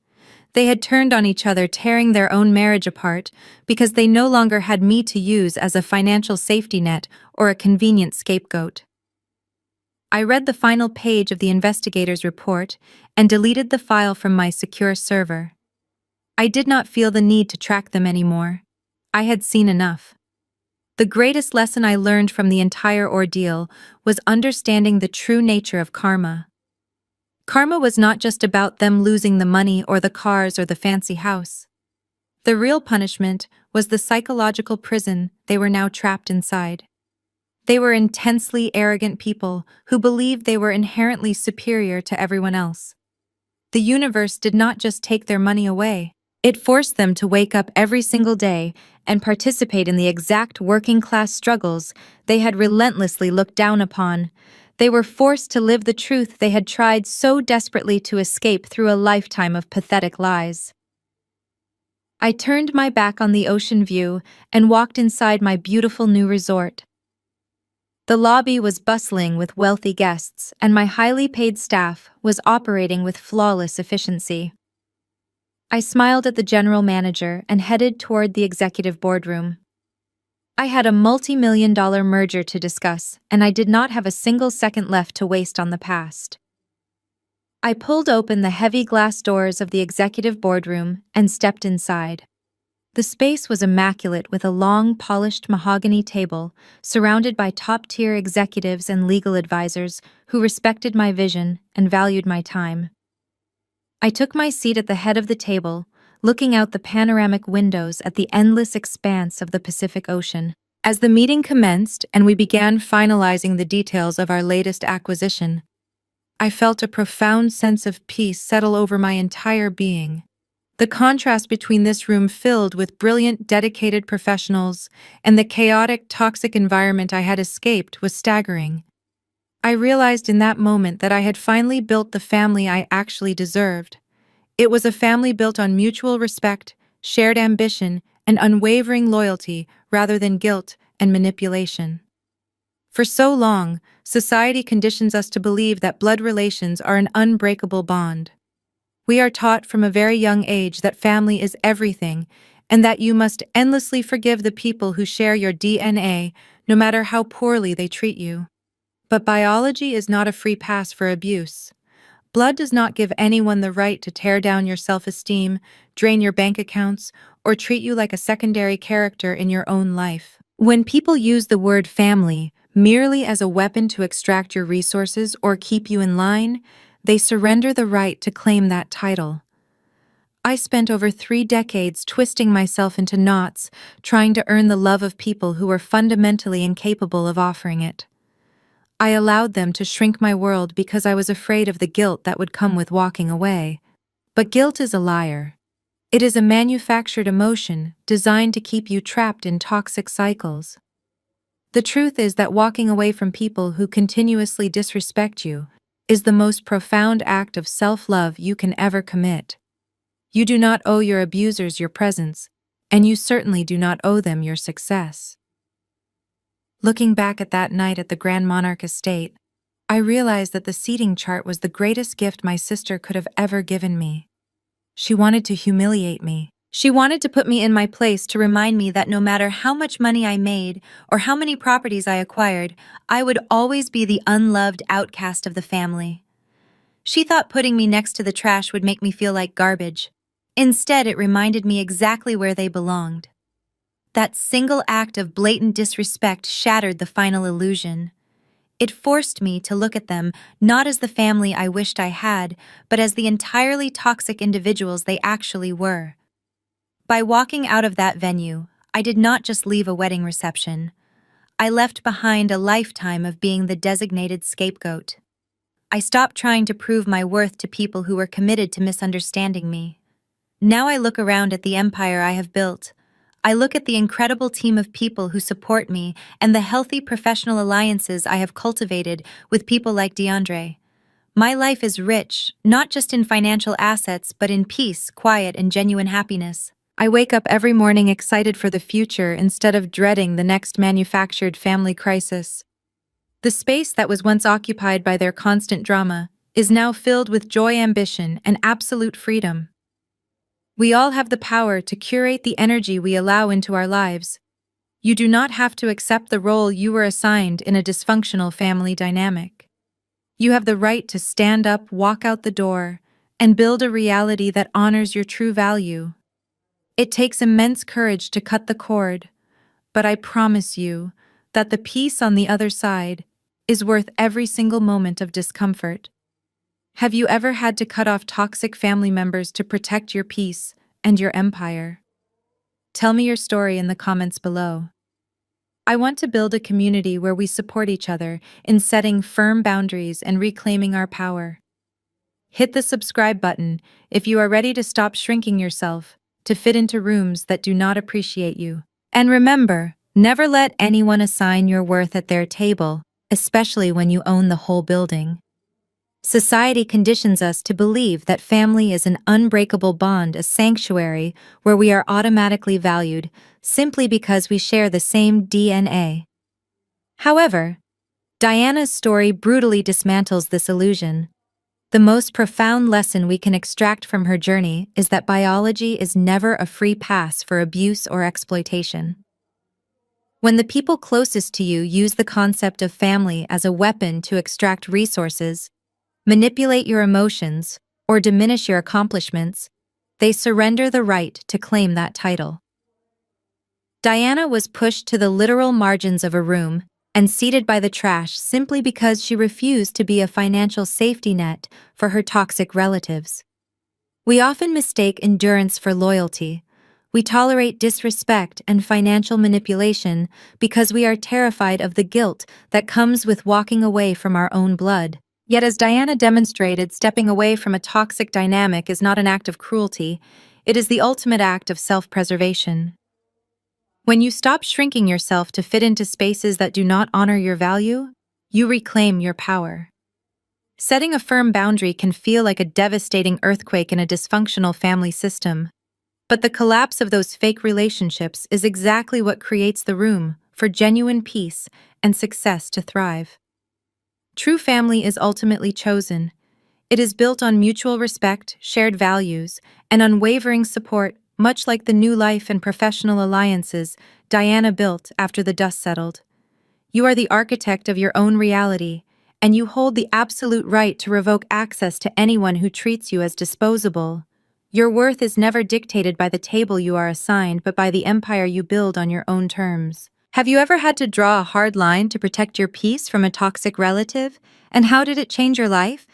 They had turned on each other, tearing their own marriage apart because they no longer had me to use as a financial safety net or a convenient scapegoat. I read the final page of the investigator's report and deleted the file from my secure server. I did not feel the need to track them anymore. I had seen enough. The greatest lesson I learned from the entire ordeal was understanding the true nature of karma. Karma was not just about them losing the money or the cars or the fancy house. The real punishment was the psychological prison they were now trapped inside. They were intensely arrogant people who believed they were inherently superior to everyone else. The universe did not just take their money away. It forced them to wake up every single day and participate in the exact working-class struggles they had relentlessly looked down upon. They were forced to live the truth they had tried so desperately to escape through a lifetime of pathetic lies. I turned my back on the ocean view and walked inside my beautiful new resort. The lobby was bustling with wealthy guests, and my highly paid staff was operating with flawless efficiency. I smiled at the general manager and headed toward the executive boardroom. I had a multi-million-dollar merger to discuss, and I did not have a single second left to waste on the past. I pulled open the heavy glass doors of the executive boardroom and stepped inside. The space was immaculate with a long, polished mahogany table surrounded by top-tier executives and legal advisors who respected my vision and valued my time. I took my seat at the head of the table, looking out the panoramic windows at the endless expanse of the Pacific Ocean. As the meeting commenced and we began finalizing the details of our latest acquisition, I felt a profound sense of peace settle over my entire being. The contrast between this room filled with brilliant, dedicated professionals and the chaotic, toxic environment I had escaped was staggering. I realized in that moment that I had finally built the family I actually deserved. It was a family built on mutual respect, shared ambition, and unwavering loyalty rather than guilt and manipulation. For so long, society conditions us to believe that blood relations are an unbreakable bond. We are taught from a very young age that family is everything, and that you must endlessly forgive the people who share your DNA, no matter how poorly they treat you. But biology is not a free pass for abuse. Blood does not give anyone the right to tear down your self-esteem, drain your bank accounts, or treat you like a secondary character in your own life. When people use the word family merely as a weapon to extract your resources or keep you in line, they surrender the right to claim that title. I spent over 3 decades twisting myself into knots, trying to earn the love of people who were fundamentally incapable of offering it. I allowed them to shrink my world because I was afraid of the guilt that would come with walking away. But guilt is a liar. It is a manufactured emotion designed to keep you trapped in toxic cycles. The truth is that walking away from people who continuously disrespect you is the most profound act of self-love you can ever commit. You do not owe your abusers your presence, and you certainly do not owe them your success. Looking back at that night at the Grand Monarch Estate, I realized that the seating chart was the greatest gift my sister could have ever given me. She wanted to humiliate me. She wanted to put me in my place to remind me that no matter how much money I made or how many properties I acquired, I would always be the unloved outcast of the family. She thought putting me next to the trash would make me feel like garbage. Instead, it reminded me exactly where they belonged. That single act of blatant disrespect shattered the final illusion. It forced me to look at them not as the family I wished I had, but as the entirely toxic individuals they actually were. By walking out of that venue, I did not just leave a wedding reception. I left behind a lifetime of being the designated scapegoat. I stopped trying to prove my worth to people who were committed to misunderstanding me. Now I look around at the empire I have built. I look at the incredible team of people who support me and the healthy professional alliances I have cultivated with people like DeAndre. My life is rich, not just in financial assets, but in peace, quiet, and genuine happiness. I wake up every morning excited for the future instead of dreading the next manufactured family crisis. The space that was once occupied by their constant drama is now filled with joy, ambition, and absolute freedom. We all have the power to curate the energy we allow into our lives. You do not have to accept the role you were assigned in a dysfunctional family dynamic. You have the right to stand up, walk out the door, and build a reality that honors your true value. It takes immense courage to cut the cord, but I promise you that the peace on the other side is worth every single moment of discomfort. Have you ever had to cut off toxic family members to protect your peace and your empire? Tell me your story in the comments below. I want to build a community where we support each other in setting firm boundaries and reclaiming our power. Hit the subscribe button if you are ready to stop shrinking yourself to fit into rooms that do not appreciate you. And remember, never let anyone assign your worth at their table, especially when you own the whole building. Society conditions us to believe that family is an unbreakable bond, a sanctuary where we are automatically valued simply because we share the same DNA. However, Diana's story brutally dismantles this illusion. The most profound lesson we can extract from her journey is that biology is never a free pass for abuse or exploitation. When the people closest to you use the concept of family as a weapon to extract resources, manipulate your emotions, or diminish your accomplishments, they surrender the right to claim that title. Diana was pushed to the literal margins of a room and seated by the trash simply because she refused to be a financial safety net for her toxic relatives. We often mistake endurance for loyalty. We tolerate disrespect and financial manipulation because we are terrified of the guilt that comes with walking away from our own blood. Yet as Diana demonstrated, stepping away from a toxic dynamic is not an act of cruelty, it is the ultimate act of self-preservation. When you stop shrinking yourself to fit into spaces that do not honor your value, you reclaim your power. Setting a firm boundary can feel like a devastating earthquake in a dysfunctional family system, but the collapse of those fake relationships is exactly what creates the room for genuine peace and success to thrive. True family is ultimately chosen. It is built on mutual respect, shared values, and unwavering support, much like the new life and professional alliances Diana built after the dust settled. You are the architect of your own reality, and you hold the absolute right to revoke access to anyone who treats you as disposable. Your worth is never dictated by the table you are assigned, but by the empire you build on your own terms. Have you ever had to draw a hard line to protect your peace from a toxic relative? And how did it change your life?